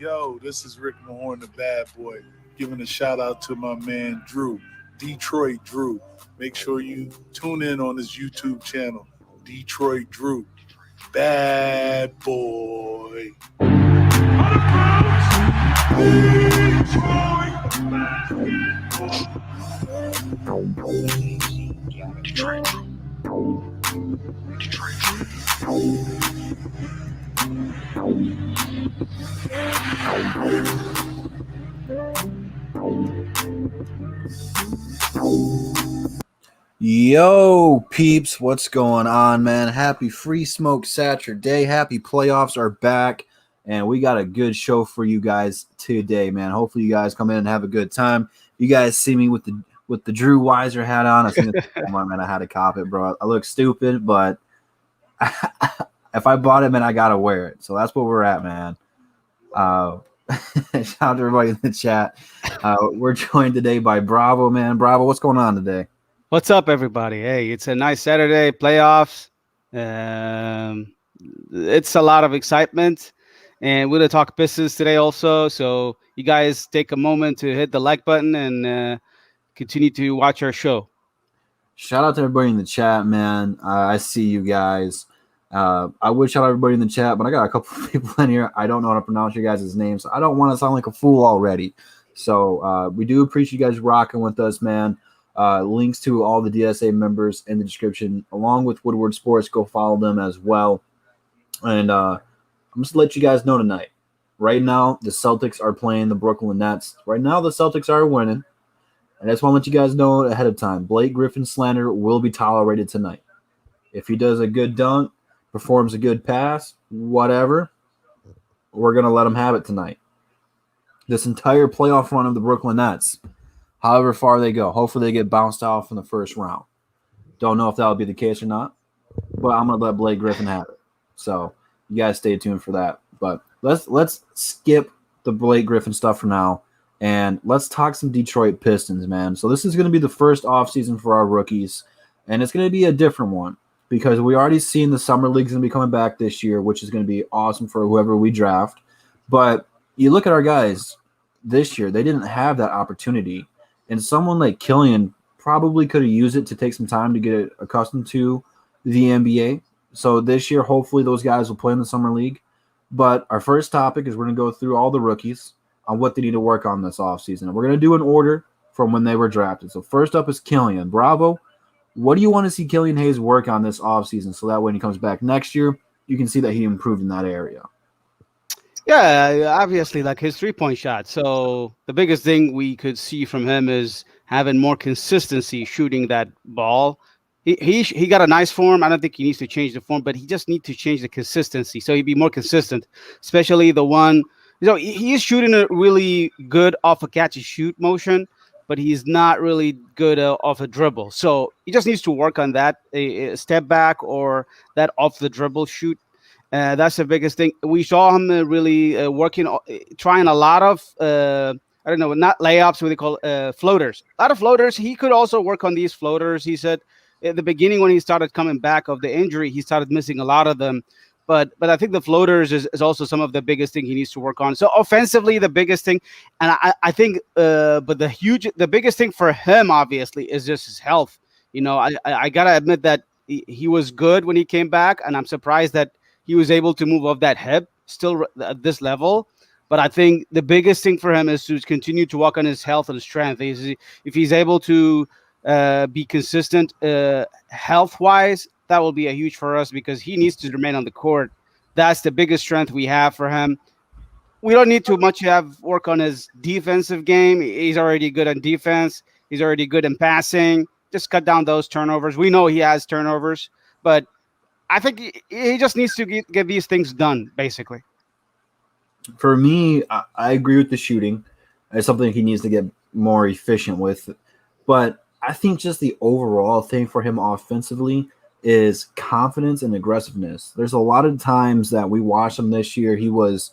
Yo, this is Rick Mahorn, the bad boy, giving a shout out to my man Drew, Detroit Drew. Make sure you tune in on his YouTube channel, Detroit Drew. Bad boy. Detroit Drew. Detroit Drew. Yo, peeps, what's going on, man? Happy Free Smoke Saturday. Happy playoffs are back, and we got a good show for you guys today, man. Hopefully you guys come in and have a good time. You guys see me with the Drew Weiser hat on. I think man, I had to cop it, bro. I look stupid, but if I bought it, man, I gotta wear it. So that's where we're at, man. Shout out to everybody in the chat. We're joined today by Bravo, man. Bravo, what's going on today? What's up, everybody? Hey, it's a nice Saturday, playoffs. It's a lot of excitement, and we're going to talk Pistons today also. So you guys take a moment to hit the like button and continue to watch our show. Shout out to everybody in the chat, man. I see you guys. I would shout out everybody in the chat, but I got a couple of people in here. I don't know how to pronounce your guys' names, so I don't want to sound like a fool already. So we do appreciate you guys rocking with us, man. Links to all the DSA members in the description, along with Woodward Sports. Go follow them as well. And I'm just to let you guys know tonight. Right now, the Celtics are playing the Brooklyn Nets. Right now, the Celtics are winning. And I just want to let you guys know ahead of time. Blake Griffin slander will be tolerated tonight. If he does a good dunk, performs a good pass, whatever, we're going to let him have it tonight. This entire playoff run of the Brooklyn Nets, however far they go, hopefully they get bounced off in the first round. Don't know if that'll be the case or not, but I'm going to let Blake Griffin have it. So you guys stay tuned for that. But let's skip the Blake Griffin stuff for now, and let's talk some Detroit Pistons, man. So this is going to be the first offseason for our rookies, and it's going to be a different one because we already seen the Summer League's going to be coming back this year, which is going to be awesome for whoever we draft. But you look at our guys this year, they didn't have that opportunity. And someone like Killian probably could have used it to take some time to get accustomed to the NBA. So this year, hopefully those guys will play in the Summer League. But our first topic is we're going to go through all the rookies on what they need to work on this offseason. And we're going to do an order from when they were drafted. So first up is Killian. Bravo, what do you want to see Killian Hayes work on this offseason so that when he comes back next year, you can see that he improved in that area? Yeah, obviously, like his three-point shot. So the biggest thing we could see from him is having more consistency shooting that ball. He got a nice form. I don't think he needs to change the form, but he just needs to change the consistency. So he'd be more consistent, especially the one. He is shooting a really good off a catch and shoot motion, but he's not really good off a dribble. So he just needs to work on that, a step back or that off the dribble shoot. That's the biggest thing. We saw him really working, trying a lot of, I don't know, not layups, what they call floaters. A lot of floaters. He could also work on these floaters. He said at the beginning when he started coming back of the injury, he started missing a lot of them. But I think the floaters is also some of the biggest thing he needs to work on. So offensively, the biggest thing, and I think, but the biggest thing for him, obviously, is just his health. I got to admit that he was good when he came back, and I'm surprised that he was able to move off that hip still at this level. But I think the biggest thing for him is to continue to work on his health and strength. If he's able to be consistent health-wise, that will be a huge for us because he needs to remain on the court. That's the biggest strength we have for him. We don't need too much to have work on his defensive game. He's already good on defense. He's already good in passing. Just cut down those turnovers. We know he has turnovers, but I think he just needs to get these things done, basically. For me, I agree with the shooting. It's something he needs to get more efficient with. But I think just the overall thing for him offensively is confidence and aggressiveness. There's a lot of times that we watched him this year, he was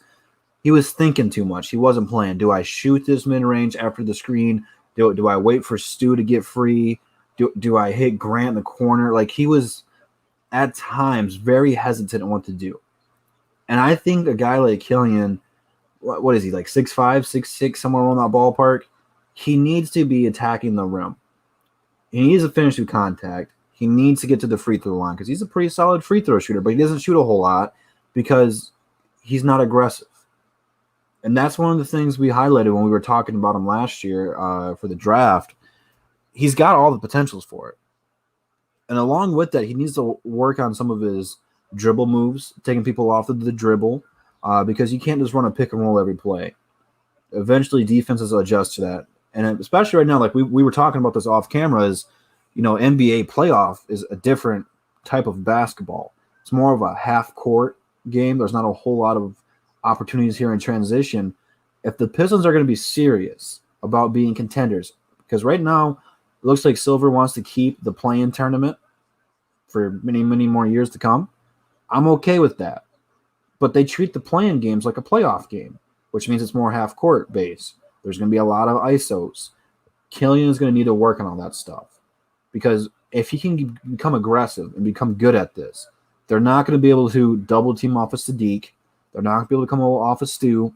thinking too much. He wasn't playing. Do I shoot this mid-range after the screen? Do I wait for Stu to get free? Do I hit Grant in the corner? Like, he was at times very hesitant on what to do. And I think a guy like Killian, what is he, like 6'5", 6'6", somewhere around that ballpark? He needs to be attacking the rim. He needs to finish through contact. He needs to get to the free throw line because he's a pretty solid free throw shooter, but he doesn't shoot a whole lot because he's not aggressive. And that's one of the things we highlighted when we were talking about him last year for the draft. He's got all the potentials for it. And along with that, he needs to work on some of his dribble moves, taking people off of the dribble, because you can't just run a pick and roll every play. Eventually, defenses adjust to that. And especially right now, like we were talking about this off camera, is, NBA playoff is a different type of basketball. It's more of a half-court game. There's not a whole lot of opportunities here in transition. If the Pistons are going to be serious about being contenders, because right now it looks like Silver wants to keep the play-in tournament for many, many more years to come, I'm okay with that. But they treat the play-in games like a playoff game, which means it's more half-court base. There's going to be a lot of ISOs. Killian is going to need to work on all that stuff. Because if he can become aggressive and become good at this, they're not going to be able to double team off of Saddiq. They're not going to be able to come off of Stu.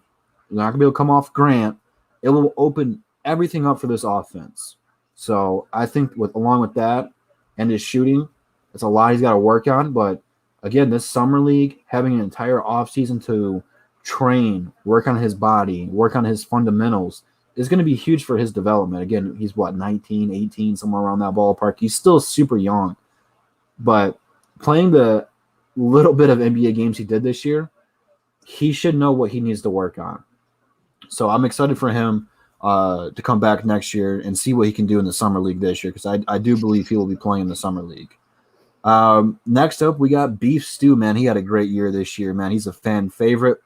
They're not going to be able to come off Grant. It will open everything up for this offense. So I think along with that and his shooting, it's a lot he's got to work on. But again, this summer league, having an entire offseason to train, work on his body, work on his fundamentals, is going to be huge for his development. Again, he's 19, 18, somewhere around that ballpark. He's still super young. But playing the little bit of NBA games he did this year, he should know what he needs to work on. So I'm excited for him to come back next year and see what he can do in the summer league this year, because I do believe he will be playing in the summer league. Next up, we got Beef Stew, man. He had a great year this year, man. He's a fan favorite.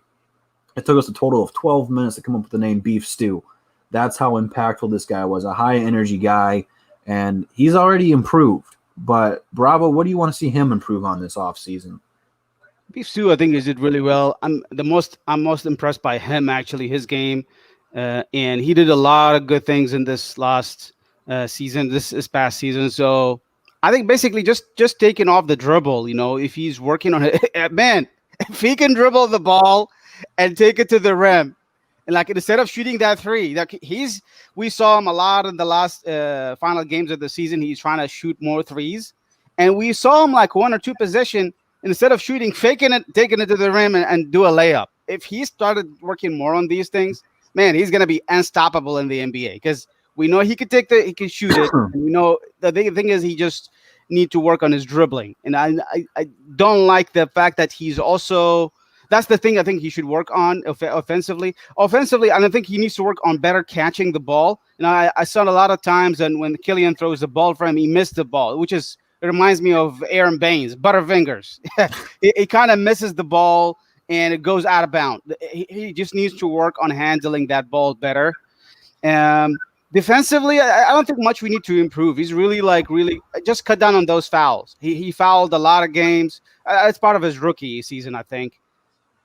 It took us a total of 12 minutes to come up with the name Beef Stew. That's how impactful this guy was, a high-energy guy, and he's already improved. But, Bravo, what do you want to see him improve on this offseason? Beef Stew, I think, he did really well. I'm most impressed by him, actually, his game. And he did a lot of good things in this last season, this past season. So I think basically just taking off the dribble, if he's working on it, man, if he can dribble the ball and take it to the rim, and like instead of shooting that three, like we saw him a lot in the last final games of the season. He's trying to shoot more threes, and we saw him like one or two possession, instead of shooting, faking it, taking it to the rim and do a layup. If he started working more on these things, man, he's gonna be unstoppable in the NBA, because we know he can shoot it. And we know the thing is he just need to work on his dribbling, and I don't like the fact that he's also. That's the thing I think he should work on offensively. Offensively, I don't think he needs to work on better catching the ball. I saw a lot of times, and when Killian throws the ball for him, he missed the ball, which is it reminds me of Aaron Baines, Butterfingers. He kind of misses the ball and it goes out of bounds. He just needs to work on handling that ball better. Defensively, I don't think much we need to improve. He's really just cut down on those fouls. He fouled a lot of games. It's part of his rookie season, I think.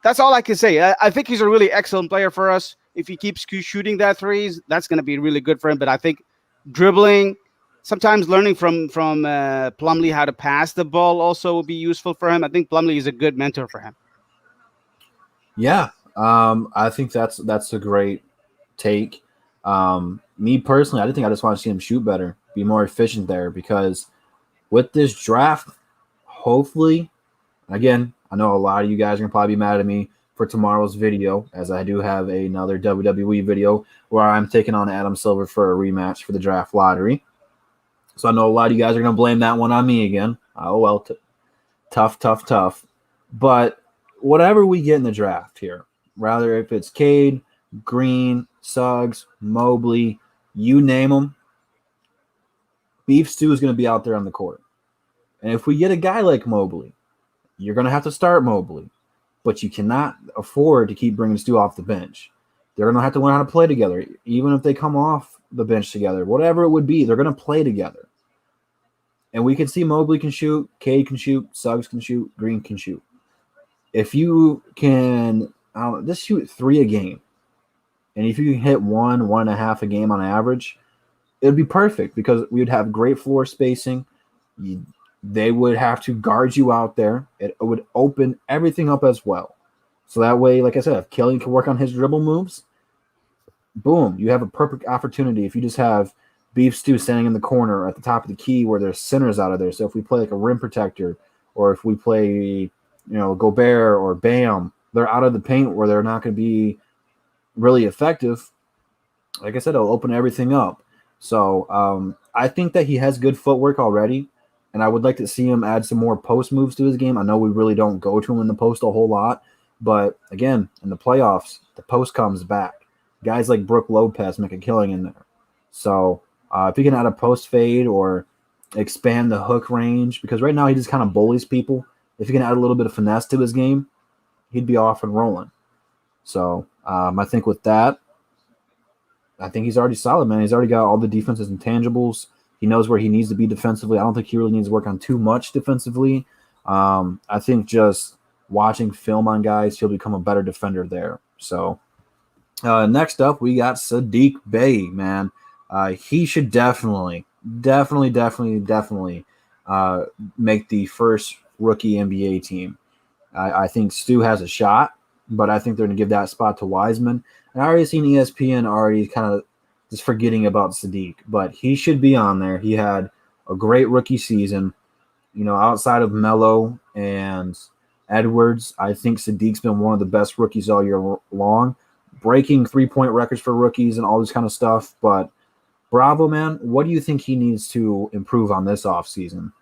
That's all I can say. I think he's a really excellent player for us. If he keeps shooting that threes, that's going to be really good for him. But I think dribbling, sometimes learning from Plumlee how to pass the ball also will be useful for him. I think Plumlee is a good mentor for him. Yeah, I think that's a great take. Me personally, I just want to see him shoot better, be more efficient there, because with this draft, hopefully, again, I know a lot of you guys are going to probably be mad at me for tomorrow's video, as I do have another WWE video where I'm taking on Adam Silver for a rematch for the draft lottery. So I know a lot of you guys are going to blame that one on me again. Oh, well, tough. But whatever we get in the draft here, rather if it's Cade, Green, Suggs, Mobley, you name them, Beef Stew is going to be out there on the court. And if we get a guy like Mobley, you're going to have to start Mobley, but you cannot afford to keep bringing Stu off the bench. They're going to have to learn how to play together, even if they come off the bench together. Whatever it would be, they're going to play together. And we can see Mobley can shoot, Cade can shoot, Suggs can shoot, Green can shoot. If you can just shoot 3 a game, and if you can hit 1.5 a game on average, it would be perfect, because we would have great floor spacing. They would have to guard you out there. It would open everything up as well. So that way, like I said, if Killian can work on his dribble moves, boom, you have a perfect opportunity. If you just have Beef Stew standing in the corner at the top of the key where there's centers out of there. So if we play like a rim protector, or if we play, Gobert or Bam, they're out of the paint where they're not going to be really effective. Like I said, it'll open everything up. So I think that he has good footwork already, and I would like to see him add some more post moves to his game. I know we really don't go to him in the post a whole lot, but again, in the playoffs, the post comes back. Guys like Brook Lopez make a killing in there. So if he can add a post fade or expand the hook range, because right now he just kind of bullies people. If he can add a little bit of finesse to his game, he'd be off and rolling. So I think with that, I think he's already solid, man. He's already got all the defenses and intangibles. He knows where he needs to be defensively. I don't think he really needs to work on too much defensively. I think just watching film on guys, he'll become a better defender there. So next up, we got Saddiq Bey, man. He should definitely make the first rookie NBA team. I think Stu has a shot, but I think they're going to give that spot to Wiseman. And I already seen ESPN already kind of just forgetting about Saddiq, but he should be on there. He had a great rookie season. Outside of Melo and Edwards, I think Saddiq's been one of the best rookies all year long, breaking 3-point records for rookies and all this kind of stuff. But bravo, man. What do you think he needs to improve on this offseason?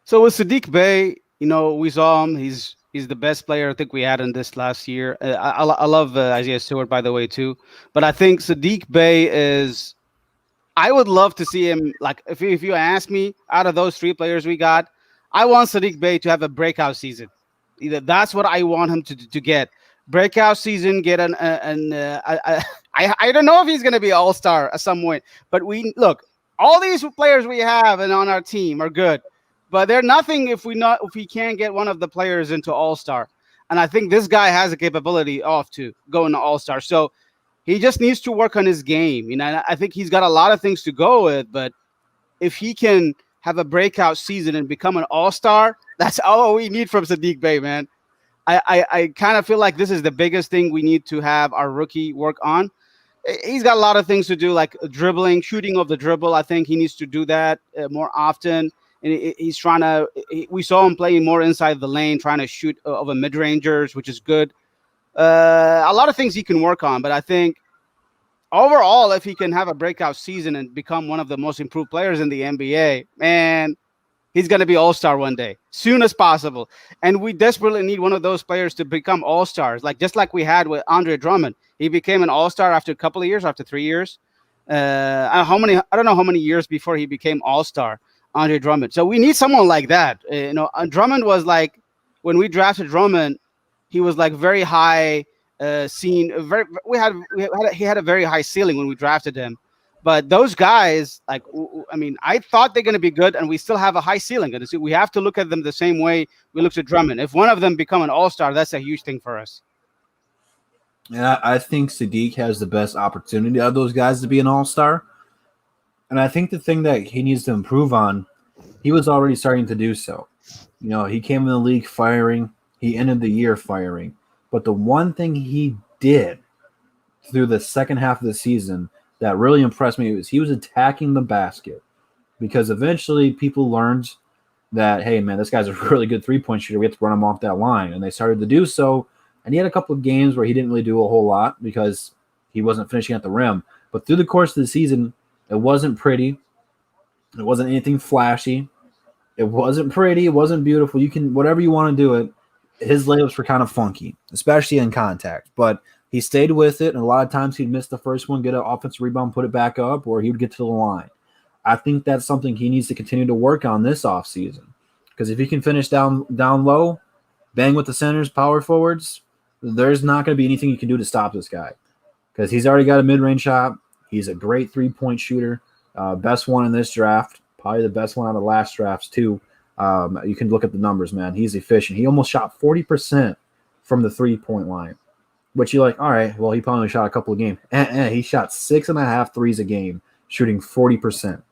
So with Saddiq Bey, we saw him. He's the best player I think we had in this last year. I love Isaiah Stewart, by the way, too. But I think Saddiq Bey is – I would love to see him – like, if you ask me, out of those 3 players we got, I want Saddiq Bey to have a breakout season. That's what I want him to get. Breakout season, get I don't know if he's going to be all-star at some point. But look, all these players we have and on our team are good. But they're nothing if we can't get one of the players into All-Star. And I think this guy has a capability to go into All-Star. So he just needs to work on his game. I think he's got a lot of things to go with, but if he can have a breakout season and become an All-Star, that's all we need from Saddiq Bey, man. I kind of feel like this is the biggest thing we need to have our rookie work on. He's got a lot of things to do, like dribbling, shooting of the dribble. I think he needs to do that more often. And he's trying to – we saw him playing more inside the lane, trying to shoot over mid-rangers, which is good. A lot of things he can work on. But I think overall, if he can have a breakout season and become one of the most improved players in the NBA, man, he's going to be all-star one day, soon as possible. And we desperately need one of those players to become all-stars, just like we had with Andre Drummond. He became an all-star after a couple of years, after 3 years. I don't know how many years before he became all-star. Andre Drummond. So we need someone like that. Drummond was like, when we drafted Drummond, he was like very high he had a very high ceiling when we drafted him. But those guys, I thought they're going to be good, and we still have a high ceiling. And we have to look at them the same way we looked at Drummond. If one of them become an all-star, that's a huge thing for us. Yeah, I think Saddiq has the best opportunity of those guys to be an all-star. And I think the thing that he needs to improve on, he was already starting to do so. He came in the league firing. He ended the year firing. But the one thing he did through the second half of the season that really impressed me was he was attacking the basket. Because eventually people learned that, hey, man, this guy's a really good three-point shooter. We have to run him off that line. And they started to do so. And he had a couple of games where he didn't really do a whole lot because he wasn't finishing at the rim. But through the course of the season, it wasn't pretty. It wasn't anything flashy. It wasn't pretty. It wasn't beautiful. You can, whatever you want to do it. His layups were kind of funky, especially in contact. But he stayed with it, and a lot of times he'd miss the first one, get an offensive rebound, put it back up, or he would get to the line. I think that's something he needs to continue to work on this offseason. Because if he can finish down low, bang with the centers, power forwards, there's not going to be anything you can do to stop this guy. Because he's already got a mid-range shot. He's a great three-point shooter. Best one in this draft. Probably the best one out of the last drafts, too. You can look at the numbers, man. He's efficient. He almost shot 40% from the three-point line. Which you're like, all right, well, he probably shot a couple of games. He shot 6.5 threes a game, shooting 40%.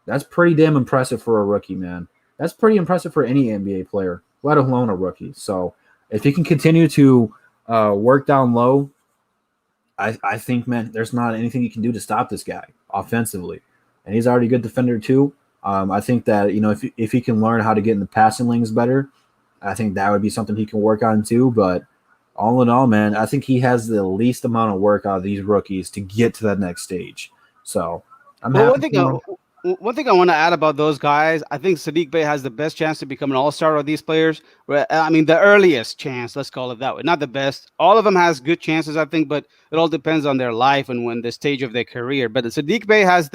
That's pretty damn impressive for a rookie, man. That's pretty impressive for any NBA player, let alone a rookie. So if he can continue to Work down low. I think, man, there's not anything you can do to stop this guy offensively, and he's already a good defender too. I think that if he can learn how to get in the passing lanes better, I think that would be something he can work on too. But all in all, man, I think he has the least amount of work out of these rookies to get to that next stage. So I'm Well, happy for him. one thing I want to add about those guys, I think Saddiq Bey has the best chance to become an all-star of these players. I mean, the earliest chance, let's call it that way. Not the best. All of them has good chances, I think, but it all depends on their life and when the stage of their career. But Saddiq Bey has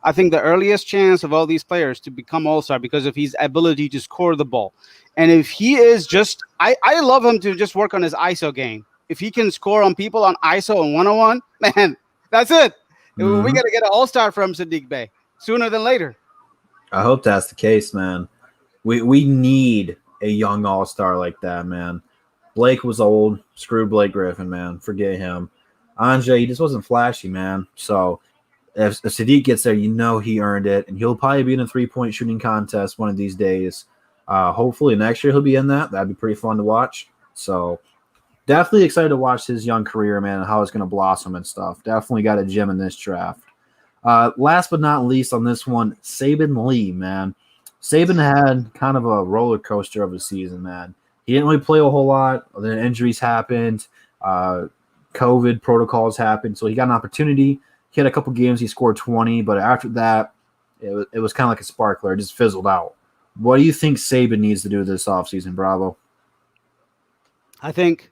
I think, the earliest chance of all these players to become all-star because of his ability to score the ball. And if he is just, I love him to just work on his ISO game. If he can score on people on ISO and one-on-one, man, that's it. Mhm. We got to get an all-star from Saddiq Bey sooner than later. I hope that's the case, man. We need a young all-star like that, man. Blake was old. Screw Blake Griffin, man. Forget him. Andre, he just wasn't flashy, man. So if Saddiq gets there, he earned it, and he'll probably be in a three-point shooting contest one of these days. Hopefully next year he'll be in that. That'd be pretty fun to watch. So definitely excited to watch his young career, man, and how it's going to blossom and stuff. Definitely got a gem in this draft. Last but not least on this one, Saben Lee, man. Saben had kind of a roller coaster of a season, man. He didn't really play a whole lot. Then injuries happened. COVID protocols happened. So he got an opportunity. He had a couple games. He scored 20. But after that, it was kind of like a sparkler. It just fizzled out. What do you think Saben needs to do this offseason, Bravo? I think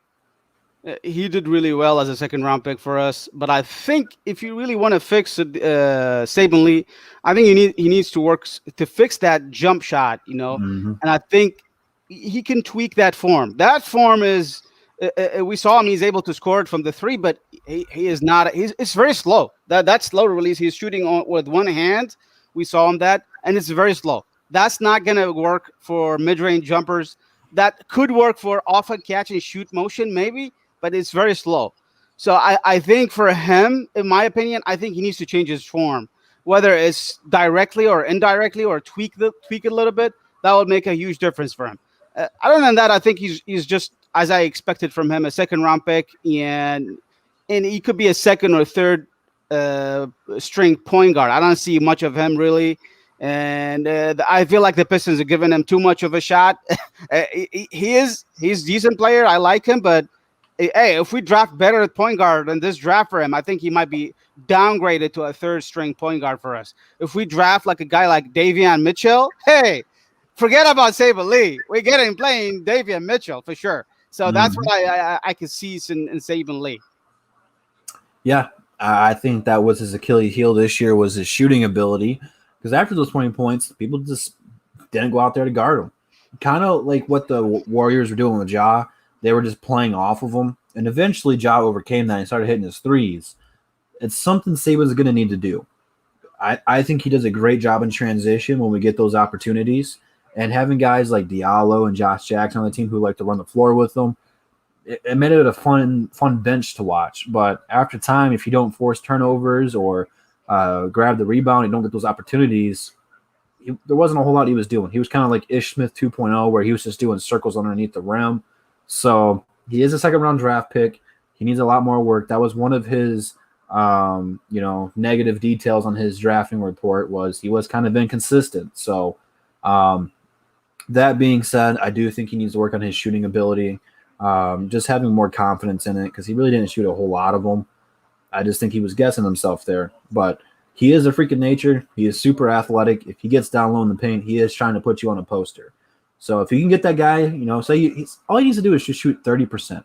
he did really well as a second-round pick for us. But I think if you really want to fix Saben Lee, I think he needs to work to fix that jump shot, Mm-hmm. And I think he can tweak that form. That form is we saw him; he's able to score it from the three, but he is not. It's very slow. That slow release. He's shooting with one hand. We saw him and it's very slow. That's not gonna work for mid-range jumpers. That could work for off a catch and shoot motion, maybe, but it's very slow. So I think for him, in my opinion, I think he needs to change his form, whether it's directly or indirectly, or tweak it a little bit. That would make a huge difference for him. Other than that, I think he's just, as I expected from him, a second-round pick, and he could be a second or third string point guard. I don't see much of him really, and I feel like the Pistons are giving him too much of a shot. He's a decent player. I like him, but hey, if we draft better at point guard than this draft for him, I think he might be downgraded to a third string point guard for us. If we draft like a guy like Davion Mitchell, hey, forget about Saben Lee. We're getting playing Davion Mitchell for sure. So that's what I can see in Saben Lee. Yeah, I think that was his Achilles heel this year, was his shooting ability. Because after those 20 points, people just didn't go out there to guard him. Kind of like what the Warriors were doing with Ja. They were just playing off of him. And eventually Ja overcame that and started hitting his threes. It's something Saban's going to need to do. I think he does a great job in transition when we get those opportunities. And having guys like Diallo and Josh Jackson on the team who like to run the floor with them, it made it a fun bench to watch. But after time, if you don't force turnovers or grab the rebound and don't get those opportunities, there wasn't a whole lot he was doing. He was kind of like Ish Smith 2.0, where he was just doing circles underneath the rim. So he is a second-round draft pick. He needs a lot more work. That was one of his negative details on his drafting report, was he was kind of inconsistent. So that being said, I do think he needs to work on his shooting ability, just having more confidence in it, because he really didn't shoot a whole lot of them. I just think he was guessing himself there. But he is a freak of nature. He is super athletic. If he gets down low in the paint, he is trying to put you on a poster. So if you can get that guy, say all he needs to do is just shoot 30%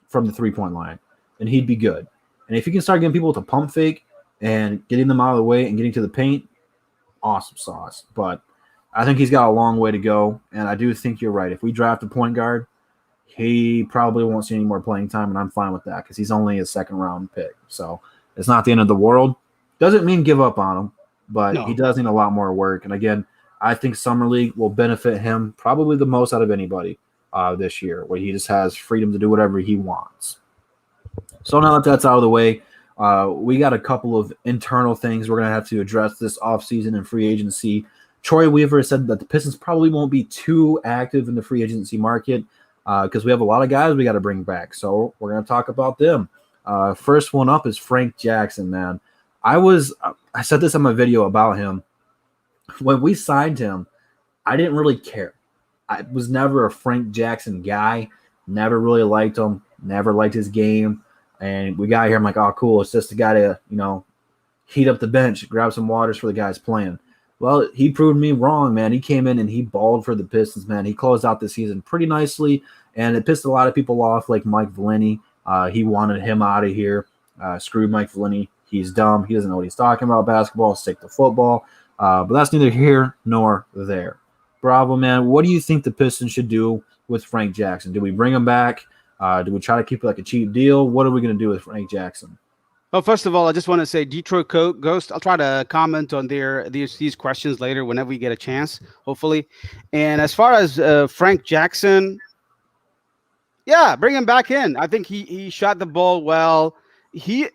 from the three-point line, and he'd be good. And if you can start getting people to pump fake and getting them out of the way and getting to the paint, awesome sauce. But I think he's got a long way to go, and I do think you're right. If we draft a point guard, he probably won't see any more playing time, and I'm fine with that because he's only a second-round pick. So it's not the end of the world. Doesn't mean give up on him, but He does need a lot more work. And again, I think Summer League will benefit him probably the most out of anybody this year, where he just has freedom to do whatever he wants. So now that that's out of the way, we got a couple of internal things we're going to have to address this offseason and free agency. Troy Weaver said that the Pistons probably won't be too active in the free agency market. because we have a lot of guys we got to bring back. So we're going to talk about them. First one up is Frank Jackson, man. I said this on my video about him. When we signed him, I didn't really care. I was never a Frank Jackson guy. Never really liked him. Never liked his game. And we got here, I'm like, oh, cool. It's just a guy to, heat up the bench, grab some waters for the guys playing. Well, he proved me wrong, man. He came in and he balled for the Pistons, man. He closed out the season pretty nicely, and it pissed a lot of people off, like Mike Valeni. He wanted him out of here. Screw Mike Valeni. He's dumb. He doesn't know what he's talking about basketball. Stick to football. But that's neither here nor there. Bravo, man. What do you think the Pistons should do with Frank Jackson? Do we bring him back? Do we try to keep it like a cheap deal? What are we going to do with Frank Jackson? Well, first of all, I just want to say Detroit Ghost. I'll try to comment on these questions later whenever we get a chance, hopefully. And as far as Frank Jackson, yeah, bring him back in. I think he shot the ball well. He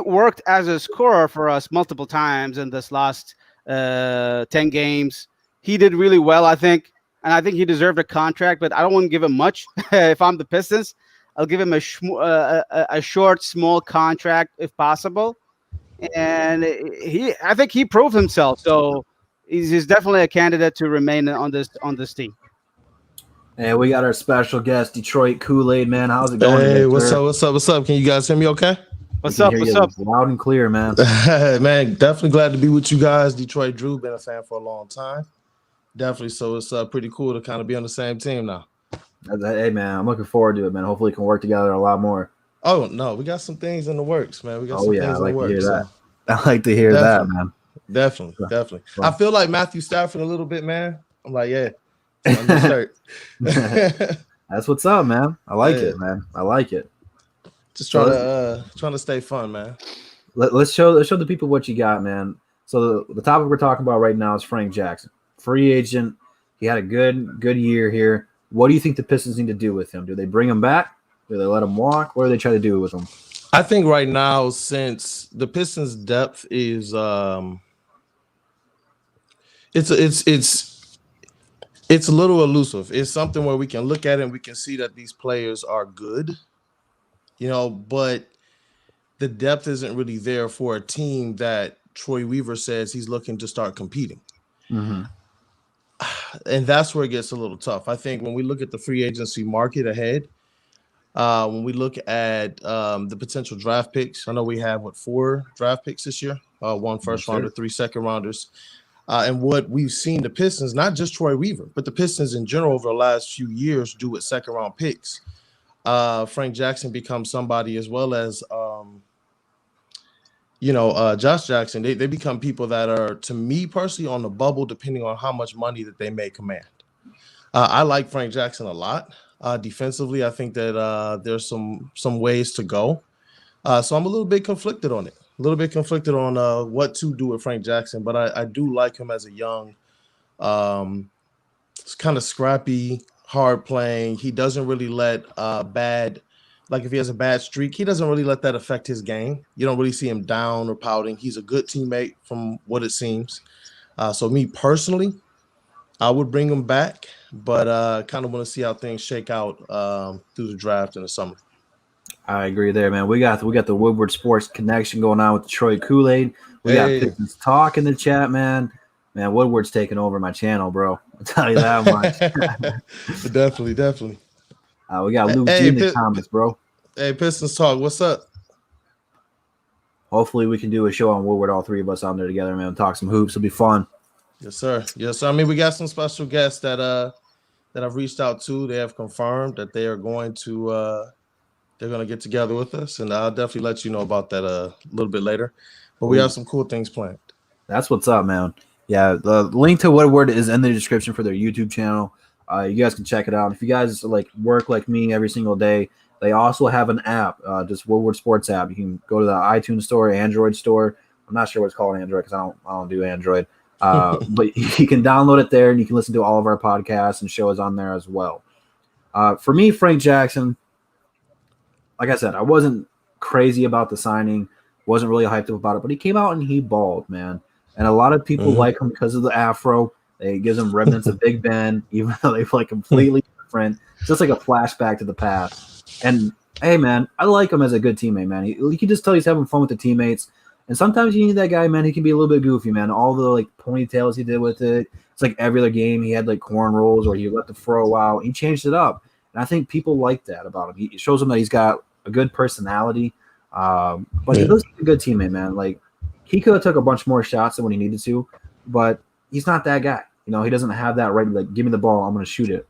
worked as a scorer for us multiple times in this last 10 games. He did really well, I think. And I think he deserved a contract, but I don't want to give him much. If I'm the Pistons, I'll give him a short, small contract if possible. And I think he proved himself. So he's definitely a candidate to remain on this team. And we got our special guest, Detroit Kool-Aid, man. How's it going? Hey, what's up? Can you guys hear me okay? What's up? Loud and clear, man. Man, definitely glad to be with you guys. Detroit Drew, been a fan for a long time. Definitely. So it's pretty cool to kind of be on the same team now. Hey, man, I'm looking forward to it, man. Hopefully we can work together a lot more. Oh, no, we got some things in the works, man. I like to hear that, man. Definitely. I feel like Matthew Stafford a little bit, man. I'm like, yeah. That's what's up, man. I like it, man. I like it. Just trying to stay fun, man. Let's show the people what you got, man. So the topic we're talking about right now is Frank Jackson, free agent. He had a good year here. What do you think the Pistons need to do with him? Do they bring him back? Do they let him walk? What do they try to do with him? I think right now, since the Pistons' depth is it's a little elusive. It's something where we can look at it and we can see that these players are good, but the depth isn't really there for a team that Troy Weaver says he's looking to start competing. Mm-hmm. And that's where it gets a little tough. I think when we look at the free agency market ahead, when we look at the potential draft picks, I know we have 4 draft picks this year, 1 first rounder, 3 second rounders. And what we've seen the Pistons, not just Troy Weaver, but the Pistons in general over the last few years do with second round picks. Frank Jackson becomes somebody, as well as Josh Jackson. They become people that are, to me personally, on the bubble, depending on how much money that they may command. I like Frank Jackson a lot. Defensively, I think that there's some ways to go. So I'm a little bit conflicted on it. What to do with Frank Jackson, but I do like him as a young, kind of scrappy, hard playing. He doesn't really let if he has a bad streak, he doesn't really let that affect his game. You don't really see him down or pouting. He's a good teammate from what it seems. So me personally, I would bring him back, but kind of want to see how things shake out through the draft in the summer. I agree there, man. We got the Woodward Sports connection going on with Detroit Kool-Aid. We got Pistons Talk in the chat, man. Man, Woodward's taking over my channel, bro. I'll tell you that much. Definitely. We got Luke G in the comments, bro. Hey, Pistons Talk, what's up? Hopefully we can do a show on Woodward, all 3 of us on there together, man. Talk some hoops. It'll be fun. Yes, sir. I mean, we got some special guests that I've reached out to. They have confirmed that they are going to they're going to get together with us, and I'll definitely let you know about that a little bit later. But we have some cool things planned. That's what's up, man. Yeah, the link to Woodward is in the description for their YouTube channel. You guys can check it out. If you guys work like me every single day, they also have an app, just Woodward Sports app. You can go to the iTunes store, Android store. I'm not sure what it's called on Android because I don't do Android. But you can download it there, and you can listen to all of our podcasts and shows on there as well. For me, Frank Jackson, like I said, I wasn't crazy about the signing, wasn't really hyped up about it, but he came out and he balled, man. And a lot of people like him because of the afro. It gives him remnants of Big Ben, even though they play completely different. It's just like a flashback to the past. And hey, man, I like him as a good teammate, man. You can just tell he's having fun with the teammates. And sometimes you need that guy, man. He can be a little bit goofy, man. All the like ponytails he did with it. It's like every other game he had like cornrows or he let the fro out. He changed it up. And I think people like that about him. It shows him that he's got a good personality. But he looks like a good teammate, man. Like he could have took a bunch more shots than when he needed to, but he's not that guy. You know, he doesn't have that right. Like, give me the ball, I'm going to shoot it.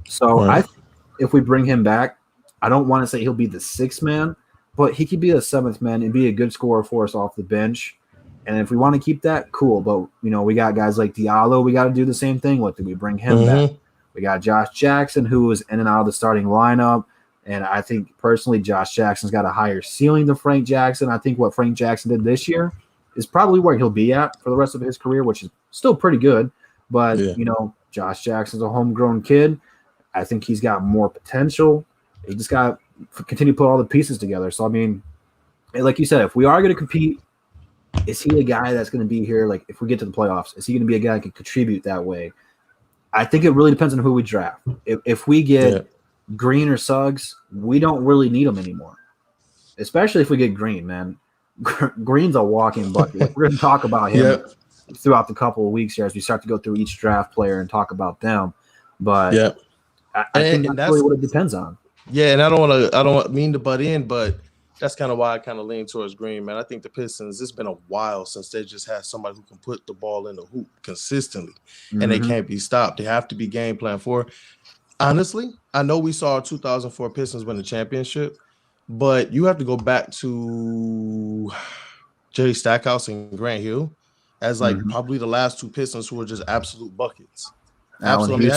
So I think if we bring him back, I don't want to say he'll be the sixth man, but he could be the seventh man and be a good scorer for us off the bench. And if we want to keep that, cool. But, you know, we got guys like Diallo. We got to do the same thing with. We bring him back. We got Josh Jackson, who is in and out of the starting lineup. And I think, personally, Josh Jackson's got a higher ceiling than Frank Jackson. I think what Frank Jackson did this year is probably where he'll be at for the rest of his career, which is still pretty good. But, you know, Josh Jackson's a homegrown kid. I think he's got more potential. He just got to continue to put all the pieces together. So, I mean, like you said, if we are going to compete, is he a guy that's going to be here? Like, if we get to the playoffs, is he going to be a guy that can contribute that way? I think it really depends on who we draft. If we get Green or Suggs, we don't really need them anymore, especially if we get Green, man. Green's a walking bucket. We're going to talk about him throughout the couple of weeks here as we start to go through each draft player and talk about them. But I think that's really what it depends on. Yeah, and I don't mean to butt in, but that's kind of why I kind of lean towards Green, man. I think the Pistons, it's been a while since they just had somebody who can put the ball in the hoop consistently, and they can't be stopped. They have to be game plan for. Honestly, I know we saw our 2004 Pistons win the championship, but you have to go back to Jerry Stackhouse and Grant Hill as like probably the last two Pistons who were just absolute buckets. Absolutely.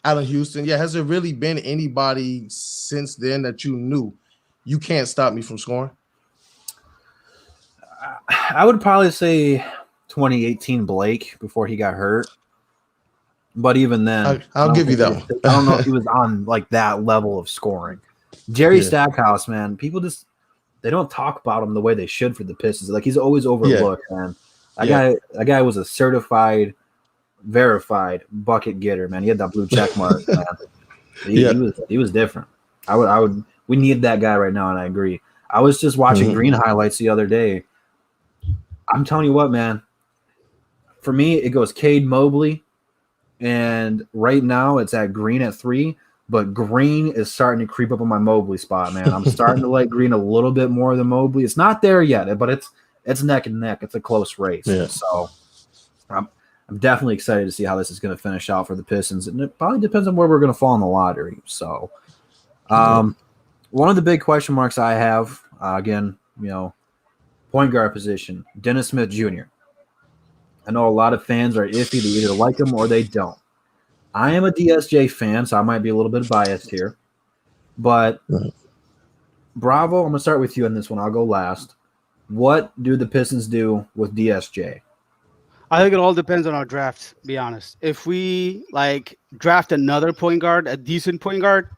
Allen Houston. Yeah, has there really been anybody since then that you knew you can't stop me from scoring? I would probably say 2018 Blake before he got hurt. But even then, I'll give you that one. I don't know if he was on like that level of scoring. Jerry Stackhouse, man, people just they don't talk about him the way they should for the Pistons. Like he's always overlooked, man. That guy was a certified, verified bucket getter, man. He had that blue check mark, man. He was different. We need that guy right now, and I agree. I was just watching Green highlights the other day. I'm telling you what, man. For me, it goes Cade Mobley, and right now it's at Green at 3. But Green is starting to creep up on my Mobley spot, man. I'm starting to like Green a little bit more than Mobley. It's not there yet, but it's neck and neck. It's a close race. Yeah. So I'm definitely excited to see how this is going to finish out for the Pistons, and it probably depends on where we're going to fall in the lottery. So, one of the big question marks I have, again, point guard position, Dennis Smith Jr. I know a lot of fans are iffy. They either like him or they don't. I am a DSJ fan, so I might be a little bit biased here. But, Bravo, I'm going to start with you on this one. I'll go last. What do the Pistons do with DSJ? I think it all depends on our draft, to be honest. If we, draft another point guard, a decent point guard,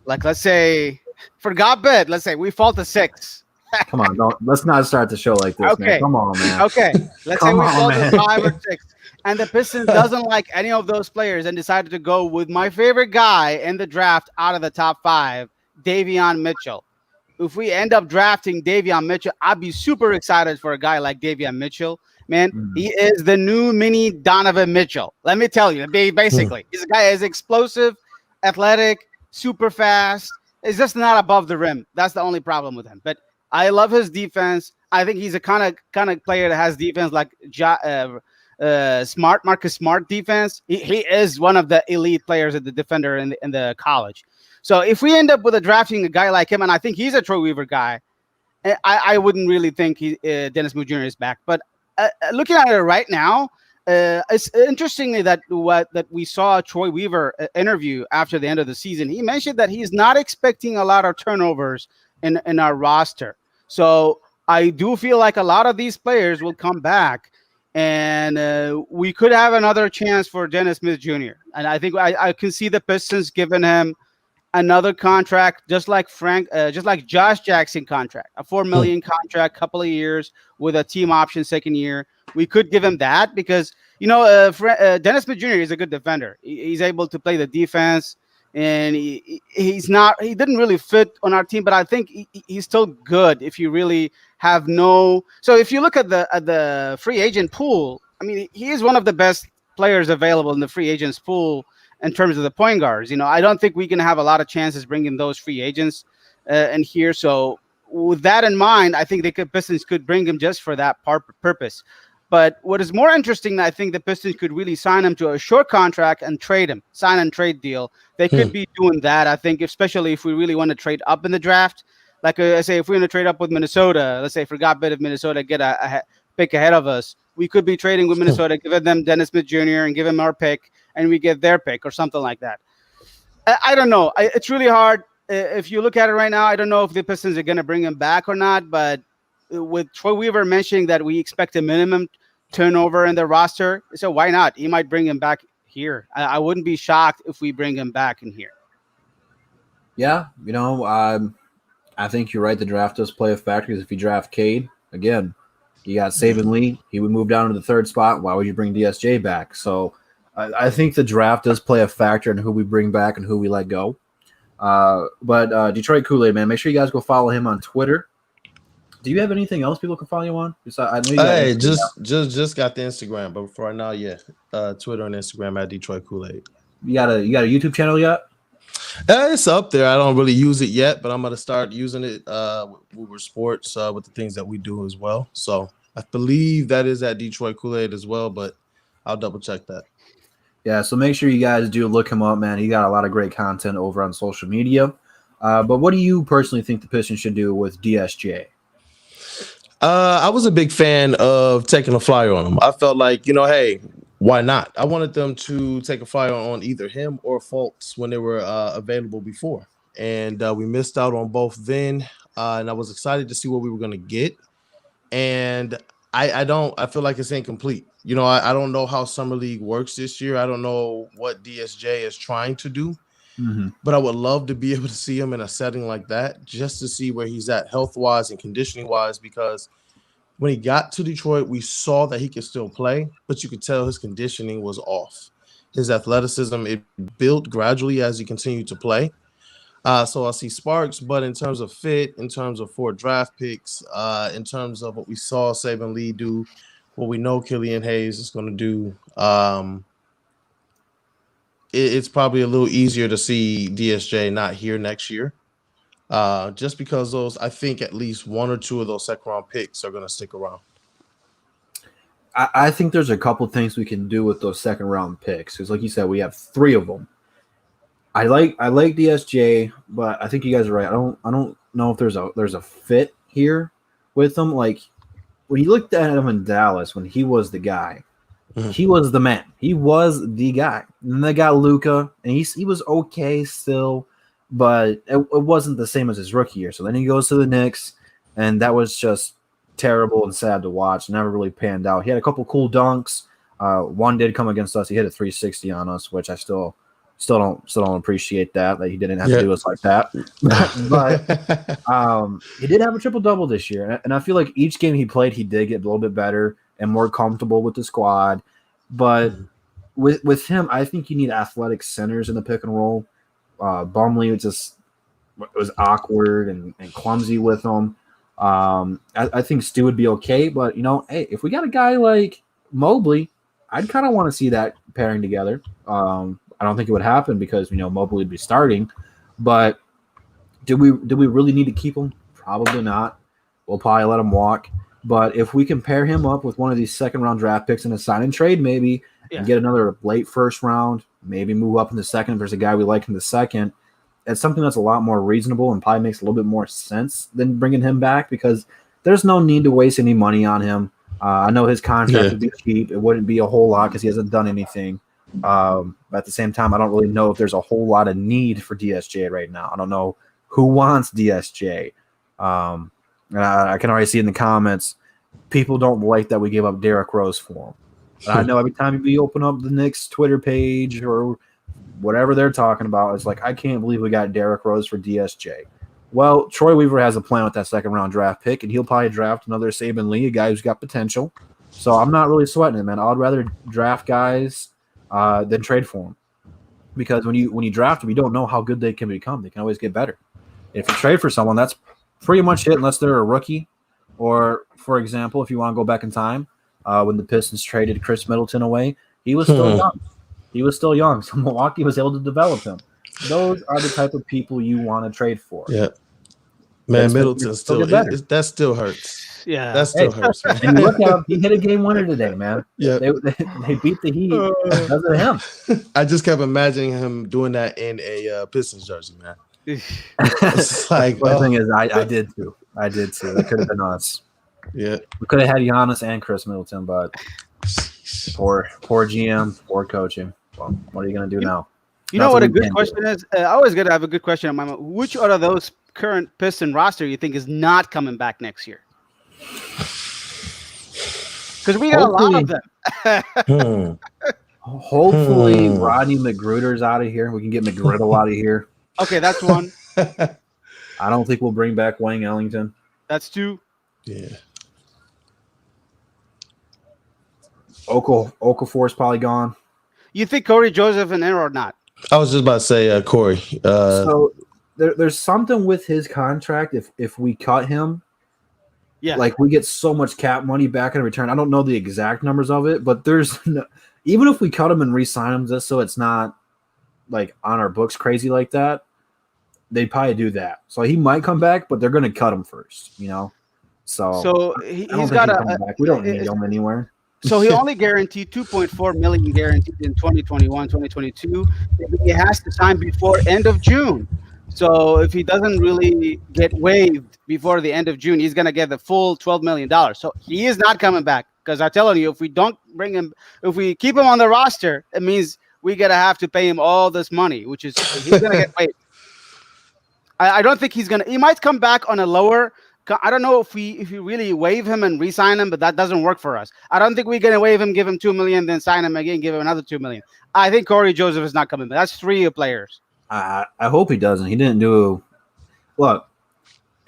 let's say, for God bid, let's say we fall to 6. Come on, let's not start the show like this, man. Come on, man. Okay, let's say we fall to 5 or 6. And the Pistons doesn't like any of those players and decided to go with my favorite guy in the draft out of the top 5, Davion Mitchell. If we end up drafting Davion Mitchell, I'd be super excited for a guy like Davion Mitchell. Man, he is the new mini Donovan Mitchell. Let me tell you, basically. This guy is explosive, athletic, super fast. He's just not above the rim. That's the only problem with him. But I love his defense. I think he's a kind of player that has defense like Marcus Smart defense. He is one of the elite players at the defender in the college. So if we end up with drafting a guy like him, and I think he's a Troy Weaver guy, I wouldn't really think Dennis Smith Jr. is back. But looking at it right now, it's interestingly that we saw a Troy Weaver interview after the end of the season. He mentioned that he's not expecting a lot of turnovers in our roster. So I do feel like a lot of these players will come back, and we could have another chance for Dennis Smith Jr. And I think I can see the Pistons giving him another contract, just like Josh Jackson contract, a $4 million contract, couple of years with a team option second year. We could give him that because Dennis Smith Jr. is a good defender. He's able to play the defense. and he didn't really fit on our team, but I think he's still good if you really have no. So if you look at the free agent pool, I mean, he is one of the best players available in the free agents pool in terms of the point guards. I don't think we can have a lot of chances bringing those free agents in here. So with that in mind, I think Pistons could bring him just for that purpose. But what is more interesting, I think the Pistons could really sign him to a short contract and trade him, sign and trade deal. They could be doing that, I think, especially if we really want to trade up in the draft. Like I say, if we're going to trade up with Minnesota, let's say for God bid if Minnesota get a pick ahead of us, we could be trading with Minnesota, giving them Dennis Smith Jr. and give him our pick, and we get their pick or something like that. I don't know. It's really hard. If you look at it right now, I don't know if the Pistons are going to bring him back or not, but with Troy Weaver mentioning that we expect a minimum turnover in the roster, so why not? He might bring him back here. I wouldn't be shocked if we bring him back in here. Yeah, I think you're right. The draft does play a factor because if you draft Cade, again, you got Saben Lee. He would move down to the third spot. Why would you bring DSJ back? So I think the draft does play a factor in who we bring back and who we let go. But Detroit Kool-Aid, man, make sure you guys go follow him on Twitter. Do you have anything else people can follow you on? I know you just got the Instagram, but for right now, yeah, Twitter and Instagram at Detroit Kool-Aid. You got a YouTube channel yet? It's up there. I don't really use it yet, but I'm gonna start using it with sports with the things that we do as well. So I believe that is at Detroit Kool-Aid as well, but I'll double check that. Yeah, so make sure you guys do look him up, man. He got a lot of great content over on social media. But what do you personally think the Pistons should do with DSJ? I was a big fan of taking a flyer on him. I felt like, hey, why not? I wanted them to take a flyer on either him or Fultz when they were available before. And we missed out on both then. And I was excited to see what we were going to get. And I feel like it's incomplete. I don't know how Summer League works this year. I don't know what DSJ is trying to do. Mm-hmm. But I would love to be able to see him in a setting like that just to see where he's at health-wise and conditioning-wise, because when he got to Detroit, we saw that he could still play, but you could tell his conditioning was off. His athleticism, it built gradually as he continued to play. So I see sparks, but in terms of fit, in terms of 4 draft picks, in terms of what we saw Saben Lee do, what we know Killian Hayes is going to do, it's probably a little easier to see DSJ not here next year. Just because I think at least 1 or 2 of those second-round picks are going to stick around. I think there's a couple things we can do with those second-round picks. Because like you said, we have 3 of them. I like DSJ, but I think you guys are right. I don't know if there's a fit here with them. Like when you looked at him in Dallas when he was the guy, he was the man. He was the guy. And then they got Luka, and he was okay still, but it wasn't the same as his rookie year. So then he goes to the Knicks, and that was just terrible and sad to watch. Never really panned out. He had a couple cool dunks. One did come against us. He hit a 360 on us, which I still don't appreciate that he didn't have to do us like that. But he did have a triple-double this year, and I feel like each game he played, he did get a little bit better and more comfortable with the squad. But with him, I think you need athletic centers in the pick and roll. Bumley was awkward and clumsy with him. I think Stu would be okay, but hey, if we got a guy like Mobley, I'd kind of want to see that pairing together. I don't think it would happen because Mobley would be starting, but do we really need to keep him? Probably not. We'll probably let him walk. But if we can pair him up with one of these second-round draft picks in a sign and trade, maybe, and get another late first round, maybe move up in the second if there's a guy we like in the second, it's something that's a lot more reasonable and probably makes a little bit more sense than bringing him back because there's no need to waste any money on him. I know his contract would be cheap. It wouldn't be a whole lot because he hasn't done anything. But at the same time, I don't really know if there's a whole lot of need for DSJ right now. I don't know who wants DSJ. I can already see in the comments, people don't like that we gave up Derrick Rose for him. But I know every time we open up the Knicks Twitter page or whatever they're talking about, it's like, I can't believe we got Derrick Rose for DSJ. Well, Troy Weaver has a plan with that second-round draft pick, and he'll probably draft another Saben Lee, a guy who's got potential. So I'm not really sweating it, man. I'd rather draft guys than trade for him. because when you draft them, you don't know how good they can become. They can always get better. If you trade for someone, that's pretty much it, unless they're a rookie. Or, for example, if you want to go back in time, when the Pistons traded Chris Middleton away, he was still young. He was still young, so Milwaukee was able to develop him. Those are the type of people you want to trade for. Yeah. Man, Middleton that still hurts. Yeah. That still hurts, man. And you look at him, he hit a game winner today, man. Yeah. They beat the Heat because of him. I just kept imagining him doing that in a Pistons jersey, man. It's like, the thing is, I did too. That could have been us. Yeah. We could have had Giannis and Chris Middleton, but poor GM, poor coaching. Well, what are you going to do now? You know what a good question is? I always got to have a good question in my mind. Which out of those current Piston roster you think is not coming back next year? Because we got a lot of them. Hopefully, Rodney McGruder's out of here. We can get McGriddle out of here. Okay, that's one. I don't think we'll bring back Wayne Ellington. That's two. Yeah. Okafor's probably gone. You think Corey Joseph in there or not? I was just about to say Corey. So there's something with his contract. If we cut him, like we get so much cap money back in return. I don't know the exact numbers of it, but there's even if we cut him and re-sign him just so it's not like on our books crazy like that, they'd probably do that. So he might come back, but they're going to cut him first, you know. So he's got back. We don't need him anywhere. So he only guaranteed $2.4 million guaranteed in 2021, 2022. He has to sign before end of June. So if he doesn't really get waived before the end of June, he's going to get the full $12 million. So he is not coming back because I'm telling you, if we don't bring him, if we keep him on the roster, it means we're going to have to pay him all this money, which is he's going to get waived. I don't think he's going to – he might come back on a lower – I don't know if we really waive him and re-sign him, but that doesn't work for us. I don't think we're going to waive him, give him $2 million, then sign him again, give him another $2 million. I think Corey Joseph is not coming back. That's three players. I hope he doesn't. He didn't do – look,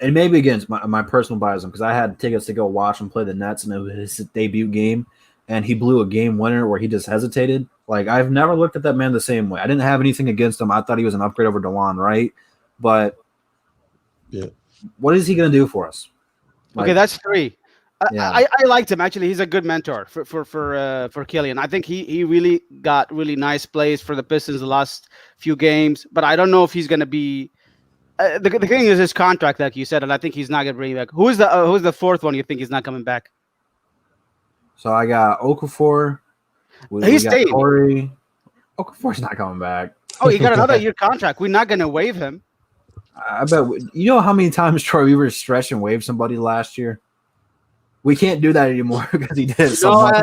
and maybe against my personal bias because I had tickets to go watch him play the Nets, and it was his debut game, and he blew a game winner where he just hesitated. Like, I've never looked at that man the same way. I didn't have anything against him. I thought he was an upgrade over DeJuan, right? But what is he going to do for us? Okay, that's three. Yeah. I liked him actually. He's a good mentor for Killian. I think he really got really nice plays for the Pistons the last few games, but I don't know if he's going to be. The thing is his contract, like you said, and I think he's not going to bring back. Who's the fourth one you think he's not coming back? So I got Okafor. He's staying. Corey. Okafor's not coming back. Oh, he got another year contract. We're not going to waive him. I bet you know how many times Troy Weaver stretched and waived somebody last year. We can't do that anymore because he did. I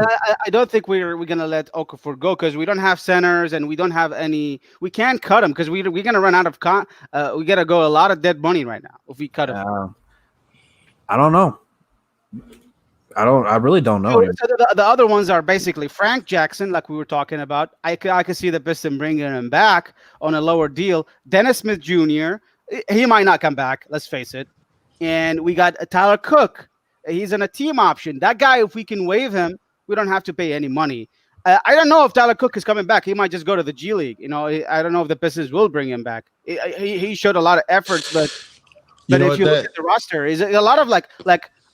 don't think we're gonna let Okafor go because we don't have centers and we don't have any. We can't cut him because we're gonna run out of we gotta go a lot of dead money right now if we cut him. I don't know. I really don't know. So the other ones are basically Frank Jackson, like we were talking about. I could see the Pistons bringing him back on a lower deal. Dennis Smith Jr. He might not come back. Let's face it. And we got Tyler Cook. He's in a team option. That guy, if we can waive him, we don't have to pay any money. I don't know if Tyler Cook is coming back. He might just go to the G League. You know, I don't know if the Pistons will bring him back. He showed a lot of efforts, but if you look at the roster, is a lot of like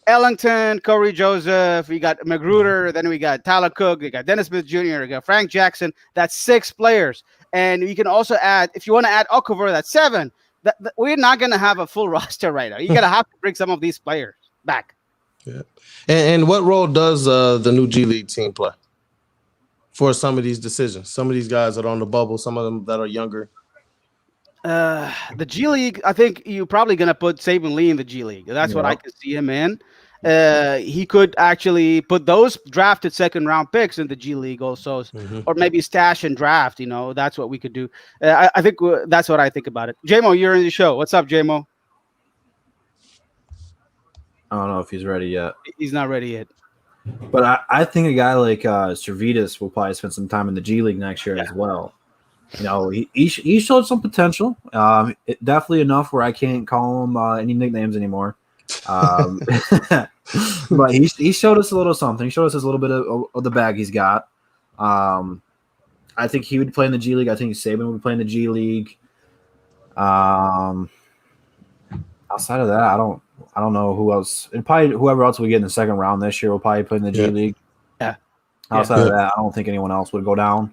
Ellington, Corey Joseph. We got Magruder. Then we got Tyler Cook. We got Dennis Smith Jr. We got Frank Jackson. That's 6 players, and you can also add if you want to add Okafor, that's 7. We're not going to have a full roster right now. You're going to have to bring some of these players back. Yeah. And what role does the new G League team play for some of these decisions? Some of these guys that are on the bubble, some of them that are younger. The G League, I think you're probably going to put Saben Lee in the G League. That's what I can see him in. He could actually put those drafted second-round picks in the G League also, or maybe stash and draft. You know, that's what we could do. I think that's what I think about it. JMO, you're in the show. What's up, JMO? I don't know if he's ready yet. He's not ready yet. But I think a guy like Servidis will probably spend some time in the G League next year as well. You know, he showed some potential. Definitely enough where I can't call him any nicknames anymore. But he showed us a little something. He showed us a little bit of the bag he's got. I I think he would play in the G League. I think Saben would play in the G League. Outside of that, I don't know who else. And probably whoever else we get in the second round this year will probably play in the G League. Yeah. Outside of that, I don't think anyone else would go down.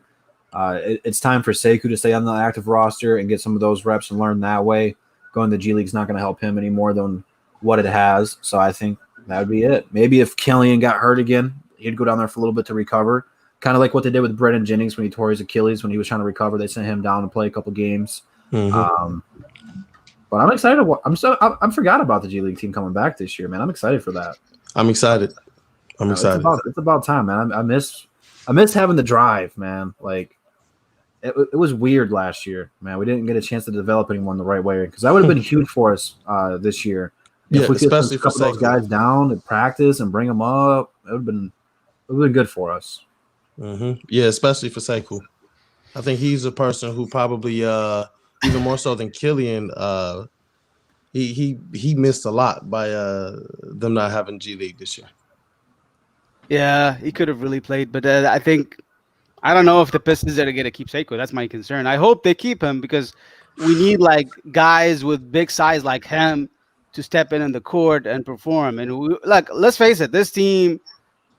It's time for Sekou to stay on the active roster and get some of those reps and learn that way. Going to the G League is not going to help him any more than what it has. So I think that would be it. Maybe if Killian got hurt again, he'd go down there for a little bit to recover. Kind of like what they did with Brennan Jennings when he tore his Achilles when he was trying to recover. They sent him down to play a couple games. But I'm excited. I forgot about the G League team coming back this year, man. I'm excited for that. I'm excited. It's about time, man. I miss having the drive, man. Like it was weird last year, man. We didn't get a chance to develop anyone the right way because that would have been huge for us this year. Yeah, if we especially could for those guys down and practice and bring them up, it would have been good for us. Yeah, especially for Sekou. I think he's a person who probably even more so than Killian, he missed a lot by them not having G League this year. Yeah, he could have really played, but I don't know if the Pistons are going to keep Sekou. That's my concern. I hope they keep him because we need like guys with big size like him to step in the court and perform. And let's face it, this team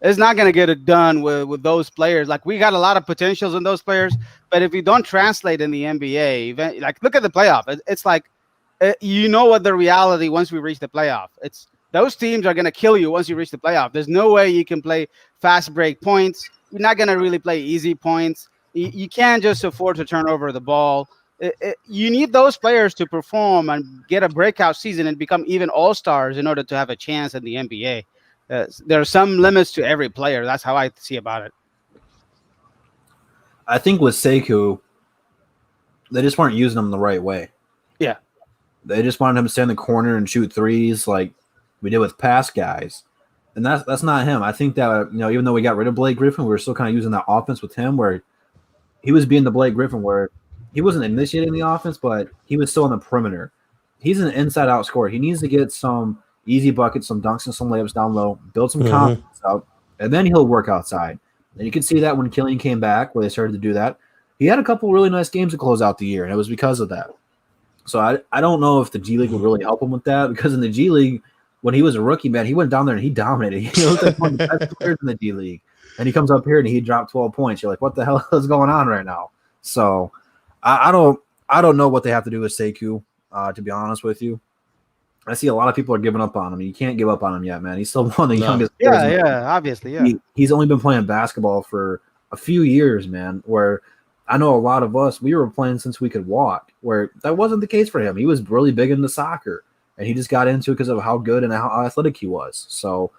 is not going to get it done with those players. Like we got a lot of potentials in those players, but if you don't translate in the NBA, like look at the playoff. It's like you know what the reality once we reach the playoff. It's those teams are going to kill you once you reach the playoff. There's no way you can play fast break points. You're not going to really play easy points. You can't just afford to turn over the ball. You need those players to perform and get a breakout season and become even all-stars in order to have a chance in the NBA. There are some limits to every player. That's how I see about it. I think with Sekou, they just weren't using him the right way. Yeah. They just wanted him to stay in the corner and shoot threes like we did with past guys. And that's not him. I think that, even though we got rid of Blake Griffin, we were still kind of using that offense with him where he was being the Blake Griffin where he wasn't initiating the offense, but he was still on the perimeter. He's an inside-out scorer. He needs to get some easy buckets, some dunks and some layups down low, build some confidence up, and then he'll work outside. And you can see that when Killian came back, where they started to do that. He had a couple really nice games to close out the year, and it was because of that. So I don't know if the G League would really help him with that, because in the G League, when he was a rookie, man, he went down there and he dominated. He looked like one of the best players in the G League. And he comes up here and he dropped 12 points. You're like, what the hell is going on right now? So I don't know what they have to do with Sekou, to be honest with you. I see a lot of people are giving up on him. You can't give up on him yet, man. He's still one of the youngest players. Yeah, obviously, yeah. He's only been playing basketball for a few years, man, where I know a lot of us, we were playing since we could walk, where that wasn't the case for him. He was really big into soccer, and he just got into it because of how good and how athletic he was. So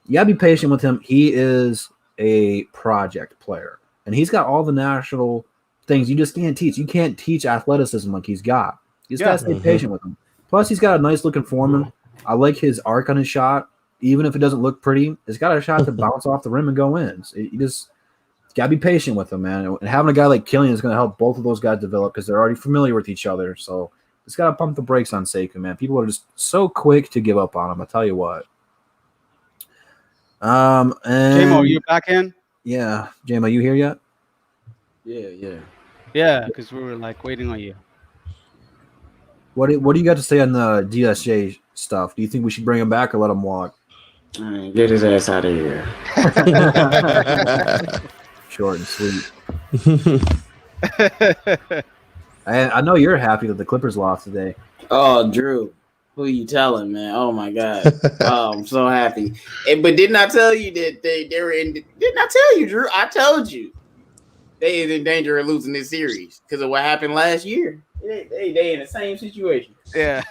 you got to be patient with him. He is a project player, and he's got all the national things you just can't teach. You can't teach athleticism like he's got. You just got to stay patient with him. Plus, he's got a nice looking form. I like his arc on his shot. Even if it doesn't look pretty, it's got a shot to bounce off the rim and go in. So you just got to be patient with him, man. And having a guy like Killian is going to help both of those guys develop because they're already familiar with each other. So just got to pump the brakes on Sekou, man. People are just so quick to give up on him. I tell you what. And J-Mo, you back in? Yeah, J-Mo, you here yet? Yeah, because we were like waiting on you. What do you got to say on the DSA stuff? Do you think we should bring him back or let him walk? Get his ass out of here. Short and sweet. And I know you're happy that the Clippers lost today. Oh, Drew, who you telling, man? Oh my God, I'm so happy. But didn't I tell you that they were in? Didn't I tell you, Drew? I told you they is in danger of losing this series because of what happened last year. They in the same situation. Yeah.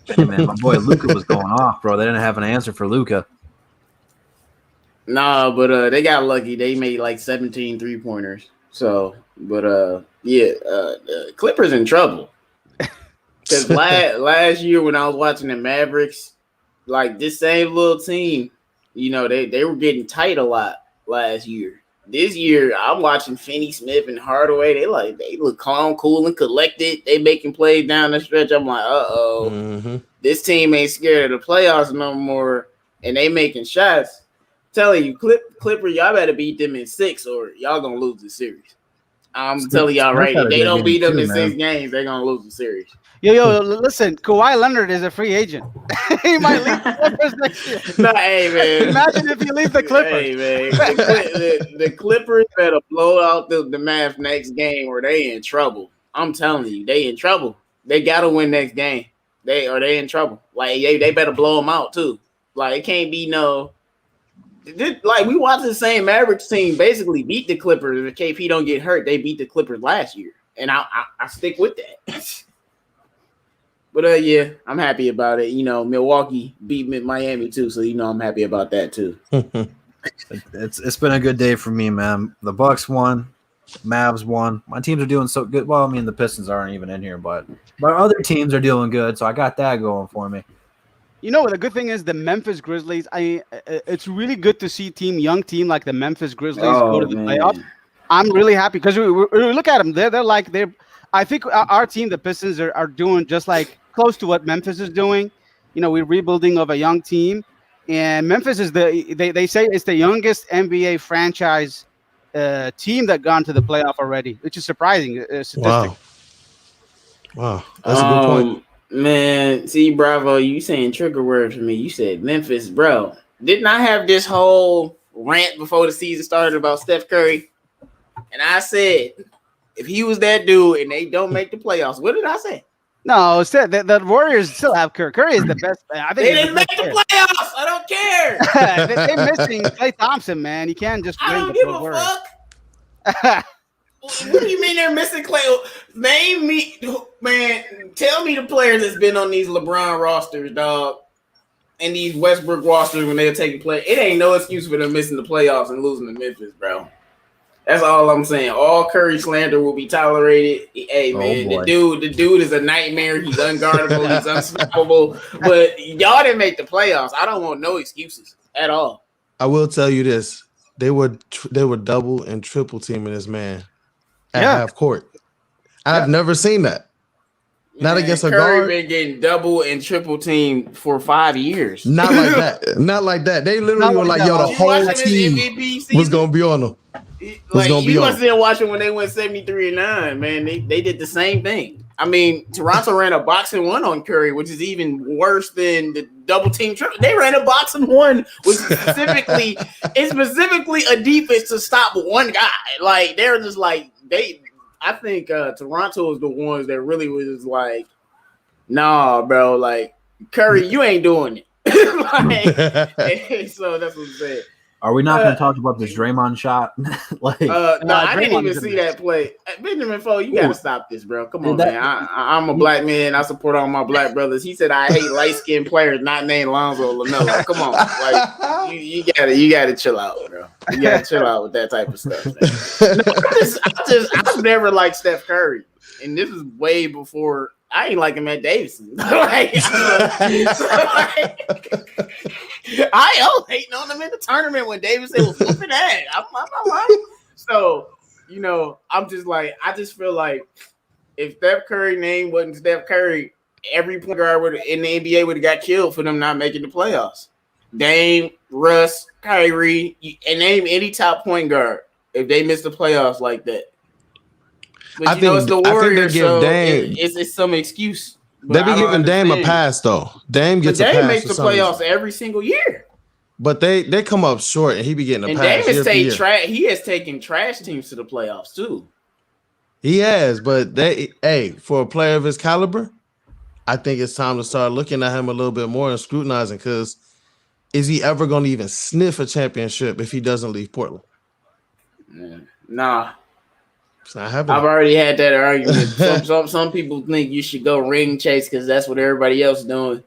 Hey, man, my boy Luka was going off, bro. They didn't have an answer for Luka. Nah, but they got lucky. They made like 17 3-pointers. So, but Clippers in trouble. Because last year when I was watching the Mavericks, like this same little team, they were getting tight a lot last year. This year, I'm watching Finney Smith and Hardaway. They look calm, cool, and collected. They making plays down the stretch. I'm like, this team ain't scared of the playoffs no more, and they making shots. Telling you, Clipper, y'all better beat them in 6, or y'all gonna lose the series. I'm telling y'all right, if they don't beat them in 6 man. games, they're gonna lose the series. Yo, listen, Kawhi Leonard is a free agent. He might leave the Clippers next year. No, hey man. Imagine if he leaves the Clippers. Hey man, the Clippers better blow out the Mavs next game, or they in trouble. I'm telling you, they in trouble. They gotta win next game. They in trouble. Like they better blow them out too. Like it can't be no. Like we watched the same Mavericks team basically beat the Clippers. If KP don't get hurt, they beat the Clippers last year, and I stick with that. But yeah, I'm happy about it. You know, Milwaukee beat Miami too, so I'm happy about that too. It's been a good day for me, man. The Bucks won, Mavs won. My teams are doing so good. Well, I mean the Pistons aren't even in here, but other teams are doing good, so I got that going for me. You know what the good thing is? The Memphis Grizzlies. It's really good to see young team like the Memphis Grizzlies go to the playoffs. I'm really happy because we look at them. They're. I think our team, the Pistons, are doing just like close to what Memphis is doing. You know, we're rebuilding of a young team, and Memphis is they say it's the youngest NBA franchise team that gone to the playoff already, which is surprising statistic. Wow, that's a good point. Man, see, Bravo, you saying trigger word for me. You said Memphis, bro. Didn't I have this whole rant before the season started about Steph Curry? And I said, if he was that dude and they don't make the playoffs, what did I say? No, the Warriors still have Curry. Curry is the best. I think they didn't make the playoffs. I don't care. They're missing Klay Thompson, man. You can't just. I don't give a fuck. What do you mean they're missing Klay? Name me, man. Tell me the players that's been on these LeBron rosters, dog, and these Westbrook rosters when they're taking play. It ain't no excuse for them missing the playoffs and losing to Memphis, bro. That's all I'm saying. All Curry slander will be tolerated. Hey, man, the dude is a nightmare. He's unguardable. He's unstoppable. But y'all didn't make the playoffs. I don't want no excuses at all. I will tell you this: they were double and triple teaming this man at half court. I've never seen that. Not against a Curry guard. Been getting double and triple team for 5 years. Not like that. Not like that. They literally were like, "Yo, the whole team was gonna be on them." Like you wasn't there watching when they went 73-9, man. They did the same thing. I mean, Toronto ran a boxing one on Curry, which is even worse than the double team triple. They ran a boxing one, which specifically a defense to stop one guy. Like they're just like I think Toronto is the ones that really was like, nah, bro. Like Curry, you ain't doing it. So that's what I'm saying. Are we not going to talk about this Draymond shot? No, I didn't even see that play. Benjamin Foe, you got to stop this, bro. Come on, man. I'm a black man. I support all my black brothers. He said I hate light-skinned players not named Lonzo LaMelo. Come on. Like, you gotta chill out, bro. You got to chill out with that type of stuff, man. I've never liked Steph Curry. And this is way before – I ain't like him at Davidson. I was hating on him in the tournament when Davidson was whooping ass. I'm not lying. So, I'm just like, I just feel like if Steph Curry's name wasn't Steph Curry, every point guard in the NBA would have got killed for them not making the playoffs. Dame, Russ, Kyrie, and name any top point guard if they miss the playoffs like that. But I think it's the Warriors, so it's some excuse. They be giving Dame a pass, though. Dame gets a pass. Dame makes the playoffs every single year. But they come up short, and he be getting a pass. And Dame he has taken trash teams to the playoffs, too. He has, but for a player of his caliber, I think it's time to start looking at him a little bit more and scrutinizing, because is he ever going to even sniff a championship if he doesn't leave Portland? Nah. I've already had that argument. Some people think you should go ring chase because that's what everybody else is doing.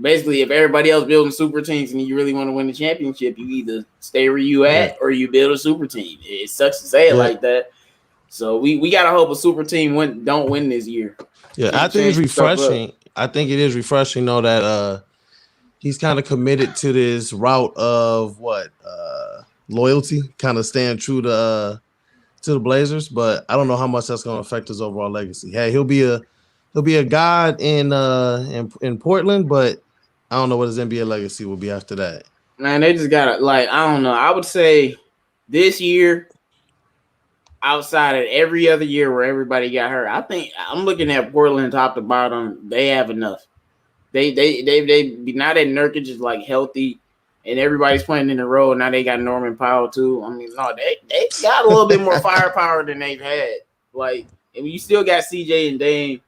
Basically, if everybody else building super teams and you really want to win the championship, you either stay where you at or you build a super team. It sucks to say it like that. So we gotta hope a super team don't win this year. Yeah, I think it's refreshing. I think it is refreshing though that he's kind of committed to this route of loyalty, kind of staying true to the Blazers, but I don't know how much that's going to affect his overall legacy. Hey, he'll be a god in Portland, but I don't know what his NBA legacy will be after that. Man, they just got to I don't know. I would say this year outside of every other year where everybody got hurt. I think I'm looking at Portland top to bottom. They have enough. They now that Nurkic is like healthy and everybody's playing in the row. Now they got Norman Powell too. I mean, no, they got a little bit more firepower than they've had. Like, and you still got CJ and Dame.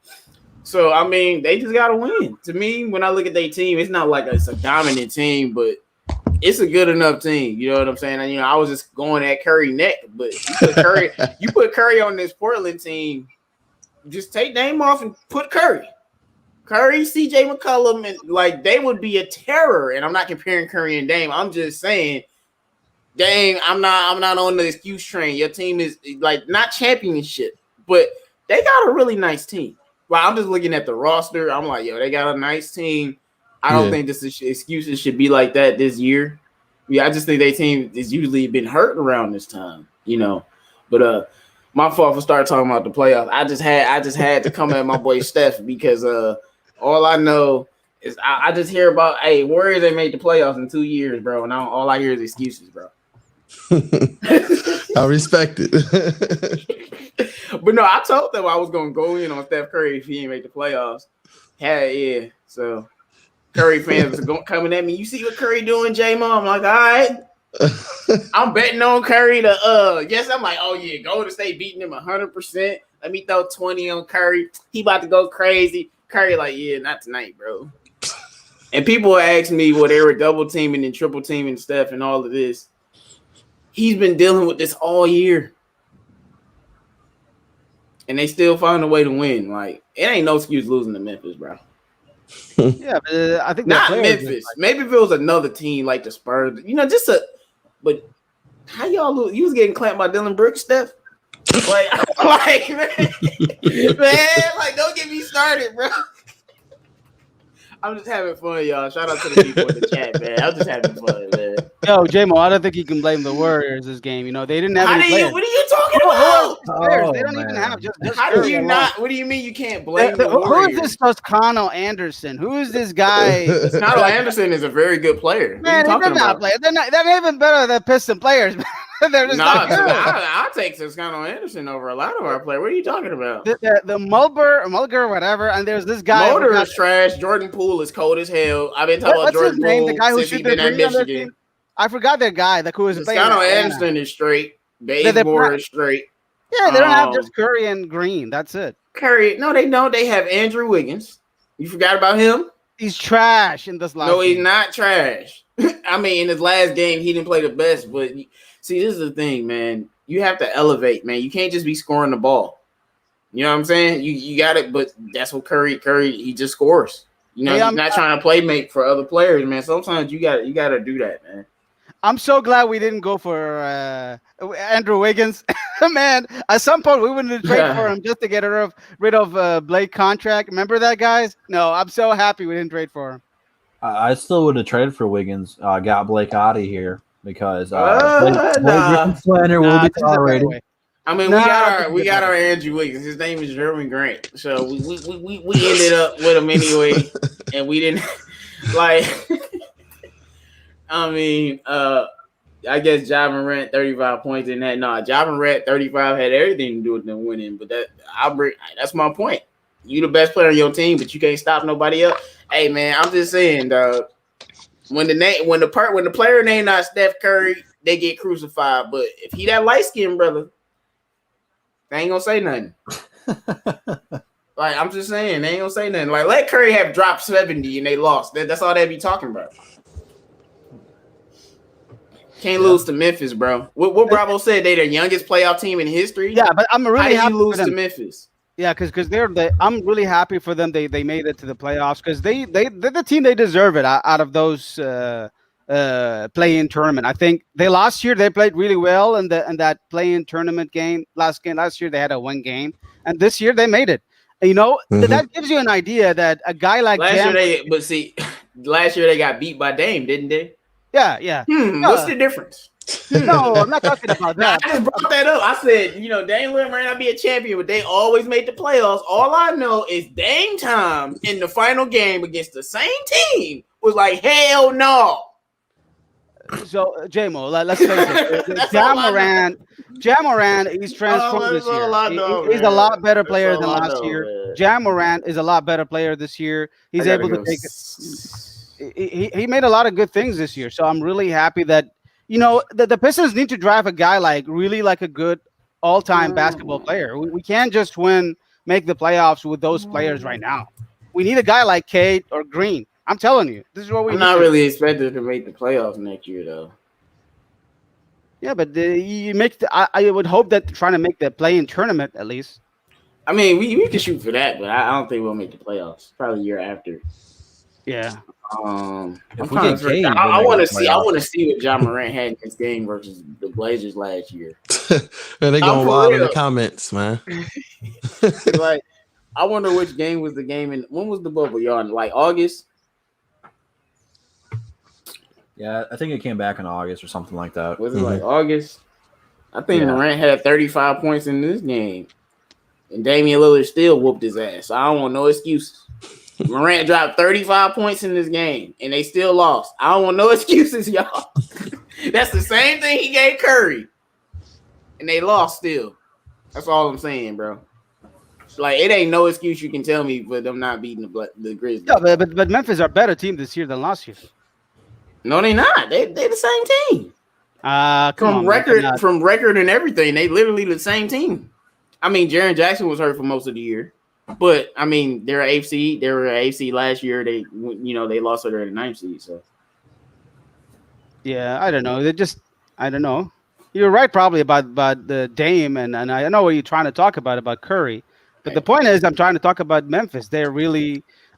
So I mean, they just gotta win. To me, when I look at their team, it's not like it's a dominant team, but it's a good enough team. You know what I'm saying? And, I was just going at Curry neck, but you put Curry on this Portland team, just take Dame off and put Curry, CJ McCollum, and like they would be a terror. And I'm not comparing Curry and Dame. I'm just saying, Dame, I'm not on the excuse train. Your team is like not championship, but they got a really nice team. Well, I'm just looking at the roster. I'm like, yo, they got a nice team. I don't think this excuses should be like that this year. Yeah, I just think their team is usually been hurt around this time, But my fault for start talking about the playoffs. I just had to come at my boy Steph because all I know is I just hear about Warriors they made the playoffs in 2 years, bro, and all I hear is excuses, bro. I respect it. But no, I told them I was gonna go in on Steph Curry if he didn't make the playoffs. Yeah. So Curry fans are coming at me. You see what Curry doing, J-Mo? I'm like, all right. I'm betting on Curry to yes, I'm like, oh yeah, Golden State beating him 100%. Let me throw 20 on Curry. He about to go crazy. Curry like, yeah, not tonight, bro. And people ask me, well, they were double teaming and triple teaming Steph and all of this. He's been dealing with this all year. And they still find a way to win. Like, it ain't no excuse losing to Memphis, bro. Yeah, but I think not Memphis. Maybe if it was another team like the Spurs, but how y'all lose? You was getting clamped by Dylan Brooks, Steph. Like, man, like, don't get me started, bro. I'm just having fun, y'all. Shout out to the people in the chat, man. I'm just having fun, man. Yo, J-Mo, I don't think you can blame the Warriors this game. They didn't have any players. What are you talking about? They don't even have just how do you not? What do you mean you can't blame the Warriors? Who is this Toscano Anderson? Who is this guy? Toscano Anderson is a very good player. Man, they're not players. They're even better than Piston players. They're just not good. I'll take Toscano Anderson over a lot of our players. What are you talking about? The Mulger, whatever, and there's this guy. Mulder is trash. Jordan Poole is cold as hell. I've been talking about Jordan Poole the guy who since he's been at Michigan. I forgot that guy. Who was playing. Toscano Anderson is straight. Bazemore is straight. Yeah, they don't have just Curry and Green. That's it. Curry. No, they don't. They have Andrew Wiggins. You forgot about him? He's trash in this last game. No, he's not trash. I mean, in his last game, he didn't play the best. But see, this is the thing, man. You have to elevate, man. You can't just be scoring the ball. You know what I'm saying? You got it, but that's what Curry, he just scores. He's not trying to play make for other players, man. Sometimes you got to do that, man. I'm so glad we didn't go for Andrew Wiggins. Man, at some point we wouldn't trade for him just to get rid of Blake contract. Remember that, guys? No, I'm so happy we didn't trade for him. I still would have traded for Wiggins. Got Blake out of here because Blake slander will be tolerated. I mean, we got our Andrew Wiggins. His name is Jeremy Grant. So we ended up with him anyway, and we didn't like. I mean, I guess Ja Morant 35 points in that. No, Ja Morant 35 had everything to do with them winning. But that's my point. You the best player on your team, but you can't stop nobody else. Hey man, I'm just saying, dog. When the player name not Steph Curry, they get crucified. But if he that light skinned brother, they ain't gonna say nothing. Like I'm just saying, they ain't gonna say nothing. Like let Curry have dropped 70 and they lost. That's all they be talking about. Can't lose to Memphis, bro. What Bravo said, they the youngest playoff team in history. Yeah, but I'm really happy you lose to Memphis. Yeah, because I'm really happy for them. They made it to the playoffs because they're the team they deserve it out of those play-in tournament. I think last year they played really well in that play-in tournament game. Last year they had a one game, and this year they made it. That gives you an idea that a guy like last year they got beat by Dame, didn't they? Yeah. What's the difference? No, I'm not talking about that. I just brought that up. I said, Dame Lillard might not be a champion, but they always made the playoffs. All I know is Dame time in the final game against the same team was like, hell no. So JMO, let's face it. Ja Morant, he's transformed this year. He's a lot better player than last year. Ja Morant is a lot better player this year. He's able to take it. He made a lot of good things this year. So I'm really happy that the Pistons need to draft a guy like a good all-time basketball player. We can't just make the playoffs with those players right now. We need a guy like Cade or Green. I'm telling you, this is what we. I'm not really expected to make the playoffs next year, though. Yeah, but I would hope that trying to make the play-in tournament at least. I mean, we can shoot for that, but I don't think we'll make the playoffs. Probably the year after. Yeah. If we get Cade, I want to see what Ja Morant had in his game versus the Blazers last year. Man, they going wild in the comments, man. Like, I wonder which game was the game, and when was the bubble, y'all? Like August. Yeah, I think it came back in August or something like that. Was it like August? I think Morant had 35 points in this game, and Damian Lillard still whooped his ass. So I don't want no excuses. Morant dropped 35 points in this game, and they still lost. I don't want no excuses, y'all. That's the same thing he gave Curry, and they lost still. That's all I'm saying, bro. Like, it ain't no excuse you can tell me for them not beating the Grizzlies. Yeah, but Memphis are a better team this year than last year. No, they not. They the same team. From record and everything, they literally the same team. I mean, Jaren Jackson was hurt for most of the year, but I mean, they're AFC. They were AFC last year. They lost to the 9th seed. So yeah, I don't know. I don't know. You're right, probably about the Dame, and I know what you're trying to talk about Curry, but the point is, I'm trying to talk about Memphis.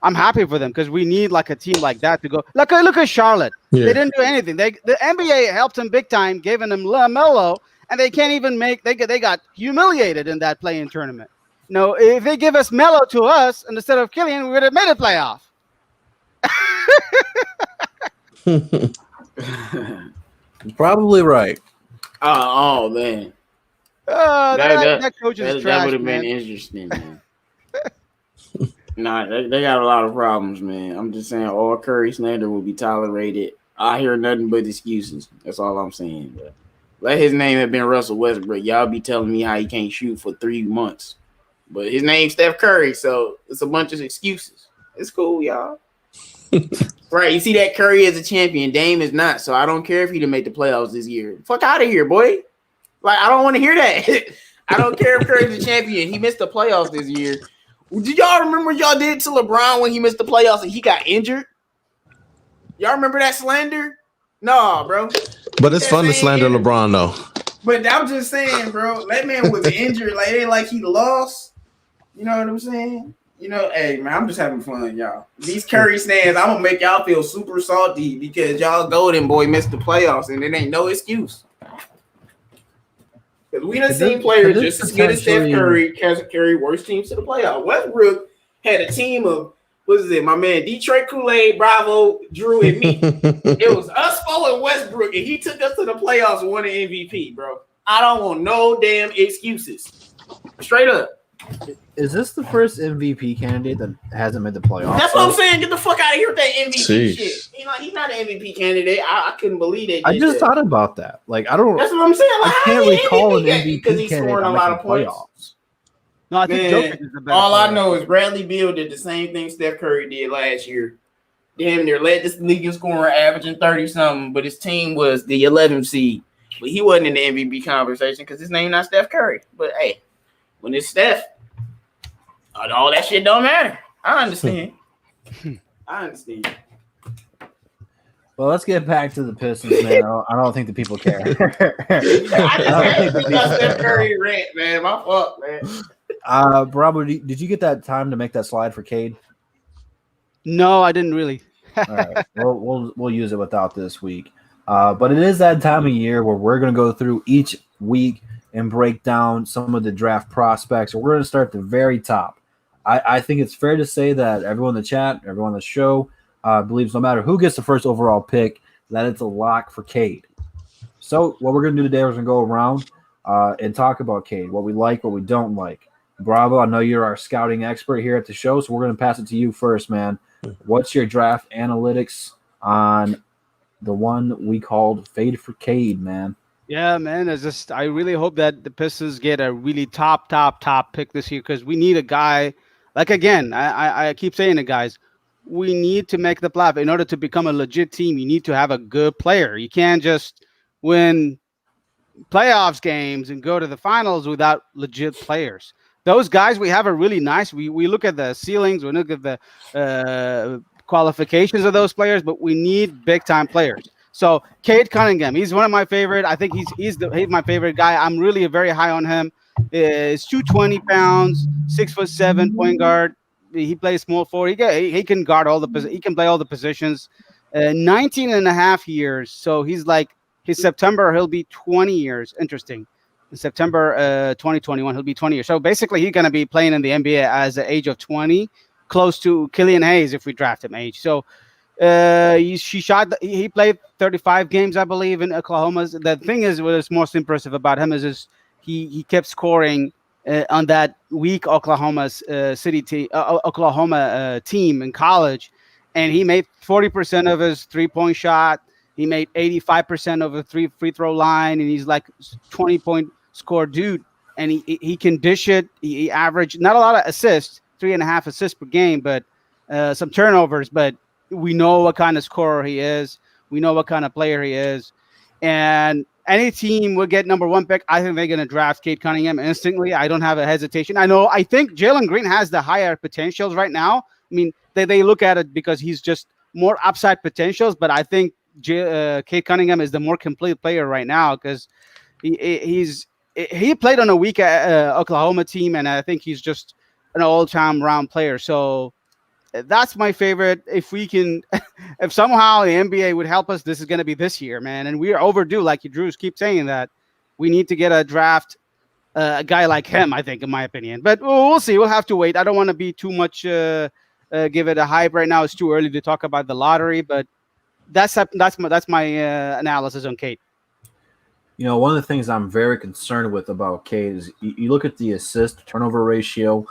I'm happy for them because we need like a team like that to go. Look at Charlotte. Yeah. They didn't do anything. The NBA helped them big time, giving them LaMelo, and they can't even they got humiliated in that play-in tournament. No, if they give us Melo to us instead of Killian, we would have made a playoff. You're probably right. Oh man. That coach is trash. That would have been interesting, man. Nah, they got a lot of problems, man. I'm just saying all Curry slander will be tolerated. I hear nothing but excuses. That's all I'm saying. But let his name have been Russell Westbrook. Y'all be telling me how he can't shoot for 3 months. But his name's Steph Curry, so it's a bunch of excuses. It's cool, y'all. Right, you see that Curry is a champion. Dame is not, so I don't care if he didn't make the playoffs this year. Fuck out of here, boy. Like, I don't want to hear that. I don't care if Curry's a champion. He missed the playoffs this year. Did y'all remember what y'all did to LeBron when he missed the playoffs and he got injured? Y'all remember that slander? No, bro. But it's fun to slander LeBron, though. But I'm just saying, bro, that man was injured. Like, it ain't like he lost. You know what I'm saying? Hey, man, I'm just having fun, y'all. These Curry stands, I'm going to make y'all feel super salty because y'all golden boy missed the playoffs and it ain't no excuse. Because we done seen players just as good as Steph Curry carry worse teams to the playoffs. Westbrook had a team of, my man Detroit Kool-Aid, Bravo, Drew, and me. It was us four and Westbrook, and he took us to the playoffs and won an MVP, bro. I don't want no damn excuses. Straight up. Is this the first MVP candidate that hasn't made the playoffs? That's what I'm saying. Get the fuck out of here with that MVP shit. He's not an MVP candidate. I couldn't believe it. I just thought about that. Like, I don't. That's what I'm saying. Like, I can't recall an MVP because he's scoring a lot of points. Playoffs. No, I think Jokic is the better all player. I know is Bradley Beal did the same thing Steph Curry did last year. Damn near led this league in scoring, averaging 30-something, but his team was the 11th seed. But he wasn't in the MVP conversation because his name not Steph Curry. But hey, when it's Steph, all that shit don't matter. I understand. Well, let's get back to the Pistons, man. I don't think the people care. I just had Steph Curry rant, man. My fault, man. Bravo, did you get that time to make that slide for Cade? No, I didn't really. All right, we'll use it without this week. But it is that time of year where we're going to go through each week and break down some of the draft prospects. We're going to start at the very top. I think it's fair to say that everyone in the chat, everyone on the show, believes no matter who gets the first overall pick, that it's a lock for Cade. So what we're going to do today is we're going to go around and talk about Cade, what we like, what we don't like. Bravo, I know you're our scouting expert here at the show, so we're going to pass it to you first, man. What's your draft analytics on the one we called Fade for Cade, man. Yeah, man. I really hope that the Pistons get a really top pick this year because we need a guy. Like again, I keep saying it, guys. We need to make the playoff in order to become a legit team. You need to have a good player. You can't just win playoffs games and go to the finals without legit players. Those guys we have are really nice. We look at the ceilings, we look at the qualifications of those players, but we need big time players. So Cade Cunningham, he's one of my favorite. I think he's my favorite guy. I'm really very high on him. He's 220 pounds, 6'7" point guard. He plays small forward. He can guard he can play all the positions. 19 and a half years. So he's like his September, he'll be 20 years. Interesting. In September 2021, he'll be 20 years. So basically, he's going to be playing in the NBA as the age of 20, close to Killian Hayes if we draft him age. So he played 35 games, I believe, in Oklahoma. The thing is, what's most impressive about him is he kept scoring on that weak Oklahoma team in college, and he made 40% of his 3-point shot. He made 85% of a free throw line, and he's like 20-point score dude. And he can dish it. He averaged not a lot of assists, 3.5 assists per game, but some turnovers. But we know what kind of scorer he is. We know what kind of player he is. And any team will get number 1 pick. I think they're going to draft Cade Cunningham instantly. I don't have a hesitation. I think Jalen Green has the higher potentials right now. I mean, they look at it because he's just more upside potentials, but I think Cade Cunningham is the more complete player right now because he played on a weak Oklahoma team, and I think he's just an all-time round player. So that's my favorite. If we can, if somehow the NBA would help us, this is going to be this year, man. And we are overdue, like you, Drews, keep saying that. We need to get a draft a guy like him, I think, in my opinion. But we'll see. We'll have to wait. I don't want to be too much, give it a hype right now. It's too early to talk about the lottery, but that's my analysis on Cade. You know, one of the things I'm very concerned with about Cade is you look at the assist turnover ratio.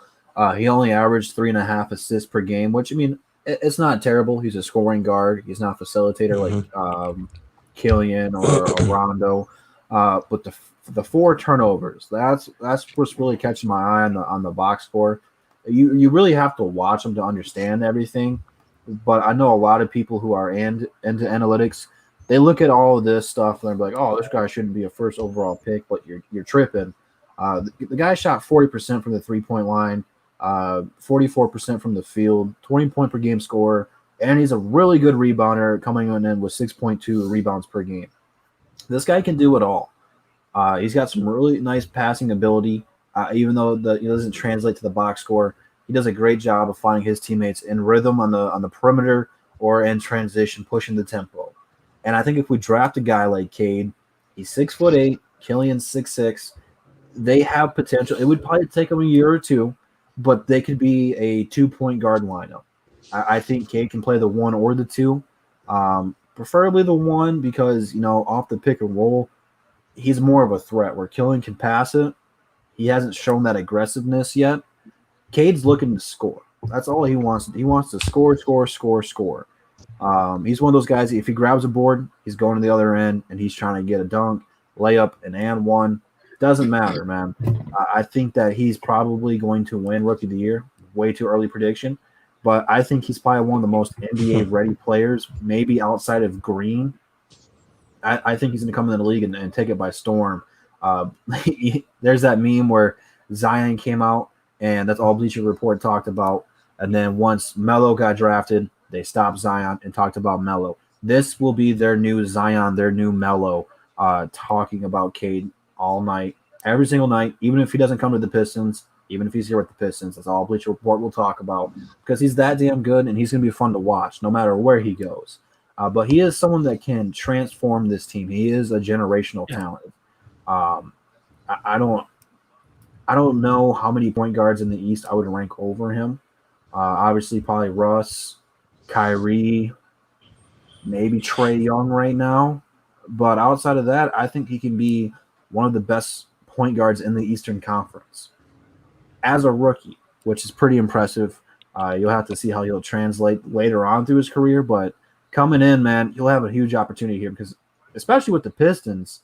He only averaged 3.5 assists per game, which, I mean, it's not terrible. He's a scoring guard. He's not a facilitator like Killian or Rondo. But the 4 turnovers, that's what's really catching my eye on the box score. You really have to watch them to understand everything. But I know a lot of people who are into analytics, they look at all of this stuff and they're like, "Oh, this guy shouldn't be a first overall pick," but you're tripping. The guy shot 40% from the 3-point line, 44% from the field, 20-point per game scorer, and he's a really good rebounder, coming in with 6.2 rebounds per game. This guy can do it all. He's got some really nice passing ability, even though it doesn't translate to the box score. He does a great job of finding his teammates in rhythm on the perimeter or in transition, pushing the tempo. And I think if we draft a guy like Cade, he's 6'8", Killian's 6'6", they have potential. It would probably take them a year or two, but they could be a 2-point guard lineup. I think Cade can play the 1 or the 2, preferably the 1 because, off the pick and roll, he's more of a threat where Killian can pass it. He hasn't shown that aggressiveness yet. Cade's looking to score. That's all he wants. He wants to score. He's one of those guys, if he grabs a board, he's going to the other end, and he's trying to get a dunk, layup, and one. Doesn't matter, man. I think that he's probably going to win Rookie of the Year. Way too early prediction. But I think he's probably one of the most NBA-ready players, maybe outside of Green. I think he's going to come into the league and take it by storm. There's that meme where Zion came out, and that's all Bleacher Report talked about. And then once Melo got drafted, they stopped Zion and talked about Melo. This will be their new Zion, their new Melo, talking about Cade all night, every single night, even if he doesn't come to the Pistons, even if he's here with the Pistons. That's all Bleacher Report will talk about because he's that damn good, and he's going to be fun to watch no matter where he goes. But he is someone that can transform this team. He is a generational talent. I don't know how many point guards in the East I would rank over him. Obviously, probably Russ, Kyrie, maybe Trae Young right now. But outside of that, I think he can be one of the best point guards in the Eastern Conference as a rookie, which is pretty impressive. You'll have to see how he'll translate later on through his career, but coming in, man, you'll have a huge opportunity here because, especially with the Pistons,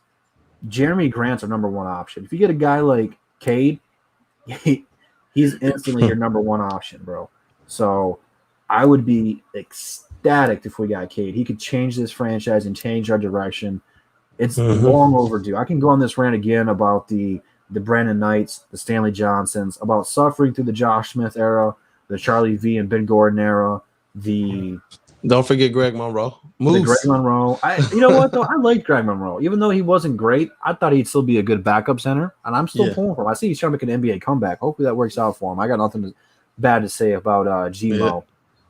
Jeremy Grant's our number one option. If you get a guy like Cade, he's instantly your number one option, bro. So I would be ecstatic if we got Cade. He could change this franchise and change our direction. It's long overdue. I can go on this rant again about the Brandon Knights, the Stanley Johnsons, about suffering through the Josh Smith era, the Charlie V and Ben Gordon era, Don't forget Greg Monroe. The Greg Monroe. You know what, though? I liked Greg Monroe. Even though he wasn't great, I thought he'd still be a good backup center, and I'm still pulling for him. I see he's trying to make an NBA comeback. Hopefully that works out for him. I got nothing bad to say about G-Mo.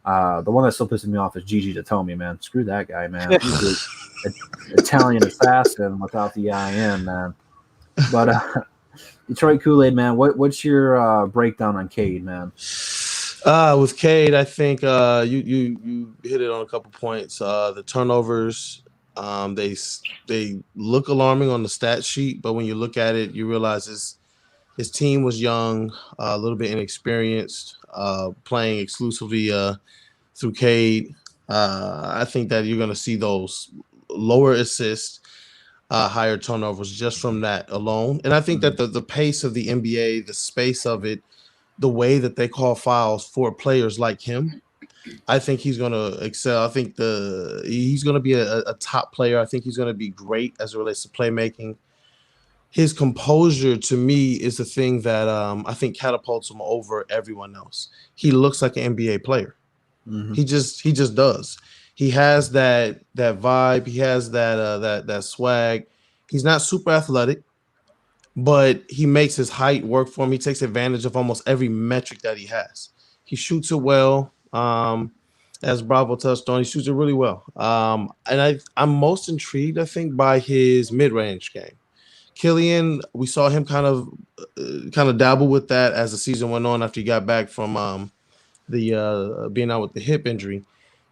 The one that still pisses me off is Gigi Datomi, man. Screw that guy, man. He's an Italian assassin without the IN, man. But Detroit Kool-Aid, man, what's your breakdown on Cade, man? With Cade, I think you hit it on a couple points. The turnovers, they look alarming on the stat sheet, but when you look at it, you realize his team was young, a little bit inexperienced, playing exclusively through Cade. I think that you're going to see those lower assists, higher turnovers just from that alone. And I think that the pace of the NBA, the space of it, the way that they call fouls for players like him, I think he's going to excel. I think he's going to be a top player. I think he's going to be great as it relates to playmaking. His composure, to me, is the thing that I think catapults him over everyone else. He looks like an NBA player. Mm-hmm. He just does. He has that vibe. He has that swag. He's not super athletic, but he makes his height work for him. He takes advantage of almost every metric that he has. He shoots it well. As Bravo touched on, he shoots it really well. And I'm most intrigued, I think, by his mid-range game. Killian, we saw him kind of dabble with that as the season went on after he got back from the being out with the hip injury.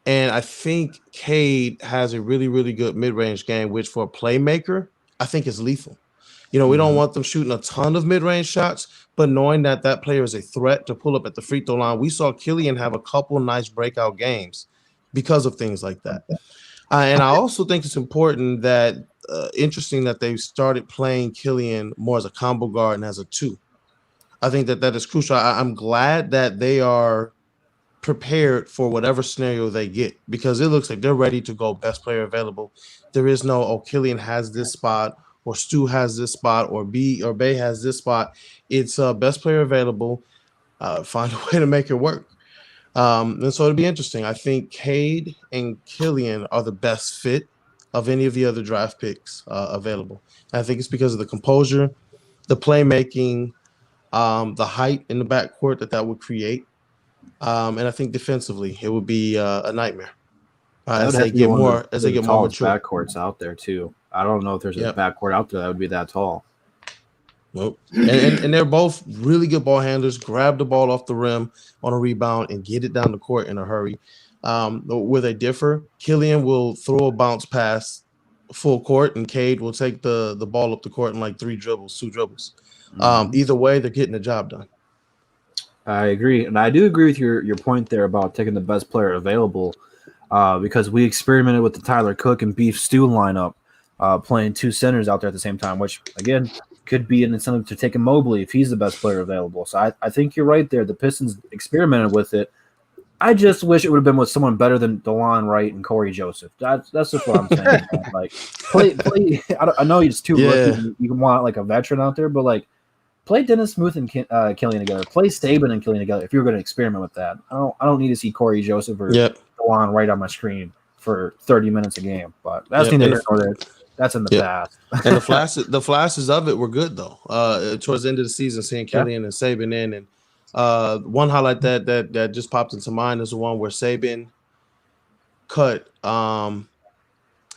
And I think Cade has a really, really good mid-range game, which for a playmaker, I think is lethal. You know, we don't want them shooting a ton of mid-range shots, but knowing that player is a threat to pull up at the free throw line, we saw Killian have a couple nice breakout games because of things like that. And I also think it's important that interesting that they started playing Killian more as a combo guard and as a two. I think that is crucial. I'm glad that they are prepared for whatever scenario they get because it looks like they're ready to go best player available. There is no, Killian has this spot, or Stu has this spot, or B or Bay has this spot. It's best player available. Find a way to make it work. And so it'll be interesting. I think Cade and Killian are the best fit of any of the other draft picks available. I think it's because of the composure, the playmaking, the height in the backcourt that would create. And I think defensively, it would be a nightmare as they get more mature. Backcourts out there too. I don't know if there's a backcourt out there that would be that tall. Nope. and they're both really good ball handlers. Grab the ball off the rim on a rebound and get it down the court in a hurry. Where they differ, Killian will throw a bounce pass full court, and Cade will take the ball up the court in like two dribbles. Either way, they're getting the job done. I agree, and I do agree with your point there about taking the best player available, because we experimented with the Tyler Cook and Beef Stew lineup, playing two centers out there at the same time, which again could be an incentive to take a Mobley if he's the best player available. So I think you're right there. The Pistons experimented with it. I just wish it would have been with someone better than DeLon Wright and Corey Joseph. That's just what I'm saying. Like play. I know he's too rookie. You can want like a veteran out there, but like play Dennis Smith and Killian together. Play Saben and Killian together. If you're going to experiment with that, I don't need to see Corey Joseph or DeLon Wright on my screen for 30 minutes a game. But that's that's in the past. And the flashes of it were good though. Towards the end of the season, seeing Killian and Saben in, and one highlight that just popped into mind is the one where Saben cut.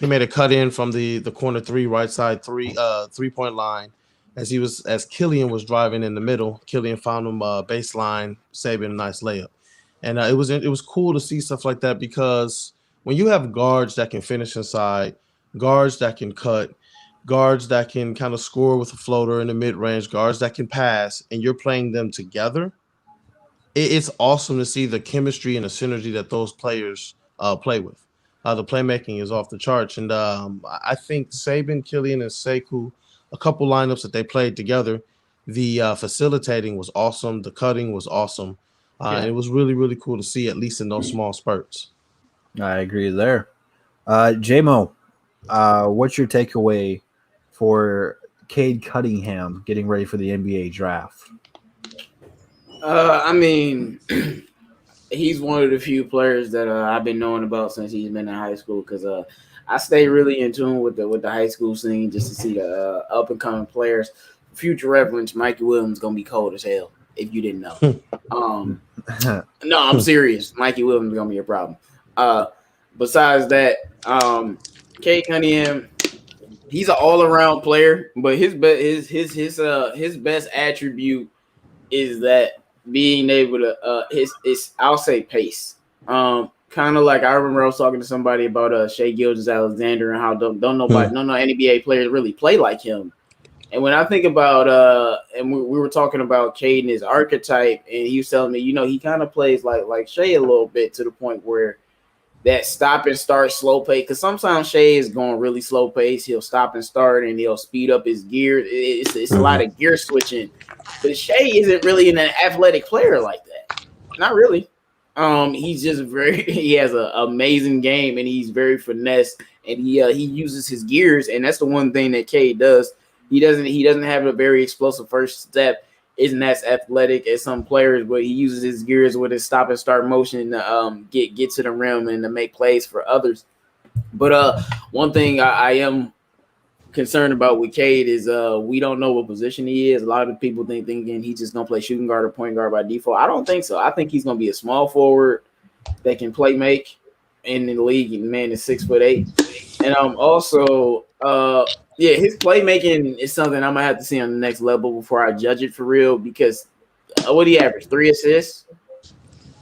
He made a cut in from the corner three, right side 3-point line. As Killian was driving in the middle, Killian found him baseline, Saben a nice layup. And it was cool to see stuff like that because when you have guards that can finish inside, guards that can cut, guards that can kind of score with a floater in the mid-range, guards that can pass, and you're playing them together, it's awesome to see the chemistry and the synergy that those players play with. The playmaking is off the charts, and I think Saben, Killian, and Sekou, a couple lineups that they played together, the facilitating was awesome. The cutting was awesome. It was really, really cool to see, at least in those small spurts. I agree there. J-Mo, what's your takeaway for Cade Cunningham getting ready for the NBA draft? I mean, he's one of the few players that I've been knowing about since he's been in high school, because I stay really in tune with the high school scene just to see the up and coming players. Future reference, Mikey Williams gonna be cold as hell if you didn't know. No, I'm serious. Mikey Williams is gonna be a problem. Besides that, Cade Cunningham, he's an all-around player, but his best attribute is that being able to his I'll say pace. Kind of like I remember I was talking to somebody about Shai Gilgeous-Alexander and how don't know NBA players really play like him. And when I think about and we were talking about Cade and his archetype, and he was telling me, he kind of plays like Shai a little bit, to the point where that stop and start slow pace. Because sometimes Shai is going really slow pace. He'll stop and start, and he'll speed up his gear. It's a lot of gear switching. But Shai isn't really an athletic player like that. Not really. He's just he has an amazing game, and he's very finesse, and he uses his gears, and that's the one thing that Cade does. He doesn't have a very explosive first step. Isn't as athletic as some players, but he uses his gears with his stop and start motion to get to the rim and to make plays for others. But one thing I am concerned about with Cade is we don't know what position he is. A lot of people thinking he's just gonna play shooting guard or point guard by default. I don't think so. I think he's gonna be a small forward that can play make in the league. And man is 6'8", and also his playmaking is something I'm gonna have to see on the next level before I judge it for real. Because what do he average? 3 assists?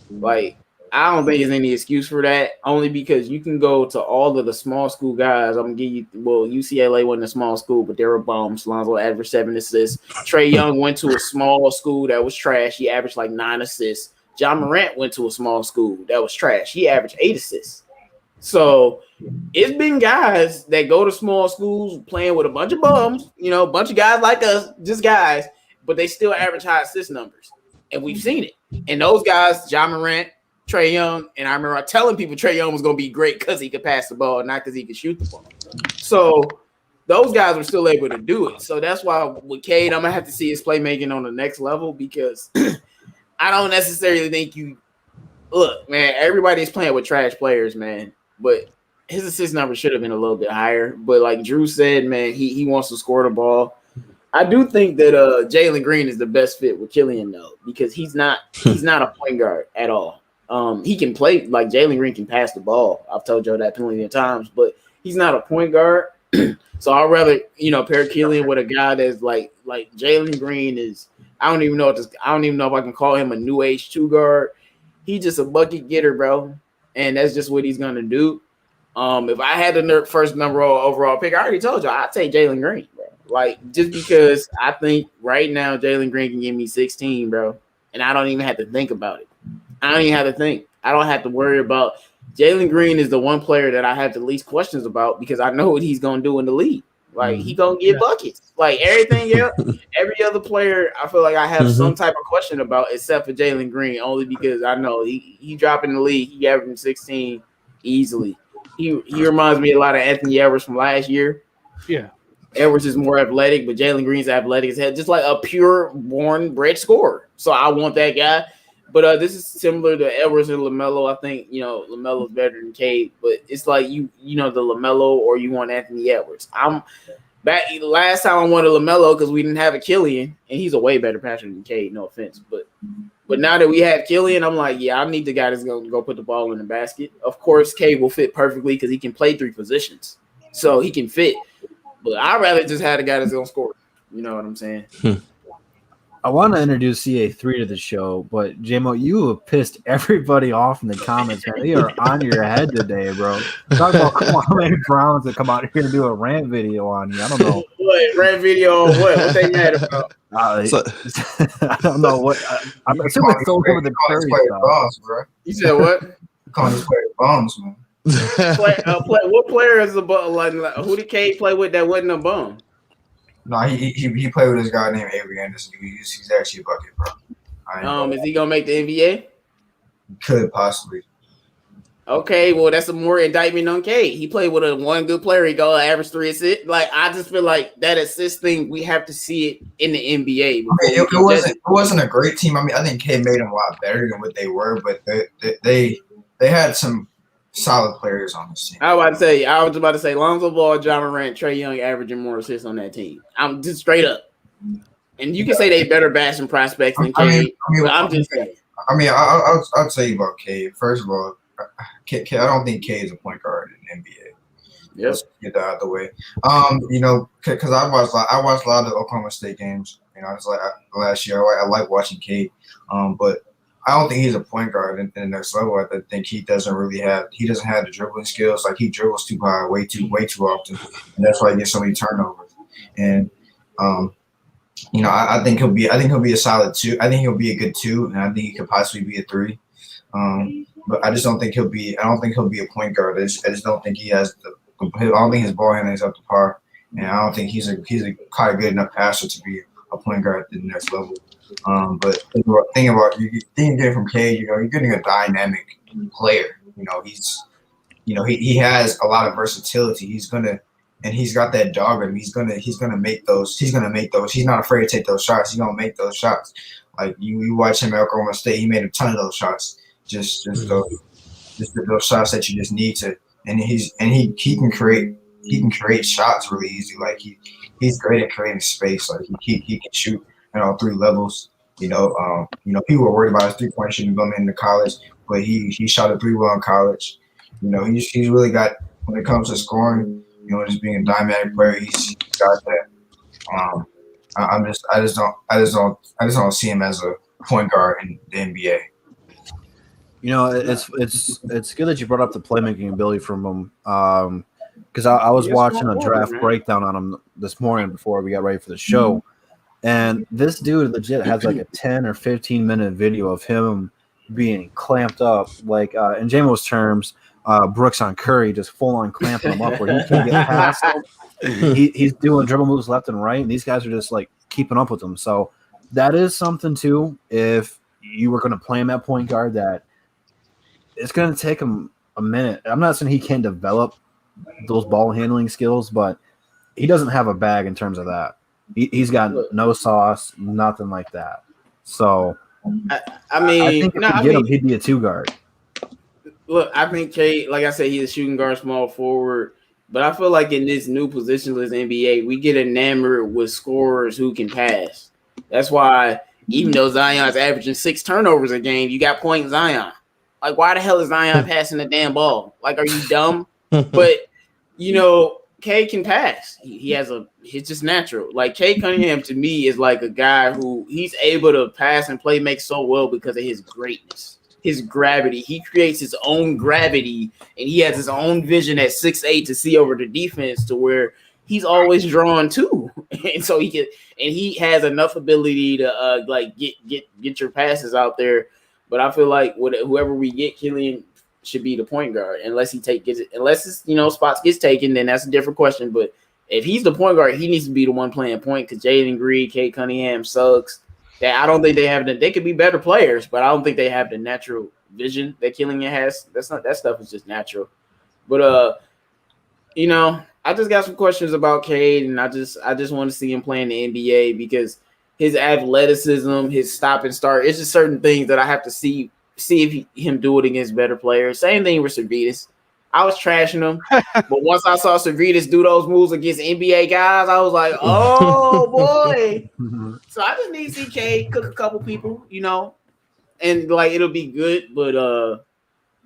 Like, I don't think there's any excuse for that. Only because you can go to all of the small school guys. I'm gonna give you. Well, UCLA wasn't a small school, but they were bums. Lonzo averaged 7 assists. Trae Young went to a small school that was trash. He averaged like 9 assists. John Morant went to a small school that was trash. He averaged 8 assists. So it's been guys that go to small schools playing with a bunch of bums, a bunch of guys like us, just guys, but they still average high assist numbers. And we've seen it. And those guys, John Morant, Trae Young, and I remember telling people Trae Young was going to be great because he could pass the ball, not because he could shoot the ball. So those guys were still able to do it. So that's why with Cade, I'm going to have to see his playmaking on the next level, because I don't necessarily think look, man, everybody's playing with trash players, man. But his assist number should have been a little bit higher. But like Drew said, man, he wants to score the ball. I do think that Jalen Green is the best fit with Killian, though, because he's not a point guard at all. He can play, like Jalen Green can pass the ball. I've told you that plenty of times, but he's not a point guard. So I'd rather, pair Killian with a guy that's like Jalen Green is. I don't even know if I can call him a new age 2 guard. He's just a bucket getter, bro. And that's just what he's gonna do. If I had the first number overall pick, I already told you I'd take Jalen Green, bro. Like, just because I think right now Jalen Green can give me 16, bro, and I don't even have to think about it. I don't even have to think. I don't have to worry about. Jalen Green is the one player that I have the least questions about, because I know what he's gonna do in the league. Like, he gonna get buckets. Like everything else, every other player, I feel like I have some type of question about, except for Jalen Green, only because I know he dropping the league. He averaging 16 easily. He reminds me a lot of Anthony Edwards from last year. Yeah. Edwards is more athletic, but Jalen Green's athletic as hell, just like a pure born-bred scorer. So I want that guy. But this is similar to Edwards and LaMelo. I think, LaMelo's better than Cade, but it's like the LaMelo or you want Anthony Edwards. I'm back last time I wanted LaMelo because we didn't have a Killian, and he's a way better passer than Cade, no offense. But now that we have Killian, I'm like, yeah, I need the guy that's going to go put the ball in the basket. Of course, Cade will fit perfectly because he can play 3 positions. So he can fit. But I'd rather just have the guy that's going to score. You know what I'm saying? I want to introduce CA3 to the show, but JMO, you have pissed everybody off in the comments, man. They are on your head today, bro. Talk about how many Browns that come out here to do a rant video on you. I don't know. What rant video on what? What they mad about? I don't know what. I'm assuming it's over with the Curry stuff. You said what? Calling this player bums, man. What player is a bum? Like who did Cade play with that wasn't a bum? No, he played with this guy named Avery Anderson. He's actually a bucket, bro. Is he gonna make the NBA? Could possibly. Okay, well that's a more indictment on Cade. He played with one good player. He go average 3 assists. Like I just feel like that assist thing, we have to see it in the NBA. It wasn't a great team. I mean, I think Cade made them a lot better than what they were, but they had some solid players on this team. I was about to say Lonzo Ball, John Morant, Trae Young averaging more assists on that team. I'm just straight up. And you can say they better bashing prospects than Cade. I'm just saying. I mean, I'll tell you about Cade. First of all, I don't think Cade is a point guard in the NBA. Yep. Let's get that out of the way. Because I watched a lot of Oklahoma State games. It's like last year. I like watching Cade. But I don't think he's a point guard in the next level. I think he doesn't have the dribbling skills. Like he dribbles too high, way too often, and that's why he gets so many turnovers. And I think he'll be a solid 2. I think he'll be a good 2, and I think he could possibly be a 3. But I just don't think he'll be. I don't think he'll be a point guard. I just don't think he has the. I don't think his ball handling is up to par, and I don't think he's a quite a good enough passer to be a point guard at the next level. But think about you get from Cade. You're getting a dynamic player. He has a lot of versatility. He's got that dog in him. He's gonna make those. He's not afraid to take those shots. He's gonna make those shots. Like you watch him at Oklahoma State. He made a ton of those shots. Just those shots that you just need to, and he can create shots really easy. Like he's great at creating space. Like he can shoot at all 3 levels. People were worried about his 3-point shooting going into college, but he shot a 3 well in college. He's really got, when it comes to scoring, just being a dynamic player, he's got that. I just don't see him as a point guard in the NBA. It's good that you brought up the playmaking ability from him, because I was watching a draft breakdown on him this morning before we got ready for the show, and this dude legit has like a 10 or 15-minute video of him being clamped up, like in J-Mo's terms, Brooks on Curry, just full on clamping him up where he can't get past him. He's doing dribble moves left and right, and these guys are just like keeping up with him. So that is something too. If you were going to play him at point guard, that it's going to take him a minute. I'm not saying he can't develop those ball handling skills, but he doesn't have a bag in terms of that. He's got no sauce, nothing like that. So, I think if you get him, he'd be a 2 guard. Look, I think Cade, like I said, he's a shooting guard, small forward. But I feel like in this new positionless NBA, we get enamored with scorers who can pass. That's why even though Zion's averaging 6 turnovers a game, you got point Zion. Like, why the hell is Zion passing the damn ball? Like, are you dumb? But, Cade can pass. It's just natural. Like, Cade Cunningham to me is like a guy who he's able to pass and play make so well because of his greatness, his gravity. He creates his own gravity, and he has his own vision at 6'8" to see over the defense to where he's always drawn too. And so he has enough ability to get your passes out there. But I feel like whoever we get, Killian should be the point guard unless spots gets taken, then that's a different question. But if he's the point guard, he needs to be the one playing point because Jalen Green, Cade Cunningham sucks. That I don't think they have they could be better players, but I don't think they have the natural vision that Killian has. That stuff is just natural. But I just got some questions about Cade, and I just want to see him play in the NBA because his athleticism, his stop and start, it's just certain things that I have to see if him do it against better players. Same thing with Servetus. I was trashing him, but once I saw Servetus do those moves against NBA guys, I was like, oh boy. So I just need to see Cade cook a couple people, and like it'll be good. But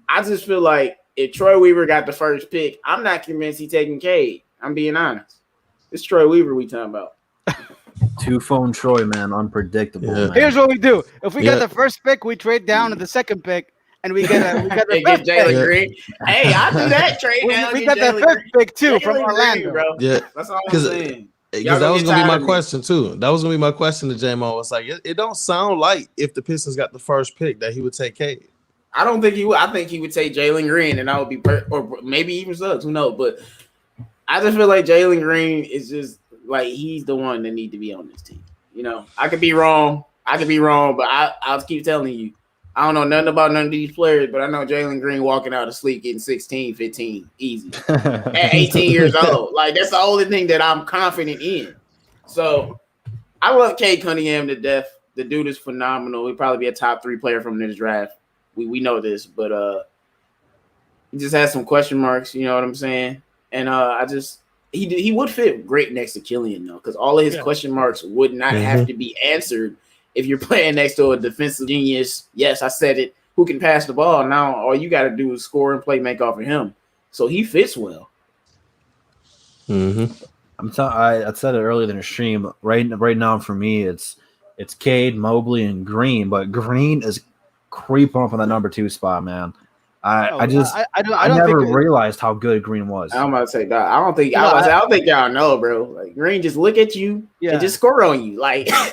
I just feel like if Troy Weaver got the first pick, I'm not convinced he's taking Cade. I'm being honest. It's Troy Weaver we talking about. 2-phone Troy, man, unpredictable. Yeah. Man. Here's what we do: if we get the first pick, we trade down to the second pick, and we get Jalen Green. Hey, I do that trade down. We got that first pick too from Orlando, bro. Yeah, that's all I'm saying. Because that was gonna be my question too. That was gonna be my question to J-Mo. It's like it don't sound like if the Pistons got the first pick that he would take Cade. I don't think he would. I think he would take Jalen Green, and I would be, or maybe even Suggs. Who knows? But I just feel like Jalen Green is just like he's the one that need to be on this team. You know, I could be wrong. But I'll keep telling you. I don't know nothing about none of these players, but I know Jalen Green walking out of sleep getting 16, 15, easy at 18 years old. Like, that's the only thing that I'm confident in. So I love Cade Cunningham to death. The dude is phenomenal. He'll probably be a top 3 player from this draft. We know this, but he just has some question marks. You know what I'm saying? And he would fit great next to Killian though, because all of his question marks would not have to be answered if you're playing next to a defensive genius. Yes, I said it. Who can pass the ball? Now all you got to do is score and play make off of him. So he fits well. I said it earlier in the stream. Right now for me, it's Cade, Mobley, and Green, but Green is creeping up on that number 2 spot, man. I never realized how good Green was. I'm about to say that. I don't think y'all know, bro. Like Green just look at you and just score on you. Like I'm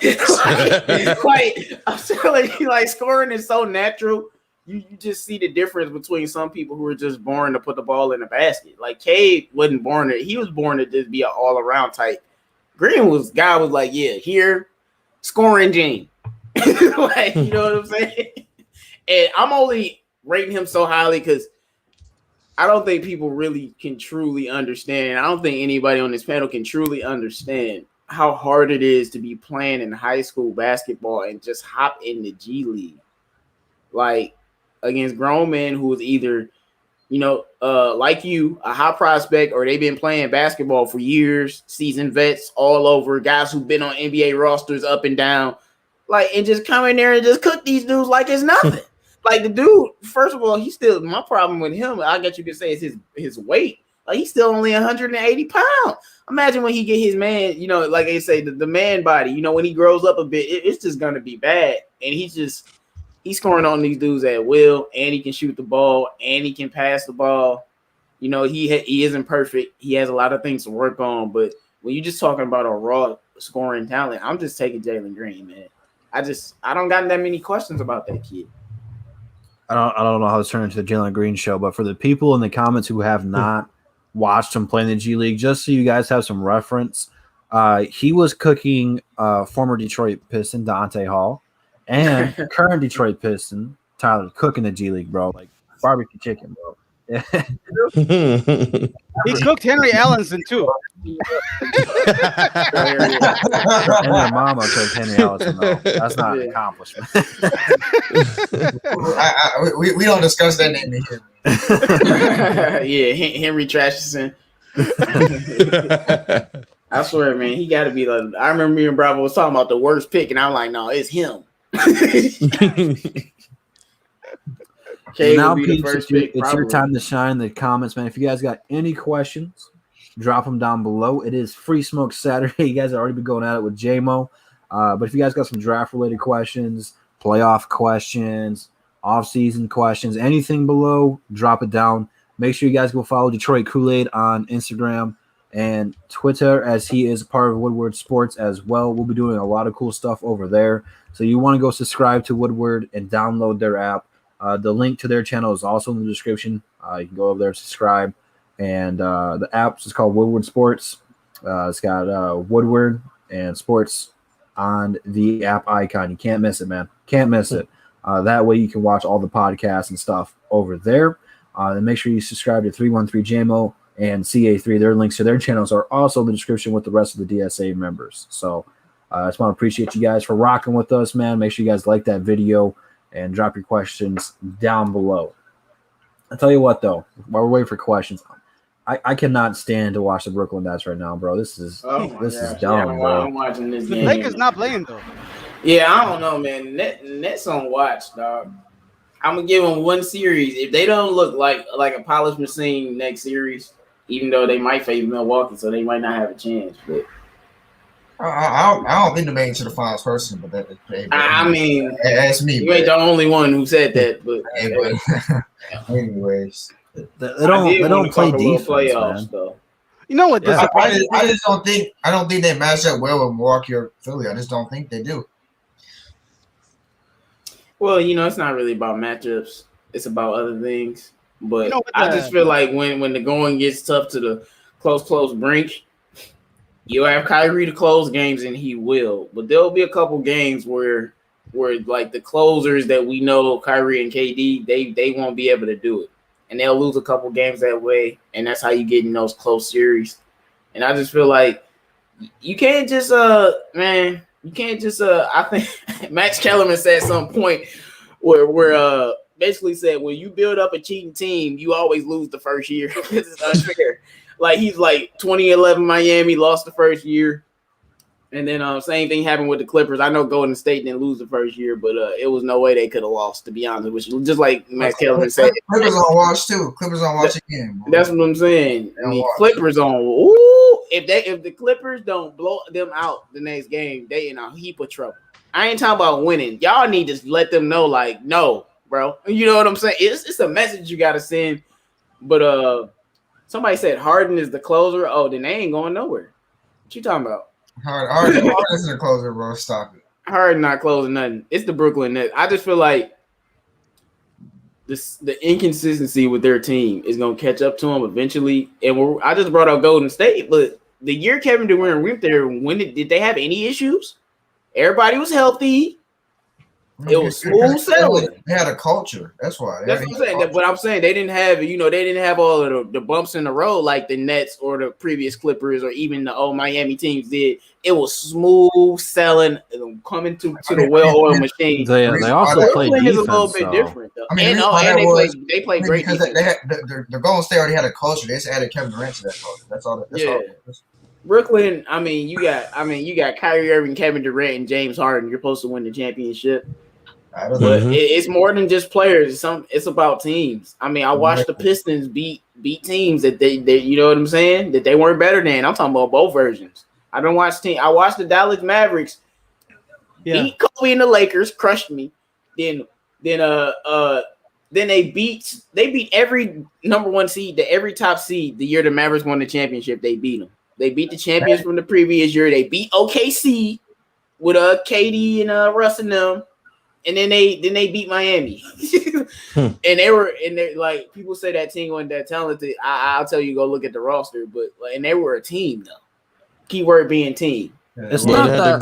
telling you, like scoring is so natural. You just see the difference between some people who are just born to put the ball in the basket. Like Cade wasn't born he was born to just be an all-around type. Green was like, yeah, here, scoring Gene. Like, you know what I'm saying? And I'm only rating him so highly because I don't think people really can truly understand. I don't think anybody on this panel can truly understand how hard it is to be playing in high school basketball and just hop in the G League. Like against grown men who was either, like you, a high prospect, or they've been playing basketball for years, seasoned vets all over, guys who've been on NBA rosters up and down, like, and just come in there and just cook these dudes like it's nothing. Like the dude, first of all, my problem with him, I guess you could say, is his weight. Like he's still only 180 pounds. Imagine when he get his man, like they say, the man body, when he grows up a bit, it's just gonna be bad. And he's scoring on these dudes at will, and he can shoot the ball, and he can pass the ball. He isn't perfect. He has a lot of things to work on. But when you're just talking about a raw scoring talent, I'm just taking Jalen Green, man. I don't got that many questions about that kid. I don't know how this turned into the Jalen Green show, but for the people in the comments who have not watched him play in the G League, just so you guys have some reference, he was cooking former Detroit Piston Dante Hall and current Detroit Piston Tyler Cook in the G League, bro. Like barbecue chicken, bro. He cooked Henry Allenson too. And their mama cooked Henry Allison, though. That's not an accomplishment. We don't discuss that name here. Yeah, Henry Trashison. I swear, man, he got to be like. I remember me and Bravo was talking about the worst pick, and I'm like, no, it's him. Now, Pete, it's your time to shine in the comments, man. If you guys got any questions, drop them down below. It is Free Smoke Saturday. You guys have already been going at it with J-Mo. But if you guys got some draft-related questions, playoff questions, off-season questions, anything below, drop it down. Make sure you guys go follow Detroit Kool-Aid on Instagram and Twitter, as he is part of Woodward Sports as well. We'll be doing a lot of cool stuff over there. So you want to go subscribe to Woodward and download their app. The link to their channel is also in the description. You can go over there and subscribe. And the app is called Woodward Sports. It's got Woodward and Sports on the app icon. You can't miss it, man. Can't miss it. That way you can watch all the podcasts and stuff over there. And make sure you subscribe to 313JMO and CA3. Their links to their channels are also in the description with the rest of the DSA members. So I just want to appreciate you guys for rocking with us, man. Make sure you guys like that video and drop your questions down below. I'll tell you what, though, while we're waiting for questions, I cannot stand to watch the Brooklyn Nets right now, bro. This is dumb, bro. I'm watching this The game. Lakers not playing, though. Yeah, I don't know, man. Nets on watch, dog. I'm gonna give them one series. If they don't look like a polished machine next series, even though they might favor Milwaukee, so they might not have a chance. But I don't think they made it to the finals personally, but I mean, that's me. You ain't the only one who said that, but anyways, they don't play defense, man. Though. You know what? I just don't think they match up well with Milwaukee or Philly. I just don't think they do. Well, it's not really about matchups. it's about other things. But You know, I just feel like when the going gets tough to the close brink, you'll have Kyrie to close games, and he will. But there'll be a couple games where like the closers that we know, Kyrie and KD, they won't be able to do it, and they'll lose a couple games that way, and that's how you get in those close series. And I just feel like you can't just man, you can't just I think Max Kellerman said at some point where basically said when you build up a cheating team, you always lose the first year because it's unfair. Like he's like 2011 Miami lost the first year, and then same thing happened with the Clippers. I know Golden State didn't lose the first year, but it was no way they could have lost, to be honest. Which just like Max Kellerman said, Clippers on watch too. Clippers on watch again. Bro. That's what I'm saying. I mean, Clippers on. Ooh, if the Clippers don't blow them out the next game, they in a heap of trouble. I ain't talking about winning. Y'all need to let them know, like, no, bro. You know what I'm saying? It's a message you got to send. But somebody said Harden is the closer. Oh, then they ain't going nowhere. What you talking about? Harden isn't a closer, bro. Stop it. Harden not closing nothing. It's the Brooklyn Nets. I just feel like the inconsistency with their team is going to catch up to them eventually. And I just brought up Golden State, but the year Kevin Durant went there, when did they have any issues? Everybody was healthy. It was smooth sailing. They had a culture. That's why. That's what I'm saying. But I'm saying they didn't have all of the bumps in the road like the Nets or the previous Clippers or even the old Miami teams did. It was smooth selling, coming to the well-oiled machine. They also play defense. Is a little bit different though. I mean, they play great because defense. The Golden State already had a culture. They just added Kevin Durant to that culture. That's all. That's all. Brooklyn, you got Kyrie Irving, Kevin Durant, and James Harden. You're supposed to win the championship. But it's more than just players. It's about teams. I mean, I watched the Pistons beat teams that they you know what I'm saying, that they weren't better than. I'm talking about both versions. I watched the Dallas Mavericks beat Kobe and the Lakers, crushed me. Then they beat every number one seed, every top seed the year the Mavericks won the championship. They beat them. They beat the champions from the previous year. They beat OKC with KD and Russ and them. And then they beat Miami. And they're like, people say that team wasn't that talented. I'll tell you, go look at the roster, but and they were a team though. Keyword being team. It's not that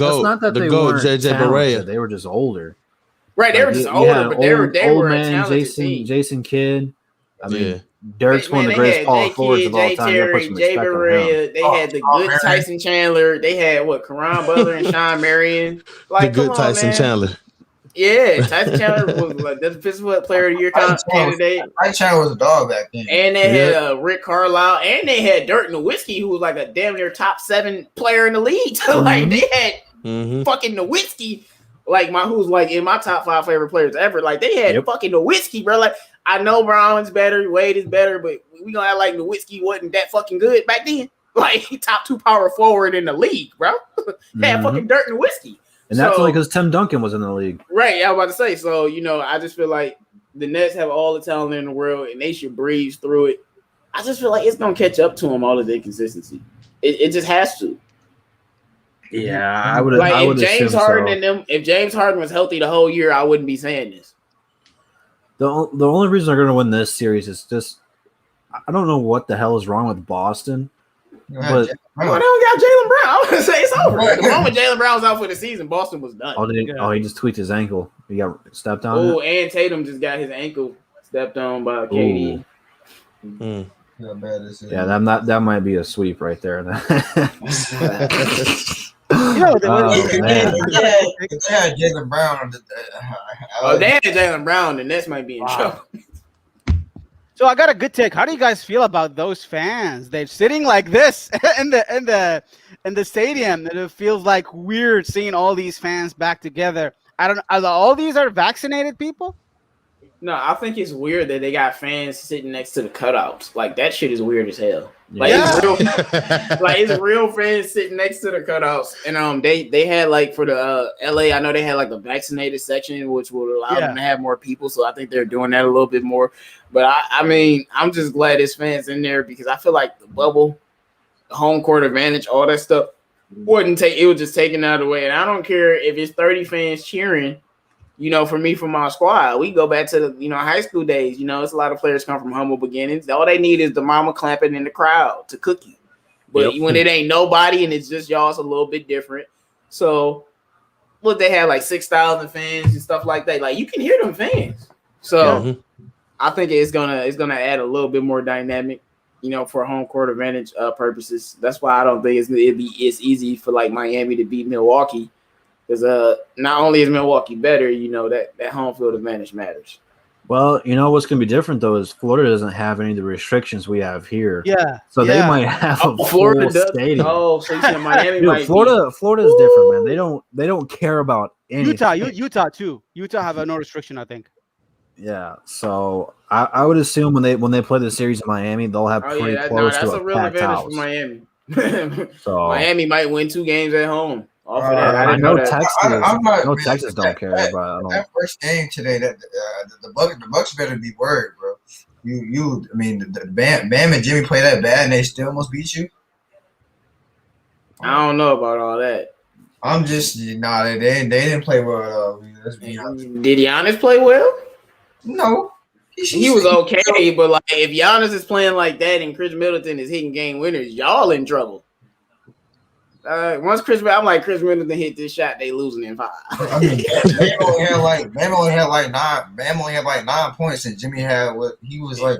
they weren't JJ talented. They were just older. Right, they were just older, but they were a talented Jason Kidd. I mean, Dirk's one of the greatest power forwards of all time. Jay Barea, they had the good Tyson Chandler. They had Karan Butler and Sean Marion. Like the good Tyson Chandler. Yeah, Tyson Chandler was like the Pistons Player of the Year candidate. Tyson Chandler was a dog back then. And they had Rick Carlisle, and they had Dirk Nowitzki, who was like a damn near top 7 player in the league. Like they had fucking Nowitzki, who's like in my top 5 favorite players ever. Like they had fucking Nowitzki, bro. Like I know Brown's better, Wade is better, but we gonna act like Nowitzki wasn't that fucking good back then. Like top 2 power forward in the league, bro. They had fucking Dirk Nowitzki. And that's only because Tim Duncan was in the league. Right, I was about to say. So, I just feel like the Nets have all the talent in the world, and they should breeze through it. I just feel like it's going to catch up to them, all of their consistency. It just has to. Yeah, I would if James Harden was healthy the whole year, I wouldn't be saying this. The only reason they're going to win this series is just I don't know what the hell is wrong with Boston. But they don't got Jalen Brown. I was gonna say it's over. The moment Jalen Brown was out for the season, Boston was done. He just tweaked his ankle. He got stepped on. Oh, and Tatum just got his ankle stepped on by KD. Yeah, that might be a sweep right there. They had Jalen Brown. They had Jalen Brown, the Nets might be in trouble. So I got a good take. How do you guys feel about those fans? They're sitting like this in the stadium, and it feels like weird seeing all these fans back together. All these are vaccinated people? No, I think it's weird that they got fans sitting next to the cutouts. Like that shit is weird as hell. It's real fans sitting next to the cutouts. And they had for the LA, I know they had a vaccinated section, which would allow them to have more people. So I think they're doing that a little bit more. But I mean, I'm just glad there's fans in there because I feel like the bubble, the home court advantage, all that stuff it was just taken out of the way. And I don't care if it's 30 fans cheering You know, for me, from my squad, we go back to the high school days. You know, it's a lot of players come from humble beginnings. All they need is the mama clapping in the crowd to cook you. But when it ain't nobody and it's just y'all, it's a little bit different. So, they have like 6,000 fans and stuff like that. Like you can hear them fans. So, I think it's gonna add a little bit more dynamic, for home court advantage purposes. That's why I don't think it's easy for like Miami to beat Milwaukee. Because not only is Milwaukee better, that home field advantage matters. Well, what's going to be different, though, is Florida doesn't have any of the restrictions we have here. Yeah. So they might have a Florida full stadium. Oh, so you said Miami Dude, might Florida's different, man. They don't care about anything. Utah too. Utah have no restriction, I think. Yeah. So I would assume when they play the series in Miami, they'll have pretty close to a real packed advantage house. for Miami. So Miami might win 2 games at home. Off of that, I know that. Texas don't care, but I don't. That first game today, the Bucks better be worried, bro. The Bam and Jimmy play that bad and they still almost beat you. I don't know about all that. I'm just they didn't play well at all. Did Giannis play well? No. He was okay, but like if Giannis is playing like that and Chris Middleton is hitting game winners, y'all in trouble. Once Chris Middleton hit this shot, they losing in 5. I mean, Bam only had like 9 points, and Jimmy had what he was like.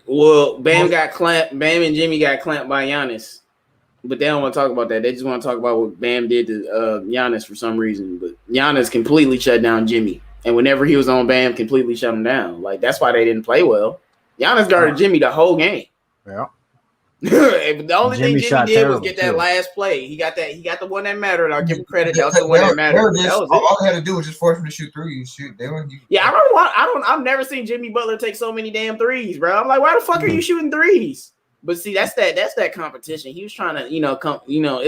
Well, Bam and Jimmy got clamped by Giannis, but they don't want to talk about that. They just want to talk about what Bam did to Giannis for some reason. But Giannis completely shut down Jimmy, and whenever he was on Bam, completely shut him down. Like that's why they didn't play well. Giannis guarded Jimmy the whole game. Yeah. The only thing Jimmy did was get that last play. He got the one that mattered. I'll give him credit. That was the one that mattered. All they had to do was just force him to shoot threes. I've never seen Jimmy Butler take so many damn threes, bro. I'm like, why the fuck are you shooting threes? But see, that's that competition. He was trying to, it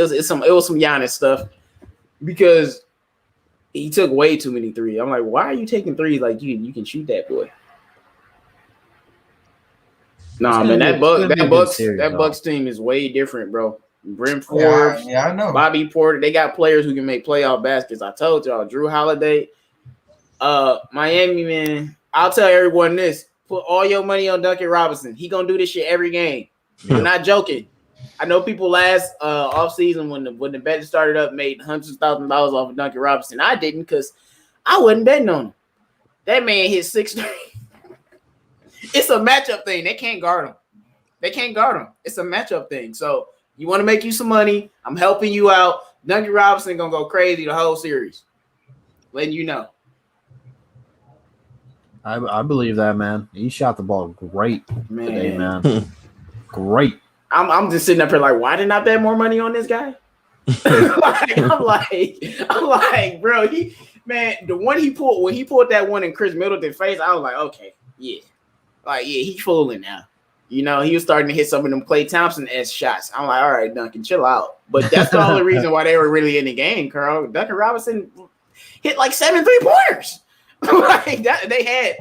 was some Giannis stuff because he took way too many threes. I'm like, why are you taking threes? Like you can shoot that boy. Nah, man, that Bucks team is way different, bro. Bryn Forbes, I know. Bobby Porter, they got players who can make playoff baskets. I told y'all, Drew Holiday, Miami, man. I'll tell everyone this: put all your money on Duncan Robinson. He gonna do this shit every game. Yeah. I'm not joking. I know people last offseason when the bet started up made hundreds of thousands of dollars off of Duncan Robinson. I didn't because I wasn't betting on him. That man hit 6 3. It's a matchup thing. They can't guard him. It's a matchup thing. So you want to make you some money. I'm helping you out. Duncan Robinson going to go crazy the whole series. Letting you know. I believe that, man. He shot the ball great today, man. Great. I'm just sitting up here like, why didn't I bet more money on this guy? I'm like, bro, when he pulled that one in Chris Middleton's face, I was like, okay, yeah. Like, yeah, he's fooling now. He was starting to hit some of them Klay Thompson-esque shots. I'm like, all right, Duncan, chill out. But that's the only reason why they were really in the game, Carl. Duncan Robinson hit like 7 3-pointers. Like that, they had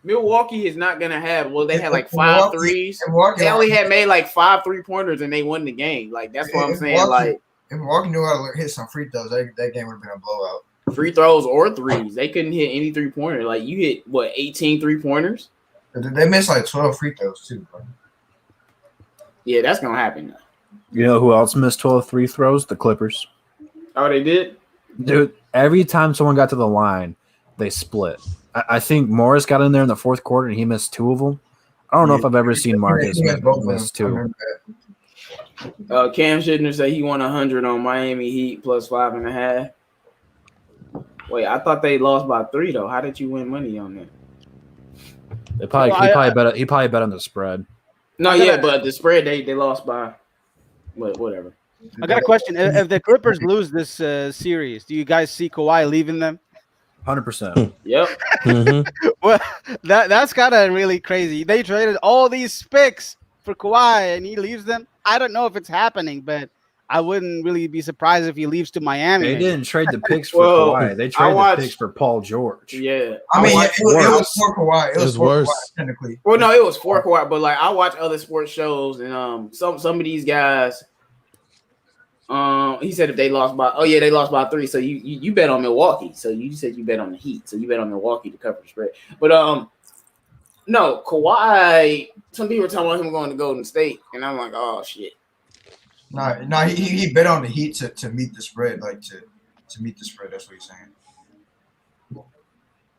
Milwaukee is not gonna have. Well, they had like 5 threes. They only had made like 5 3-pointers and they won the game. Like that's what I'm saying. Like if Milwaukee knew how to hit some free throws, that game would have been a blowout. Free throws or threes, they couldn't hit any 3-pointer. Like you hit 18 3-pointers. They missed like 12 free throws too, bro. Yeah, that's gonna happen. You know who else missed 12 free throws? The Clippers. Oh, they did? Dude, every time someone got to the line, they split. I think Morris got in there in the fourth quarter and he missed 2 of them. I don't know if I've ever seen Marcus miss 2. Cam Shidner said he won 100 on Miami Heat plus 5.5. Wait, I thought they lost by 3 though. How did you win money on that? He probably bet on the spread. No, yeah, but the spread they lost by whatever. I got a question. If the Clippers lose this series, do you guys see Kawhi leaving them? 100%. Yep. Mm-hmm. Well, that's kind of really crazy. They traded all these picks for Kawhi, and he leaves them. I don't know if it's happening, but I wouldn't really be surprised if he leaves to Miami. They didn't trade the picks for Kawhi. They traded the picks for Paul George. Yeah. I mean, it was for Kawhi. It was worse. Kawhi, technically. Well, no, it was for Kawhi, but like I watch other sports shows, and some of these guys, He said if they lost by, they lost by 3. So you bet on Milwaukee. So you said you bet on the Heat. So you bet on Milwaukee to cover the spread. But no, Kawhi. Some people were talking about him going to Golden State, and I'm like, oh shit. No, he bet on the Heat to meet the spread, like to meet the spread. That's what he's saying.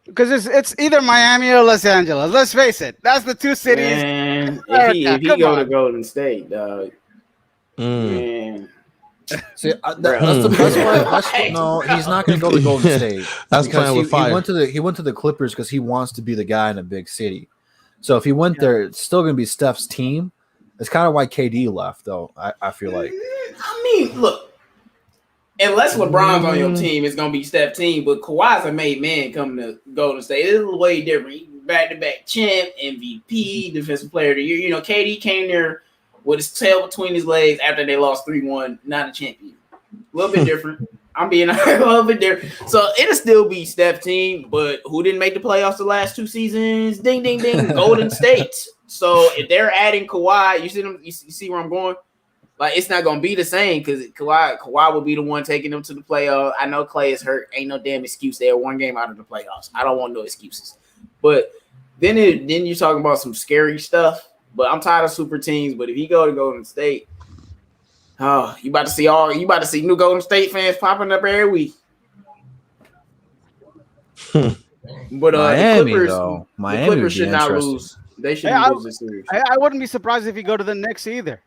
Because it's either Miami or Los Angeles. Let's face it. That's the two cities. Man, if he go to Golden State, dog. Man. See, no, he's not going to go to Golden State. That's playing with fire. He went to the Clippers because he wants to be the guy in a big city. So if he went there, it's still going to be Steph's team. It's kind of why KD left, though. I feel like. I mean, look. Unless LeBron's on your team, it's gonna be Steph's team. But Kawhi's a made man coming to Golden State. It's way different. Back-to-back champ, MVP, defensive player of the year. You know, KD came there with his tail between his legs after they lost 3-1, not a champion. A little bit different. I'm being a little bit different. So it'll still be Steph's team, but who didn't make the playoffs the last 2 seasons? Ding, ding, ding. Golden State. So if they're adding Kawhi, you see them. You see where I'm going? Like, it's not going to be the same because Kawhi will be the one taking them to the playoffs. I know Clay is hurt. Ain't no damn excuse. They're 1 game out of the playoffs. I don't want no excuses. But then you're talking about some scary stuff. But I'm tired of super teams. But if he go to Golden State, you about to see new Golden State fans popping up every week. But Miami, the Clippers should not lose. They shouldn't lose this series. I wouldn't be surprised if he go to the Knicks either.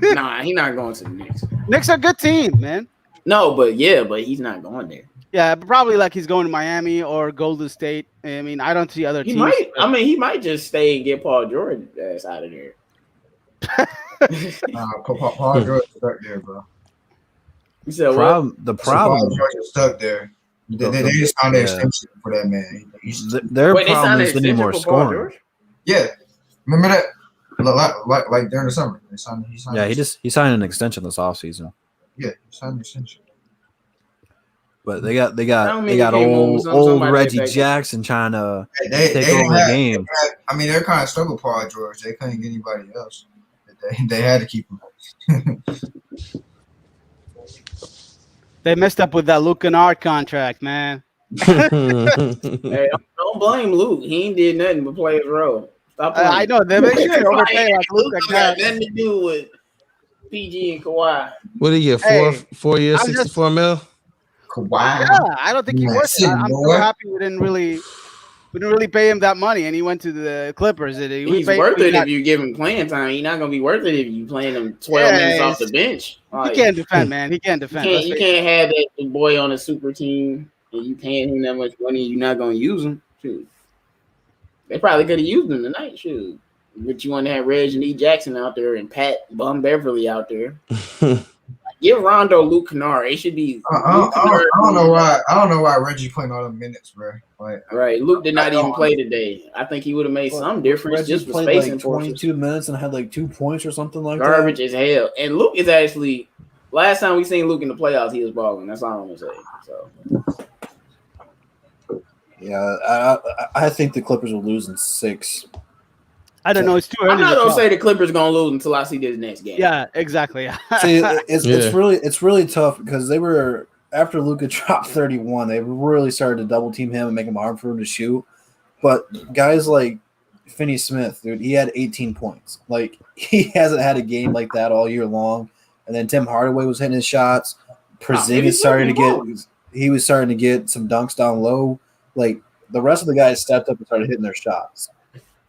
Nah, he's not going to the Knicks. Knicks are a good team, man. No, but he's not going there. Yeah, probably like he's going to Miami or Golden State. I mean, I don't see other teams. He might just stay and get Paul George ass out of there. Paul George is stuck there, bro. You said the problem Paul George is stuck there. They just signed an extension for that man. Their problem is they need more scoring. Yeah, remember that? Like during the summer, he signed an extension this offseason. Yeah, he signed an extension. But they got old Reggie Jackson trying to take over the game. They're kind of stuck with Paul George. They couldn't get anybody else. They had to keep him. They messed up with that Luke Kennard contract, man. Hey, don't blame Luke. He ain't did nothing but play his role. I know they make sure they overpay like Luke. Got nothing to do with PG and Kawhi. What did he get? 4 years, 64 mil. Kawhi. Yeah, I don't think he worth it. I'm so happy we didn't really pay him that money, and he went to the Clippers. He's worth it if you give him playing time. He's not gonna be worth it if you playing him 12 minutes off the bench. He can't defend, man. He can't defend. You can't have that boy on a super team and you paying him that much money. You're not gonna use him. Shoot. They probably could have used him tonight. Shoot. But you want to have Reg and E. Jackson out there and Pat Bum Beverly out there. Give Rondo Luke Kennard. It should be. I don't know why Reggie playing all the minutes, bro. Right. Luke did not even play today. I think he would have made some difference. Reggie just for played spacing. 22 minutes and had 2 points or something like Garbage as hell. And Luke is actually. Last time we seen Luke in the playoffs, he was balling. That's all I'm gonna say. So. Yeah, I think the Clippers will lose in 6. I don't know. It's too early. I'm not gonna say the Clippers gonna lose until I see this next game. Yeah, exactly. See, it's really tough because they were after Luka dropped 31. They really started to double team him and make him hard for him to shoot. But guys like Finney Smith, dude, he had 18 points. He hasn't had a game like that all year long. And then Tim Hardaway was hitting his shots. Porzingis starting to get some dunks down low. The rest of the guys stepped up and started hitting their shots.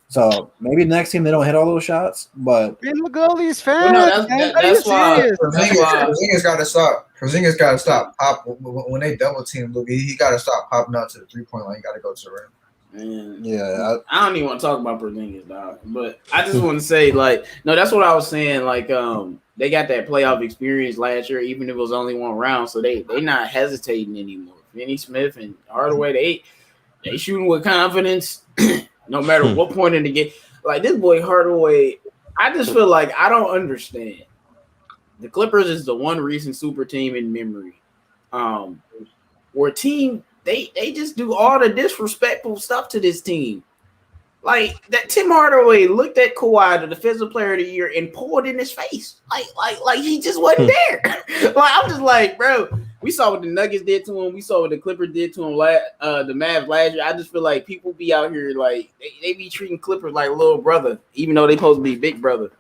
So maybe next team they don't hit all those shots, but look at all these fans. That's why Porzingis got to stop. Porzingis got to stop. When they double team Luka, he got to stop popping out to the 3-point line. He got to go to the rim. Man, yeah, I don't even want to talk about Porzingis, dog. But I just want to say, no, that's what I was saying. They got that playoff experience last year, even if it was only 1 round, so they not hesitating anymore. Finney Smith and Hardaway, they shooting with confidence, no matter what point in the game. This boy Hardaway, I just feel like I don't understand. The Clippers is the one recent super team in memory, where team. They just do all the disrespectful stuff to this team. That Tim Hardaway looked at Kawhi, the defensive player of the year, and pulled in his face. Like he just wasn't there. I'm just like, bro, we saw what the Nuggets did to him. We saw what the Clippers did to him. The Mavs last year. I just feel like people be out here like they be treating Clippers like little brother, even though they supposed to be big brother.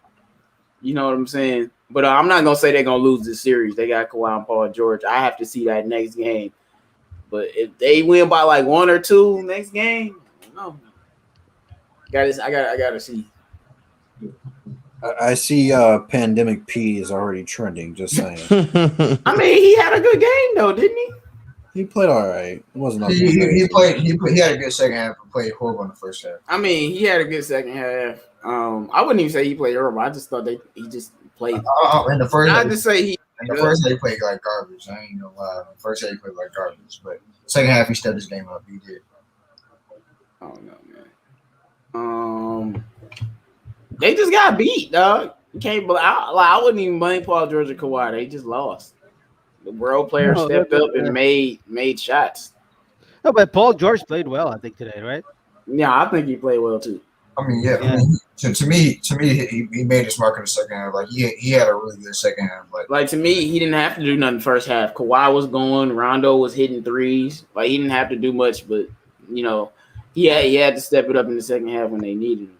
You know what I'm saying? But I'm not gonna say they're gonna lose this series. They got Kawhi and Paul George. I have to see that next game. But if they win by like 1 or 2 next game, no. I gotta see. I see Pandemic P is already trending, just saying. I mean, he had a good game though, didn't he? He played all right. It wasn't all He had a good second half, but played horrible in the first half. I mean, he had a good second half. I wouldn't even say he played horrible. I just thought he just played. In the first, I just say he. In the first half, he played like garbage. I ain't gonna lie. In the first half, he played like garbage, but second half, he stepped his game up. He did. Oh no, man. They just got beat, dog. You can't. I wouldn't even blame Paul George or Kawhi. They just lost. The world player stepped up and made shots. No, but Paul George played well, I think, today, right? Yeah, I think he played well too. I mean, yeah. I mean, to me, he made his mark in the second half. Like he had a really good second half. Like to me, he didn't have to do nothing first half. Kawhi was going, Rondo was hitting threes. Like he didn't have to do much, but he had to step it up in the second half when they needed him.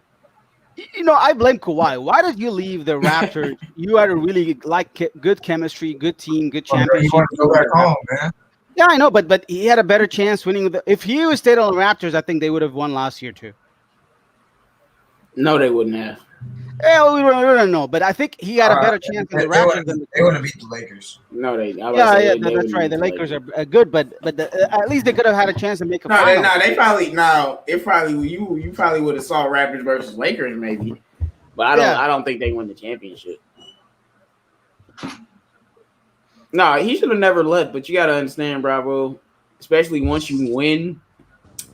I blame Kawhi. Why did you leave the Raptors? You had a really good chemistry, good team, good championship. He wanted to go back home, man. Yeah, I know, but he had a better chance winning. If he was stayed on the Raptors, I think they would have won last year too. No, they wouldn't have. Yeah, we don't know, but I think he had a better chance in the Raptors than they would have beat the Lakers. No, they. That's right. The Lakers are good, but at least they could have had a chance to make a final. They probably you probably would have saw Raptors versus Lakers maybe, but I don't think they won the championship. No, he should have never left. But you got to understand, Bravo, especially once you win,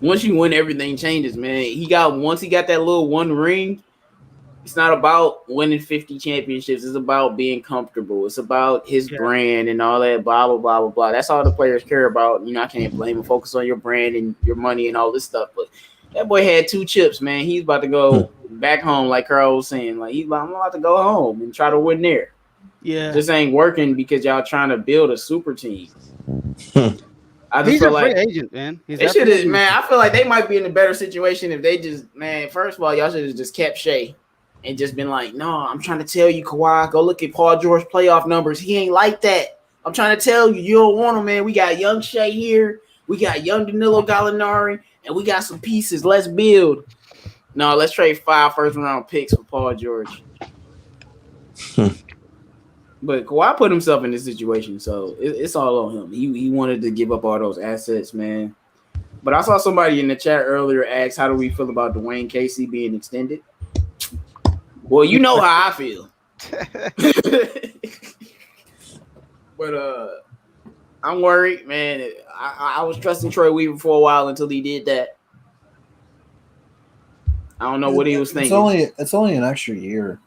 everything changes, man. Once he got that little one ring. It's not about winning 50 championships. It's about being comfortable. It's about his brand and all that, blah, blah, blah, blah, blah. That's all the players care about. I can't blame him. Focus on your brand and your money and all this stuff. But that boy had 2 chips, man. He's about to go back home, like Carl was saying. Like, I'm about to go home and try to win there. Yeah. This ain't working because y'all trying to build a super team. I just feel like free agent, man. They should have, man. I feel like they might be in a better situation if they just, man, first of all, y'all should have just kept Shea. And just been like, no, I'm trying to tell you, Kawhi, go look at Paul George playoff numbers. He ain't like that. I'm trying to tell you, you don't want him, man. We got young Shea here. We got young Danilo Gallinari. And we got some pieces. Let's build. No, let's trade 5 first-round picks for Paul George. But Kawhi put himself in this situation, so it's all on him. He wanted to give up all those assets, man. But I saw somebody in the chat earlier ask, how do we feel about Dwayne Casey being extended? Well, you know how I feel. But I'm worried, man. I was trusting Troy Weaver for a while until he did that. I don't know what he was thinking. It's only an extra year.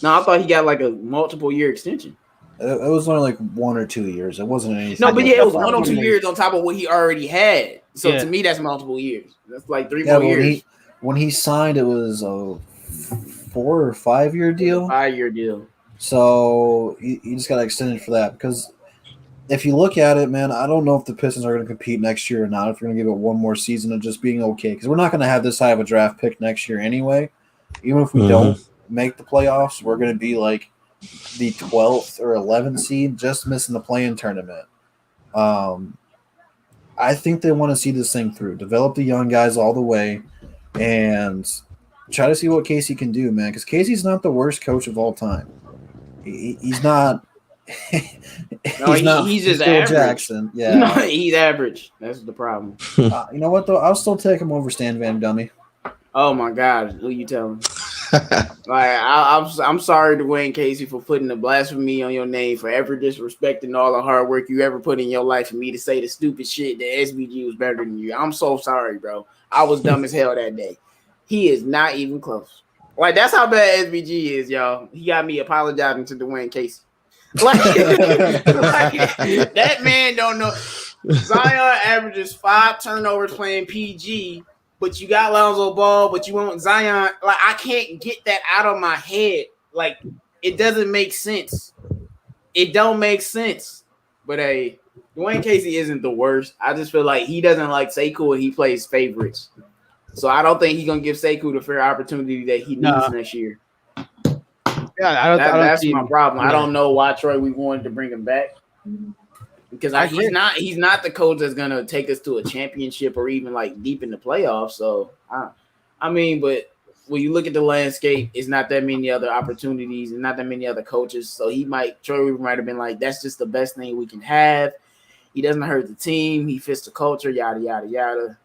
No, I thought he got like a multiple year extension. It was only like 1 or 2 years. It wasn't anything. No, but it was 1 or 2 years on top of what he already had. So to me, that's multiple years. That's like 3 more years. When he signed, it was a 4 or 5 year deal. 5-year deal. So he just got extended for that because if you look at it, man, I don't know if the Pistons are going to compete next year or not. If you're going to give it one more season of just being okay, because we're not going to have this high of a draft pick next year anyway. Even if we don't make the playoffs, we're going to be like the 12th or 11th seed, just missing the play-in tournament. I think they want to see this thing through, develop the young guys all the way, and try to see what Casey can do, man. Because Casey's not the worst coach of all time. He's not. He's just Phil average. Jackson. Yeah, he's average. That's the problem. You know what though? I'll still take him over Stan Van Gundy. Oh my God, who you telling? I'm sorry, Dwayne Casey, for putting the blasphemy on your name, for ever disrespecting all the hard work you ever put in your life for me to say the stupid shit that SBG was better than you. I'm so sorry, bro. I was dumb as hell that day. He is not even close. Like, that's how bad SBG is, y'all. He got me apologizing to Dwayne Casey. Like that man don't know. Zion averages 5 turnovers playing PG, but you got Lonzo Ball, but you want Zion. Like, I can't get that out of my head. Like, it doesn't make sense. it don't make sense. But hey, Dwayne Casey isn't the worst. I just feel like he doesn't like Sekou and he plays favorites. So I don't think he's gonna give Sekou the fair opportunity that he needs next year. Yeah, That's my problem. I don't know why Troy we wanted to bring him back. Because he's not the coach that's gonna take us to a championship or even like deep in the playoffs. So I mean, but when you look at the landscape, it's not that many other opportunities and not that many other coaches. So Troy might have been like, that's just the best thing we can have. He doesn't hurt the team. He fits the culture. Yada yada yada.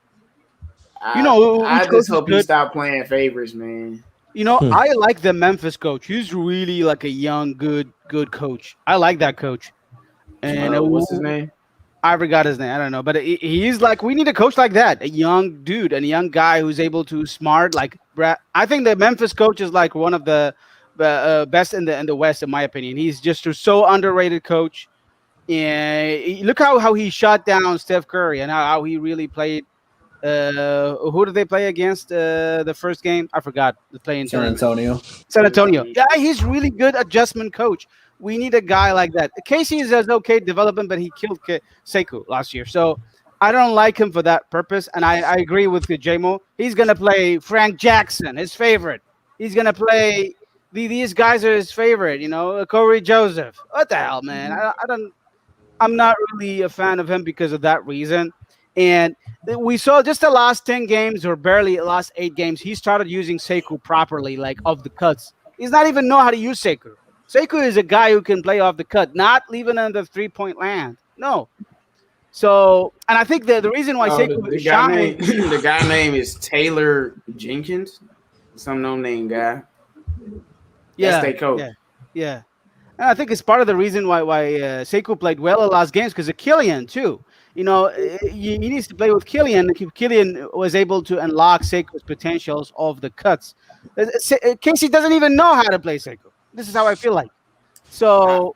I just hope he stop playing favorites, man. I like the Memphis coach. He's really like a young, good coach. I like that coach. And what's his name? I forgot his name. I don't know, but he's like, we need a coach like that, a young dude and a young guy who's able to smart. Like Brad, I think the Memphis coach is like one of the best in the West, in my opinion. He's just a so underrated coach. And look how he shut down Steph Curry and how he really played. Who did they play against the first game? I forgot. The playing San Antonio. San Antonio. Yeah, he's really good adjustment coach. We need a guy like that. Casey is okay development, but he killed Sekou last year. So I don't like him for that purpose. And I agree with J-Mo. He's going to play Frank Jackson, his favorite. He's going to play these guys are his favorite, Corey Joseph. What the hell, man? I'm not really a fan of him because of that reason. And we saw just the last 10 games or barely the last 8 games, he started using Sekou properly, like off the cuts. He's not even know how to use Sekou. Sekou is a guy who can play off the cut, not leaving in the 3-point land. No. So, and I think the reason why Sekou the guy name is Taylor Jenkins, some no-name guy. Yeah. That's their coach. Yeah. And I think it's part of the reason why Sekou played well in the last games because of Killian, too. He needs to play with Killian. Killian was able to unlock Sekou's potentials of the cuts. Casey doesn't even know how to play Sekou. This is how I feel like. So,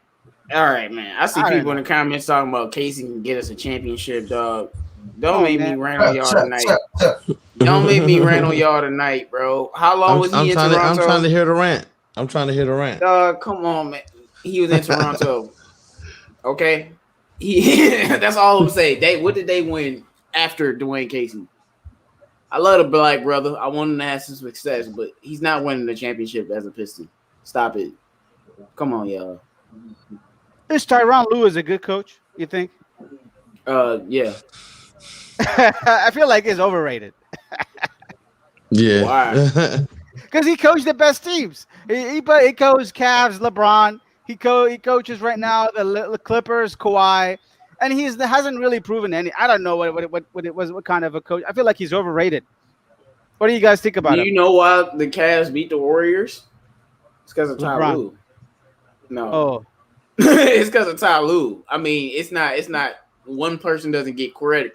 all right, man. I see people in the comments talking about Casey can get us a championship, dog. Don't make me rant on y'all tonight. Don't make me rant on y'all tonight, bro. How long was he in Toronto? I'm trying to hear the rant. Dog, come on, man. He was in Toronto. Okay. That's all I'm saying. What did they win after Dwayne Casey? I love the black brother. I want him to have some success, but he's not winning the championship as a Piston. Stop it. Come on, y'all. Is Tyronn Lue a good coach, you think? Yeah. I feel like he's overrated. Yeah. Why? Because he coached the best teams. He coached Cavs, LeBron. He coaches right now the Clippers, Kawhi, and he hasn't really proven any. I don't know what kind of a coach. I feel like he's overrated. What do you guys think about him? Do you know why the Cavs beat the Warriors? It's because of Ty Lue. No. Oh. It's because of Ty Lue. I mean, it's not one person doesn't get credit,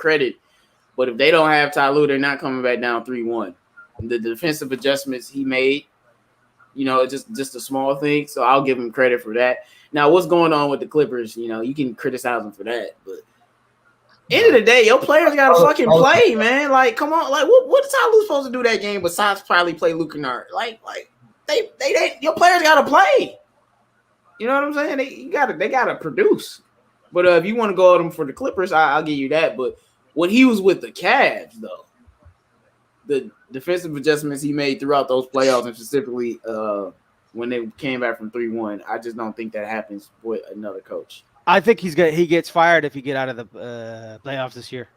but if they don't have Ty Lue, they're not coming back down 3-1. The defensive adjustments he made, just a small thing. So I'll give him credit for that. Now, what's going on with the Clippers? You can criticize them for that, but end of the day, your players gotta fucking play, man. Like, come on, like what is Ty Lue supposed to do that game besides probably play Luke Kennard? Like they your players gotta play. You know what I'm saying? They gotta produce. But if you want to go at them for the Clippers, I'll give you that. But when he was with the Cavs, though, the defensive adjustments he made throughout those playoffs, and specifically when they came back from 3-1, I just don't think that happens with another coach. I think he gets fired if he get out of the playoffs this year.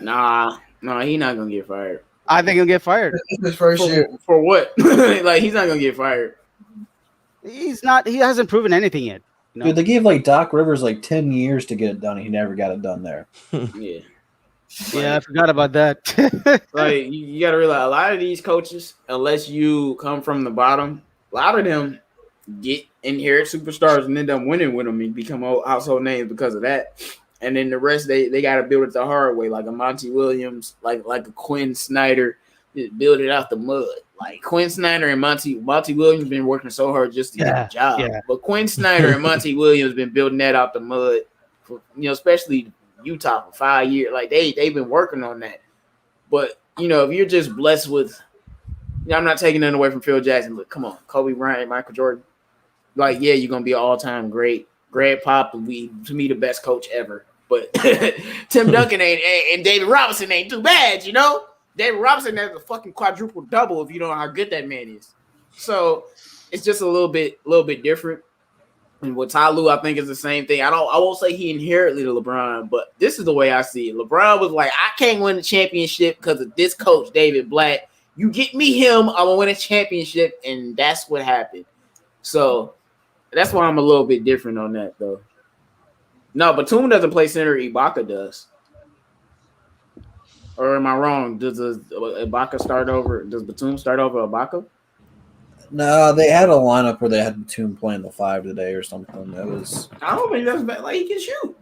Nah, he's not gonna get fired. I think he'll get fired. His first year. For what? Like, he's not gonna get fired. He's not. He hasn't proven anything yet. Dude, they gave Doc Rivers 10 years to get it done. He never got it done there. Yeah. Yeah, I forgot about that. Like, you got to realize a lot of these coaches, unless you come from the bottom, a lot of them inherit superstars and end up winning with them and become household names because of that. And then the rest, they got to build it the hard way, like a Monty Williams, like a Quinn Snyder, build it out the mud. Like Quinn Snyder and Monty Williams been working so hard just to get a job. Yeah. But Quinn Snyder and Monty Williams been building that out the mud, for, especially Utah for 5 years. Like they've been working on that. But if you're just blessed with, I'm not taking nothing away from Phil Jackson, but come on, Kobe Bryant, Michael Jordan. Like, yeah, you're gonna be an all-time great. Greg Pop will be, to me, the best coach ever. But Tim Duncan and David Robinson ain't too bad, you know? David Robinson has a fucking quadruple double if you know how good that man is. So it's just a little bit different. And with Ty Lue, I think is the same thing. I won't say he inherited LeBron, but this is the way I see it. LeBron was like, I can't win the championship because of this coach, David Blatt. You get me him, I'm gonna win a championship, and that's what happened. So that's why I'm a little bit different on that, though. No, Batum doesn't play center. Ibaka does. Or am I wrong? Does Ibaka start over? Does Batum start over Ibaka? No, they had a lineup where they had Batum playing the 5 today or something. I don't think that's bad. Like, he can shoot.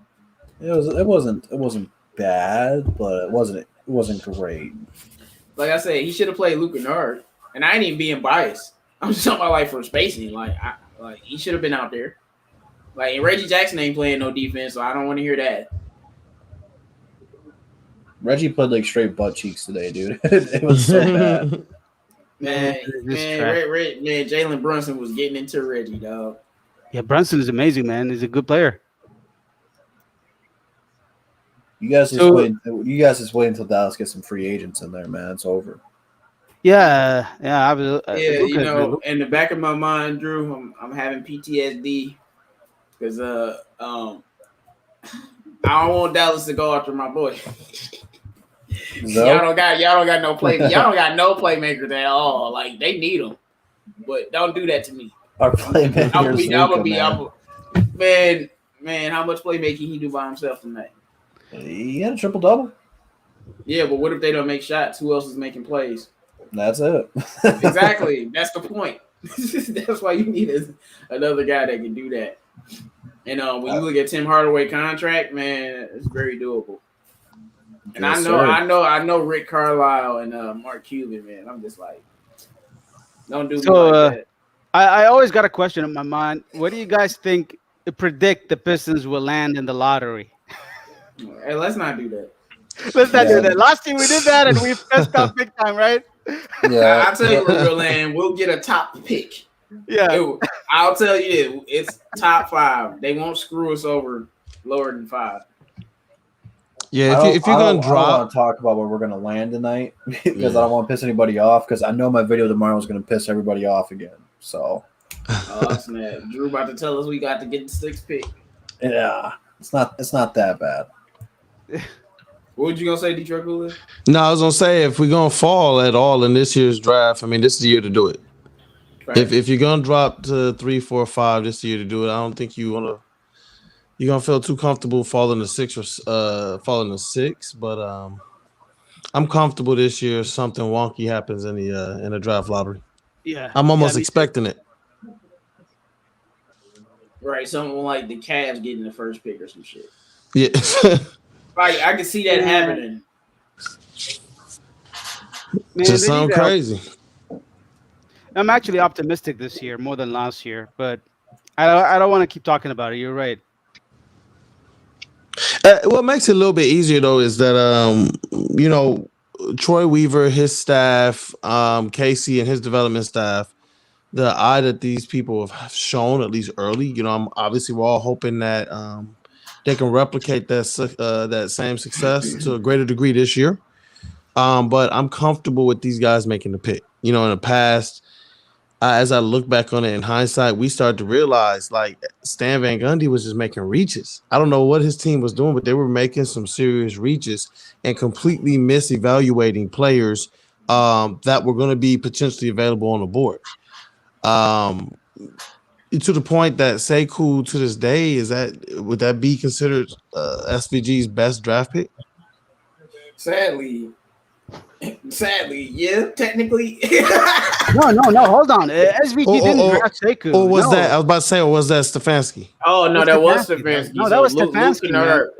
It wasn't bad, but it wasn't great. Like I said, he should have played Luke Kennard, and I ain't even being biased. I'm just talking about like for spacing. Like he should have been out there. Like, and Reggie Jackson ain't playing no defense, so I don't want to hear that. Reggie played like straight butt cheeks today, dude. It was so bad. Man, Jalen Brunson was getting into Reggie, dog. Yeah, Brunson is amazing, man. He's a good player. You guys just wait until Dallas gets some free agents in there, man. It's over. Yeah. You know, in the back of my mind, Drew, I'm having PTSD because I don't want Dallas to go after my boy. No? Y'all don't got no playmakers at all. Like, they need them, but don't do that to me. Our playmakers. Man, how much playmaking he do by himself tonight? He had a triple-double. Yeah, but what if they don't make shots? Who else is making plays? That's it. Exactly. That's the point. That's why you need another guy that can do that. And when you look at Tim Hardaway contract, man, it's very doable. And Yes, I know Rick Carlisle and Mark Cuban, man. I'm just like, don't do me like that. I always got a question in my mind. What do you guys think? Predict the Pistons will land in the lottery? Hey, let's not do that. Let's not do that. Last year we did that and we messed up big time, right? Yeah. I'll tell you where we'll land. We'll get a top pick. Yeah. I'll tell you, it's top 5. They won't screw us over lower than 5. Yeah, if you're gonna I don't want to talk about where we're gonna land tonight because I don't want to piss anybody off. Because I know my video tomorrow is gonna piss everybody off again. So. Oh snap! Drew about to tell us we got to get the 6th pick. Yeah, it's not that bad. What would you gonna say, Detroit Cooler? No, I was gonna say if we're gonna fall at all in this year's draft, I mean, this is the year to do it. Right. If you're gonna drop to 3, 4, 5, this is the year to do it. I don't think you're gonna feel too comfortable falling to 6 or falling to 6. But I'm comfortable this year. If something wonky happens in the draft lottery. Yeah, I'm almost expecting it. Right, something like the Cavs getting the 1st pick or some shit. Yeah. Right, I can see that happening. Man, just sound crazy. I'm actually optimistic this year more than last year, but I don't want to keep talking about it. You're right. What makes it a little bit easier though is that Troy Weaver, his staff, Casey and his development staff, the eye that these people have shown at least early. Obviously we're all hoping that they can replicate that same success to a greater degree this year. But I'm comfortable with these guys making the pick. In the past, as I look back on it in hindsight, we started to realize like Stan Van Gundy was just making reaches. I don't know what his team was doing, but they were making some serious reaches and completely misevaluating players that were going to be potentially available on the board. To the point that Sekou to this day, would that be considered SVG's best draft pick? Sadly, yeah, technically. No. Hold on. SVG didn't draft Sekou. Or was that? I was about to say, or was that Stefanski? Oh no, that was Stefanski. No, that was Stefanski.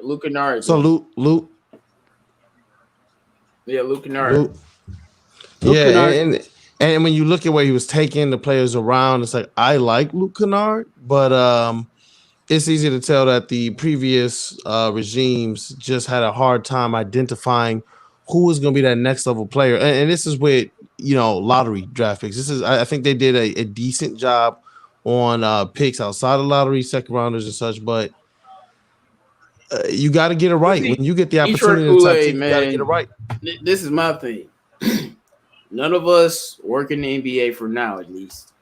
Luke Kennard. So Luke. Yeah, Luke Kennard. Yeah, and when you look at where he was taking the players around, it's like I like Luke Kennard, but it's easy to tell that the previous regimes just had a hard time identifying who was going to be that next level player. And this is with lottery draft picks. I think they did a decent job on picks outside of lottery, second rounders and such, but you got to get it right. When you get the opportunity to top team, you got to get it right. This is my thing. None of us work in the NBA for now, at least.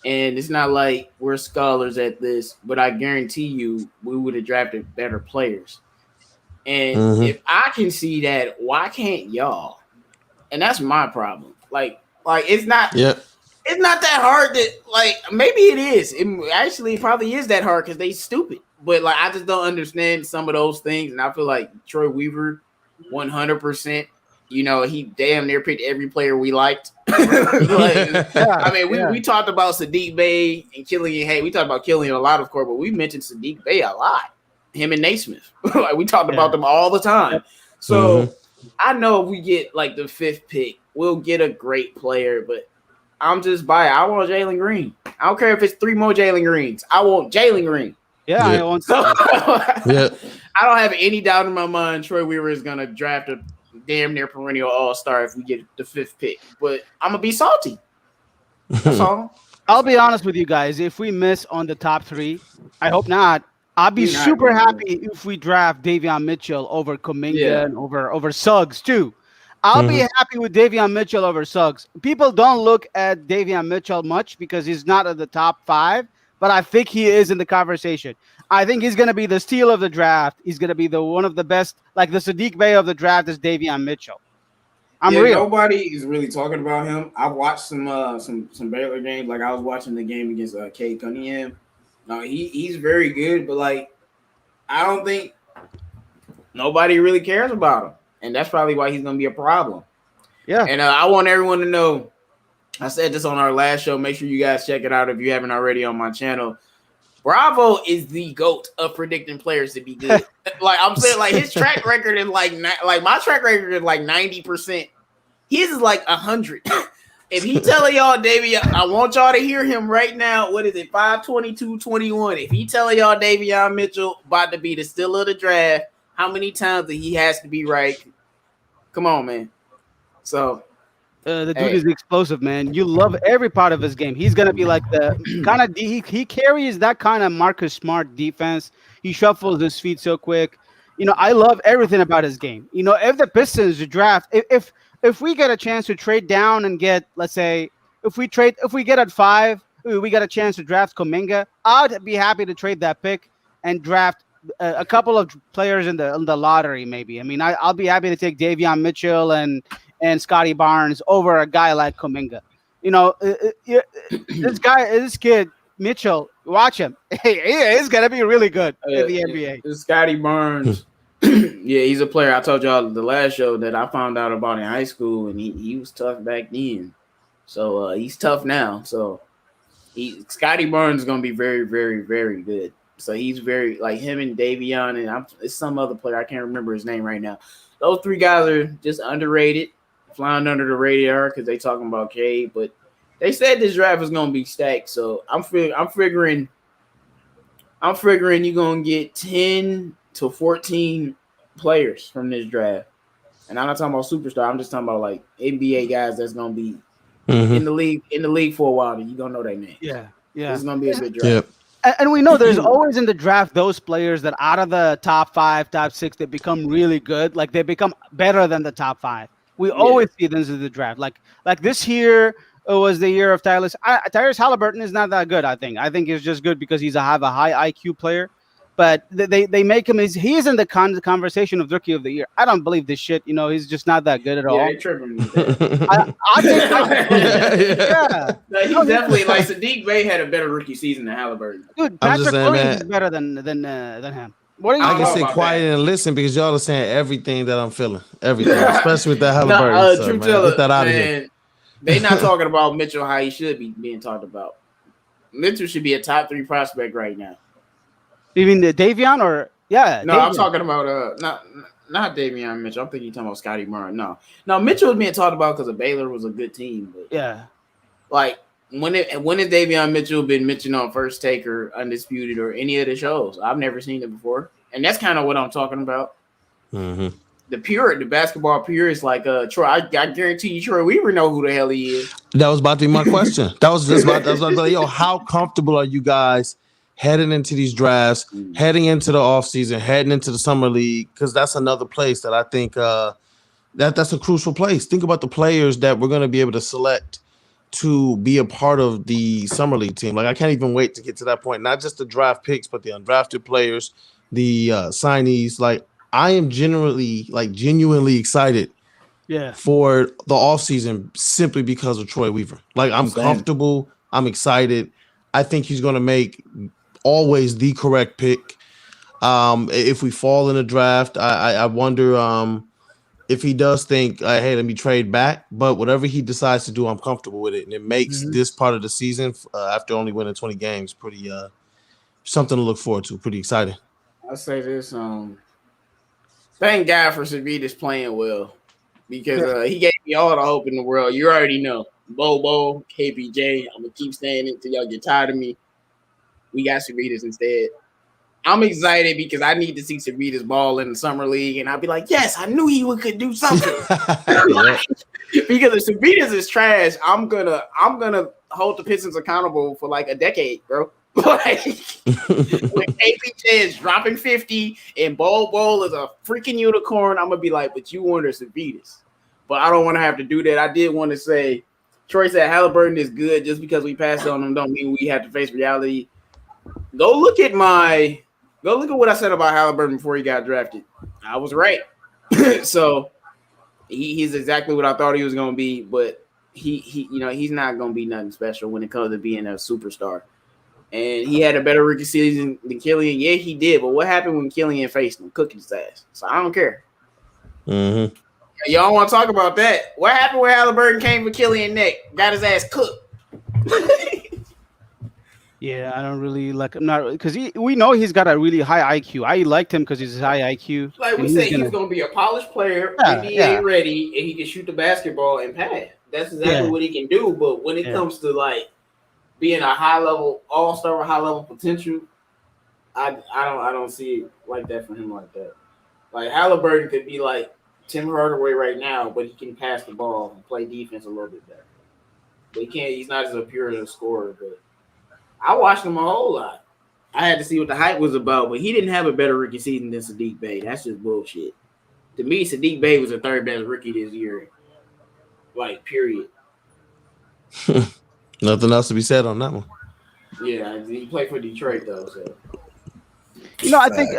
And it's not like we're scholars at this, but I guarantee you we would have drafted better players. And if I can see that, why can't y'all? And that's my problem. Like it's not it's not that hard to maybe it is. It actually probably is that hard because they stupid. But I just don't understand some of those things. And I feel like Troy Weaver, 100%. He damn near picked every player we liked. We talked about Saddiq Bey and Killian Hayes. We talked about Killian a lot, of course, but we mentioned Saddiq Bey a lot. Him and Naismith. We talked about them all the time. So I know if we get the 5th pick, we'll get a great player, but I'm just biased. I want Jalen Green. I don't care if it's 3 more Jalen Greens. I want Jalen Green. Yeah, I want so. I don't have any doubt in my mind Troy Weaver is gonna draft a damn near perennial all-star if we get the 5th pick. But I'm gonna be salty. That's all. I'll be honest with you guys. If we miss on the top 3, I hope not. I'll be super happy if we draft Davion Mitchell over Kuminga and over Suggs too. I'll be happy with Davion Mitchell over Suggs. People don't look at Davion Mitchell much because he's not at the top 5, but I think he is in the conversation. I think he's going to be the steal of the draft. He's going to be one of the best, the Saddiq Bey of the draft is Davion Mitchell. I'm real. Nobody is really talking about him. I've watched some Baylor games. I was watching the game against Cade Cunningham. No, he's very good, but I don't think nobody really cares about him, and that's probably why he's gonna be a problem. Yeah, and I want everyone to know. I said this on our last show. Make sure you guys check it out if you haven't already on my channel. Bravo is the GOAT of predicting players to be good. I'm saying, his track record is my track record is 90%. His is 100. If he telling y'all, Davion, I want y'all to hear him right now. What is it? 5/22/21. If he telling y'all Davion Mitchell about to be the steal of the draft, how many times that he has to be right? Come on, man. So the dude is explosive, man. You love every part of his game. He's gonna be the kind of he carries that kind of Marcus Smart defense. He shuffles his feet so quick. I love everything about his game. If the Pistons draft, if we get a chance to trade down and get, let's say, if we get at 5, we got a chance to draft Kuminga, I'd be happy to trade that pick and draft a couple of players in the lottery, maybe. I mean, I'll be happy to take Davion Mitchell and Scotty Barnes over a guy like Kuminga. This kid Mitchell, watch him. Hey, he's gonna be really good in the NBA. Scotty Barnes. Yeah, he's a player. I told y'all the last show that I found out about in high school, and he was tough back then. So he's tough now. So Scotty Barnes is gonna be very, very, very good. So he's very him and Davion, and it's some other player. I can't remember his name right now. Those 3 guys are just underrated, flying under the radar because they talking about Cade, but they said this draft is gonna be stacked. So I'm figuring you're gonna get 10 to 14 players from this draft. And I'm not talking about superstar. I'm just talking about NBA guys that's gonna be in the league for a while. And you gonna know their name. Yeah. It's gonna be a good draft. Yep. And we know there's always in the draft those players that out of the top 5, top 6, they become really good. They become better than the top 5. We always see this in the draft. Like this year was the year of Tyrese. Tyrese Halliburton is not that good. I think he's just good because he's a high IQ player. But they make him. He is in the conversation of Rookie of the Year. I don't believe this shit. He's just not that good at all. Yeah, tripping. He's definitely Saddiq Bey had a better rookie season than Halliburton. Dude, Patrick Williams is better than him. What are you? I can sit quiet and listen because y'all are saying everything that I'm feeling, everything, especially with that Halliburton. Get that out of here. They not talking about Mitchell how he should be being talked about. Mitchell should be a top 3 prospect right now. You mean the Davion or No, Davion. I'm talking about not Davion Mitchell. I'm thinking you're talking about Scotty Barnes. No, Mitchell was being talked about because of Baylor was a good team. But when has Davion Mitchell been mentioned on First Take or Undisputed or any of the shows? I've never seen it before, and that's kind of what I'm talking about. Mm-hmm. the basketball purists like Troy. I guarantee you, Troy Weaver know who the hell he is. That was about to be my question. That was about to be, yo, how comfortable are you guys heading into these drafts, heading into the offseason, heading into the summer league? Because that's another place that I think that's a crucial place. Think about the players that we're going to be able to select to be a part of the summer league team. Like, I can't even wait to get to that point. Not just the draft picks, but the undrafted players, the signees. Like, I am genuinely excited for the offseason simply because of Troy Weaver. Like, I'm comfortable. I'm excited. I think he's going to make always the correct pick. If we fall in the draft, I wonder if he does think, hey, let me trade back. But whatever he decides to do, I'm comfortable with it. And it makes this part of the season, after only winning 20 games, pretty something to look forward to. Pretty exciting. I'll say this. Thank God for Savitas playing well, because he gave me all the hope in the world. You already know. Bobo, KPJ. I'm going to keep saying it until y'all get tired of me. We got Savitas instead. I'm excited because I need to see Savitas ball in the summer league, and I'll be like, yes, I knew he could do something. Because if Savitas is trash, I'm gonna hold the Pistons accountable for like a decade, bro. Like, when KPJ is dropping 50 and Bowl is a freaking unicorn, I'm gonna be like, but you wanted Savitas. But I don't want to have to do that. I did want to say, Troy said Halliburton is good. Just because we passed on him don't mean we have to face reality. Go look at what I said about Halliburton before he got drafted. I was right. So he's exactly what I thought he was going to be, but he's not going to be nothing special when it comes to being a superstar. And he had a better rookie season than Killian. Yeah, he did. But what happened when Killian faced him? Cooking his ass. So I don't care. Mm-hmm. Y'all want to talk about that? What happened when Halliburton came for Killian neck? Got his ass cooked. Yeah, I don't really like him. Not because we know he's got a really high IQ. I liked him because he's high IQ. Like we said, he's going to be a polished player, NBA ready, and he can shoot the basketball and pass. That's exactly what he can do. But when it comes to like being a high level all-star with high level potential, I don't see it like that for him like that. Like Halliburton could be like Tim Hardaway right now, but he can pass the ball and play defense a little bit better. But he's not as a pure scorer, but I watched him a whole lot. I had to see what the hype was about, but he didn't have a better rookie season than Saddiq Bey. That's just bullshit. To me, Saddiq Bey was the third best rookie this year. Like, period. Nothing else to be said on that one. Yeah, he played for Detroit though. So, I think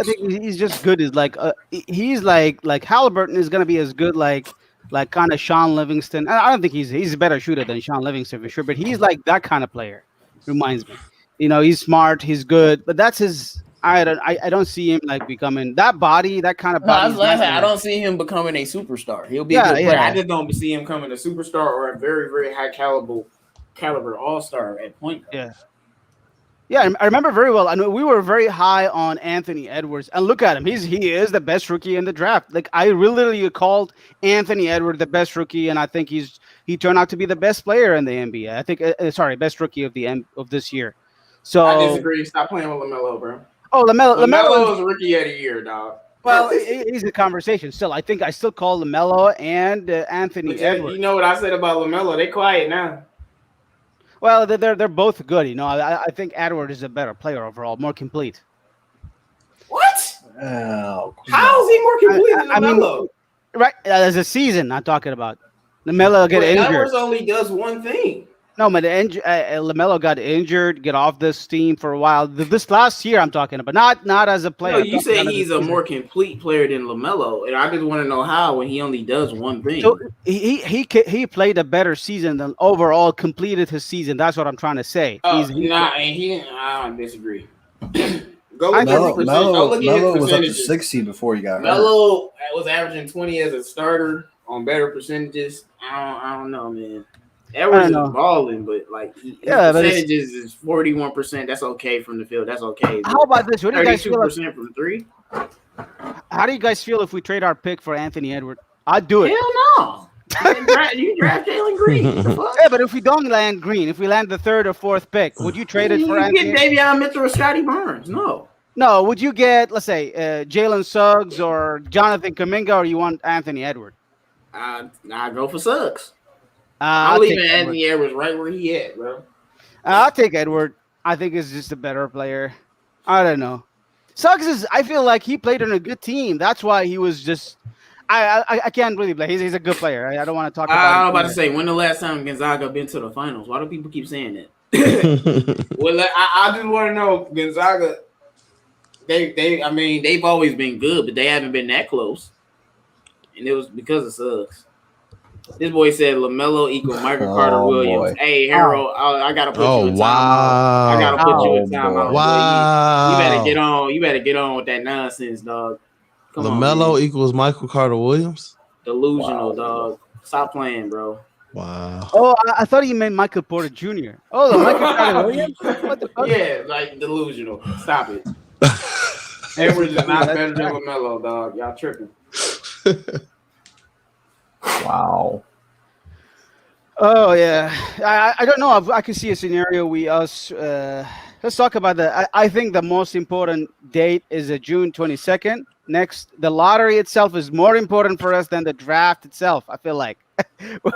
he's just good. Is like he's like Halliburton is gonna be as good like kind of Sean Livingston. I don't think he's a better shooter than Sean Livingston for sure, but he's like that kind of player. Reminds me. He's smart, he's good, but that's his. I don't see him like becoming that body, that kind of body. I don't see him becoming a superstar. He'll be a good player. I just don't see him becoming a superstar or a very, very high caliber all-star at point guard. Yeah, I remember very well. I know we were very high on Anthony Edwards, and look at him. He is the best rookie in the draft. Like I literally called Anthony Edwards the best rookie, and I think he turned out to be the best player in the NBA. I think best rookie of this year. So I disagree. Stop playing with LaMelo, bro. Oh, LaMelo is a rookie of the year, dog. Well, he's a conversation still. I think I still call LaMelo and Anthony Edwards. You know what I said about LaMelo? They quiet now. Well, they're both good. I think Edwards is a better player overall, more complete. What? Oh, how is he more complete than LaMelo? Right, as a season, I'm talking about. LaMelo get injured. Edwards only does one thing. No, but LaMelo got injured, get off this team for a while. This last year, I'm talking about, not as a player. No, you say he's a more complete player than LaMelo, and I just want to know how when he only does one thing. So he played a better season than overall completed his season. That's what I'm trying to say. I don't disagree. Go look at Melo was up to 60 before he got hurt. Melo was averaging 20 as a starter on better percentages. I don't know, man. Edwards is balling, but like percentages is 41%. That's okay from the field. That's okay. How about this? What do you guys feel? 32% from three. How do you guys feel if we trade our pick for Anthony Edwards? I'd do it. Hell no. You draft Jalen Green. Yeah, but if we don't land Green, if we land the third or fourth pick, would you trade it for Anthony? You get Davion Mitchell or Scotty Barnes? No. No, would you get, let's say, Jalen Suggs or Jonathan Kuminga, or you want Anthony Edwards? I go for Suggs. I'll I'm take leaving Edwards. Anthony Edwards right where he at, bro. I'll take Edward. I think he's just a better player. I don't know. Suggs is. I feel like he played on a good team. That's why he was just. I can't really blame. He's a good player. I don't want to talk about. I was him about to either. say, when the last time Gonzaga been to the finals? Why do people keep saying that? Well, I just want to know, Gonzaga. I mean, they've always been good, but they haven't been that close, and it was because of Suggs. This boy said LaMelo equal Michael Carter Williams. boy. Hey, Harold, I gotta put you in timeout. wow. I gotta put you in Oh, timeout. boy. Wow. You better get on. You better get on with that nonsense, dog. Come on, LaMelo man. equals Michael Carter Williams. Delusional, Wow. dog. Stop playing, bro. Wow. Oh, I thought you meant Michael Porter Jr. Oh, the Michael Carter Williams. What the fuck? Yeah, like delusional. Stop it. Edwards is not better than LaMelo, dog. Y'all tripping. Wow. Oh yeah, I don't know. I can see a scenario. Let's talk about that. I think the most important date is June 22nd. Next, the lottery itself is more important for us than the draft itself. I feel like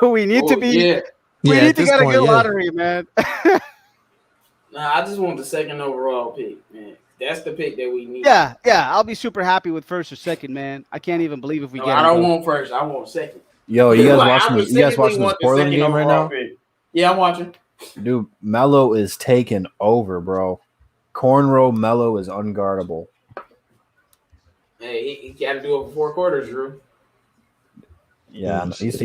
we need to be. Yeah. We Yeah, need at to this get a point, good yeah. lottery, man. Nah, I just want the second overall pick, man. That's the pick that we need. yeah. I'll be super happy with first or second, man. I can't even believe if we No, get. I don't him, want first. I want second. Yo, you guys Like, watching? I You guys specifically watching this want the Portland second game right overall now? pick. Yeah, I'm watching. Dude, Melo is taking over, bro. Cornrow Melo is unguardable. Hey, he got to do it for 4 quarters, Drew. Yeah, he's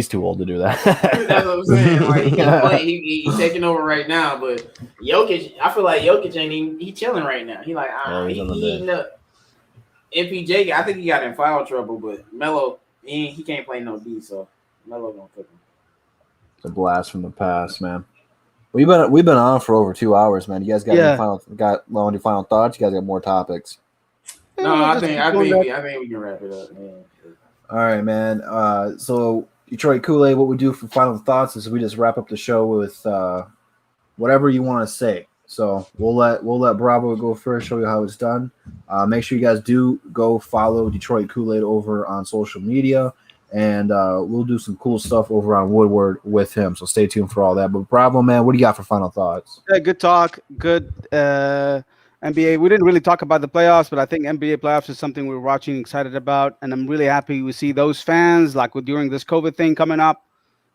too old to do that. That's what I'm saying. Like he's taking over right now, but Jokic, I feel like Jokic ain't even he chilling right now. He like he's on the he eating up. MPJ, I think he got in foul trouble, but Melo he can't play no D, so Melo gonna cook him. It's a blast from the past, man. We've been on for over 2 hours, man. You guys got any final thoughts? You guys got more topics? No, I just think keep going we can wrap it up, man. All right, man. So Detroit Kool-Aid, what we do for final thoughts is we just wrap up the show with whatever you want to say. So we'll let Bravo go first, show you how it's done. Make sure you guys do go follow Detroit Kool-Aid over on social media, and we'll do some cool stuff over on Woodward with him. So stay tuned for all that. But Bravo, man, what do you got for final thoughts? Good talk. Good NBA. We didn't really talk about the playoffs, but I think NBA playoffs is something we're watching, excited about, and I'm really happy we see those fans like during this COVID thing coming up.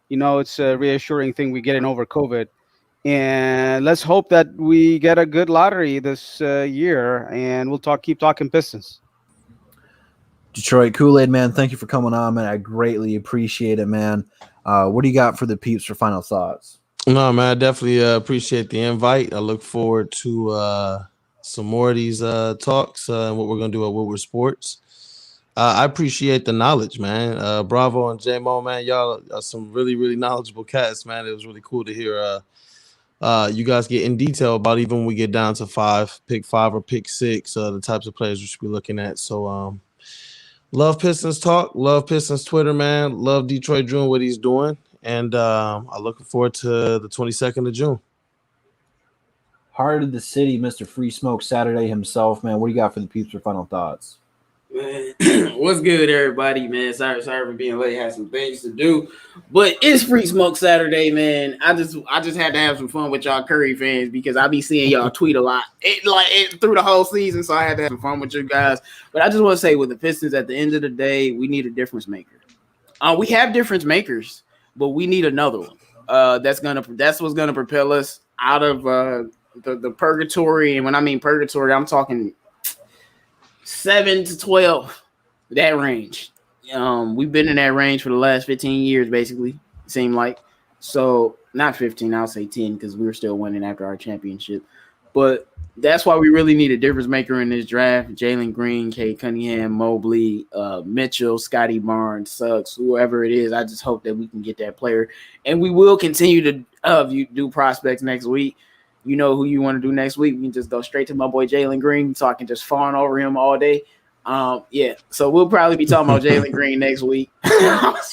You know, it's a reassuring thing we're getting over COVID, and let's hope that we get a good lottery this year, and we'll keep talking Pistons. Detroit Kool-Aid, man, thank you for coming on, man. I greatly appreciate it, man. What do you got for the peeps for final thoughts? No, man, I definitely appreciate the invite. I look forward to some more of these talks and what we're going to do at Woodward Sports. I appreciate the knowledge, man. Bravo and J-Mo, man, y'all are some really, really knowledgeable cats, man. It was really cool to hear you guys get in detail about even when we get down to pick 5 or pick 6, the types of players we should be looking at. So love Pistons talk, love Pistons Twitter, man. Love Detroit doing what he's doing. And I'm looking forward to the 22nd of June. Heart of the city, Mr. Free Smoke Saturday himself, man. What do you got for the peeps for final thoughts? Man, what's good, everybody, man? Sorry for being late. Had some things to do, but it's Free Smoke Saturday, man. I just had to have some fun with y'all Curry fans because I be seeing y'all tweet a lot, through the whole season. So I had to have some fun with you guys. But I just want to say, with the Pistons, at the end of the day, we need a difference maker. We have difference makers, but we need another one. That's what's gonna propel us out of the purgatory. And when I mean purgatory, I'm talking 7 to 12, that range. We've been in that range for the last 15 years, basically, it seemed like. So not 15, I'll say 10, because we were still winning after our championship. But that's why we really need a difference maker in this draft. Jalen Green, Cade Cunningham, Mobley, Mitchell, Scotty Barnes, Suggs, whoever it is. I just hope that we can get that player. And we will continue to do prospects next week. You know who you want to do next week. We can just go straight to my boy Jalen Green, so I can just fawn over him all day. Yeah. So we'll probably be talking about Jalen Green next week. That's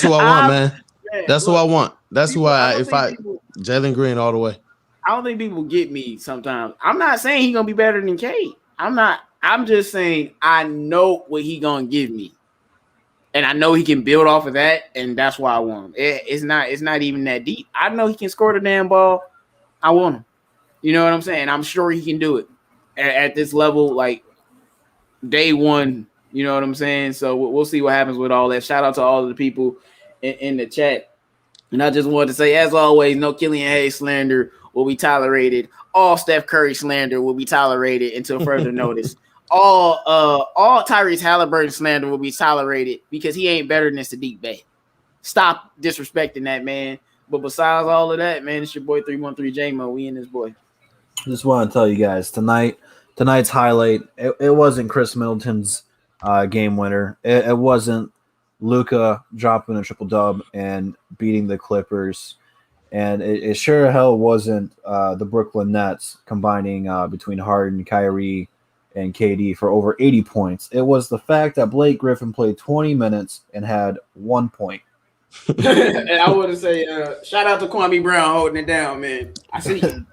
who I want, man. That's who I want. That's who Jalen Green all the way. I don't think people get me sometimes. I'm not saying he's gonna be better than Cade. I'm just saying I know what he gonna give me. And I know he can build off of that, and that's why I want him. It's not even that deep. I know he can score the damn ball. I want him. You know what I'm saying? I'm sure he can do it at this level, like day one. You know what I'm saying? So we'll see what happens with all that. Shout out to all of the people in the chat. And I just wanted to say, as always, no Killian Hayes slander will be tolerated. All Steph Curry slander will be tolerated until further notice. All Tyrese Halliburton slander will be tolerated because he ain't better than Saddiq Bey. Stop disrespecting that man. But besides all of that, man, it's your boy 313 J-Mo. We in this boy. Just want to tell you guys tonight's highlight. It wasn't Chris Middleton's game winner. It wasn't Luka dropping a triple dub and beating the Clippers, and it sure hell wasn't the Brooklyn Nets combining between Harden, Kyrie, and KD for over 80 points. It was the fact that Blake Griffin played 20 minutes and had 1 point. And I want to say, shout out to Kwame Brown holding it down, man. I see you.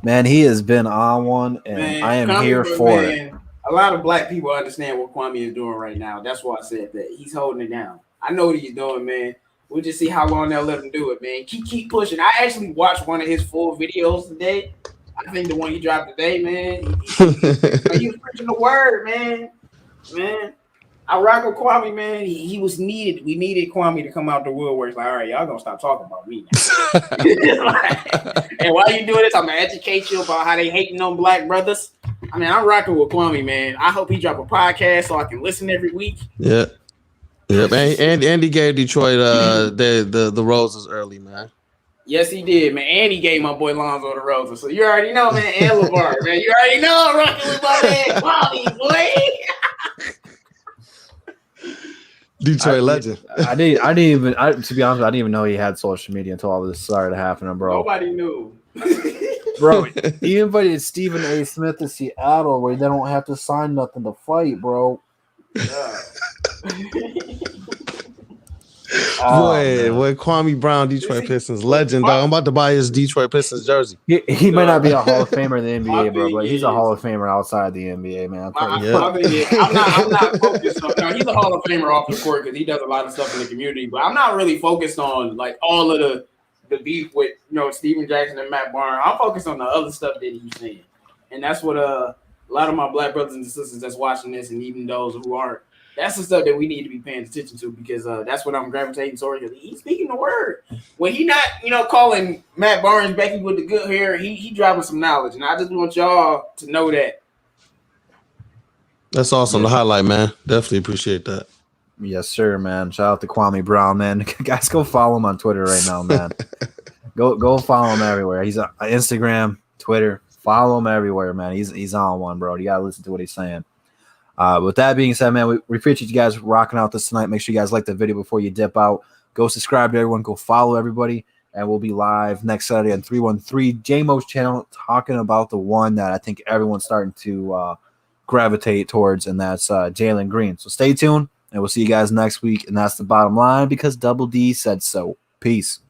Man, he has been on one, and man, I am here for it. A lot of black people understand what Kwame is doing right now. That's why I said that. He's holding it down. I know what he's doing, man. We'll just see how long they'll let him do it, man. Keep pushing. I actually watched one of his full videos today. I think the one he dropped today, man. He was preaching the word, man. Man, I rock with Kwame, man. He was needed. We needed Kwame to come out the woodworks. Like, all right, y'all gonna stop talking about me now. And while you doing this, I'm gonna educate you about how they hating on black brothers. I mean, I'm rocking with Kwame, man. I hope he drop a podcast so I can listen every week. Yeah. Yep. And he gave Detroit the roses early, man. Yes, he did, man. And he gave my boy Lonzo the roses. So you already know, man. And LeVar, man. You already know I'm rocking with my man Kwame, boy. Detroit legend. I didn't even to be honest, I didn't even know he had social media until all this started happening, bro. Nobody knew. Bro, he invited Stephen A. Smith to Seattle where they don't have to sign nothing to fight, bro. Yeah. Boy, Kwame Brown, Detroit Pistons legend, dog. I'm about to buy his Detroit Pistons jersey. He might not be a Hall of Famer in the NBA, bro, but he's a Hall of Famer outside the NBA, man. I'm not focused on. Now, he's a Hall of Famer off the court because he does a lot of stuff in the community, but I'm not really focused on like all of the beef with Steven Jackson and Matt Barnes. I'm focused on the other stuff that he's saying, and that's what a lot of my black brothers and sisters that's watching this, and even those who aren't. That's the stuff that we need to be paying attention to because that's what I'm gravitating towards. He's speaking the word. When he not, calling Matt Barnes Becky with the good hair, he dropping some knowledge. And I just want y'all to know that. That's awesome to highlight, man. Definitely appreciate that. Yes, sir, man. Shout out to Kwame Brown, man. Guys, go follow him on Twitter right now, man. Go follow him everywhere. He's on Instagram, Twitter. Follow him everywhere, man. He's on one, bro. You got to listen to what he's saying. With that being said, man, we appreciate you guys rocking out this tonight. Make sure you guys like the video before you dip out. Go subscribe to everyone. Go follow everybody. And we'll be live next Saturday on 313 J-Mo's channel talking about the one that I think everyone's starting to gravitate towards, and that's Jalen Green. So stay tuned, and we'll see you guys next week. And that's the bottom line because Double D said so. Peace.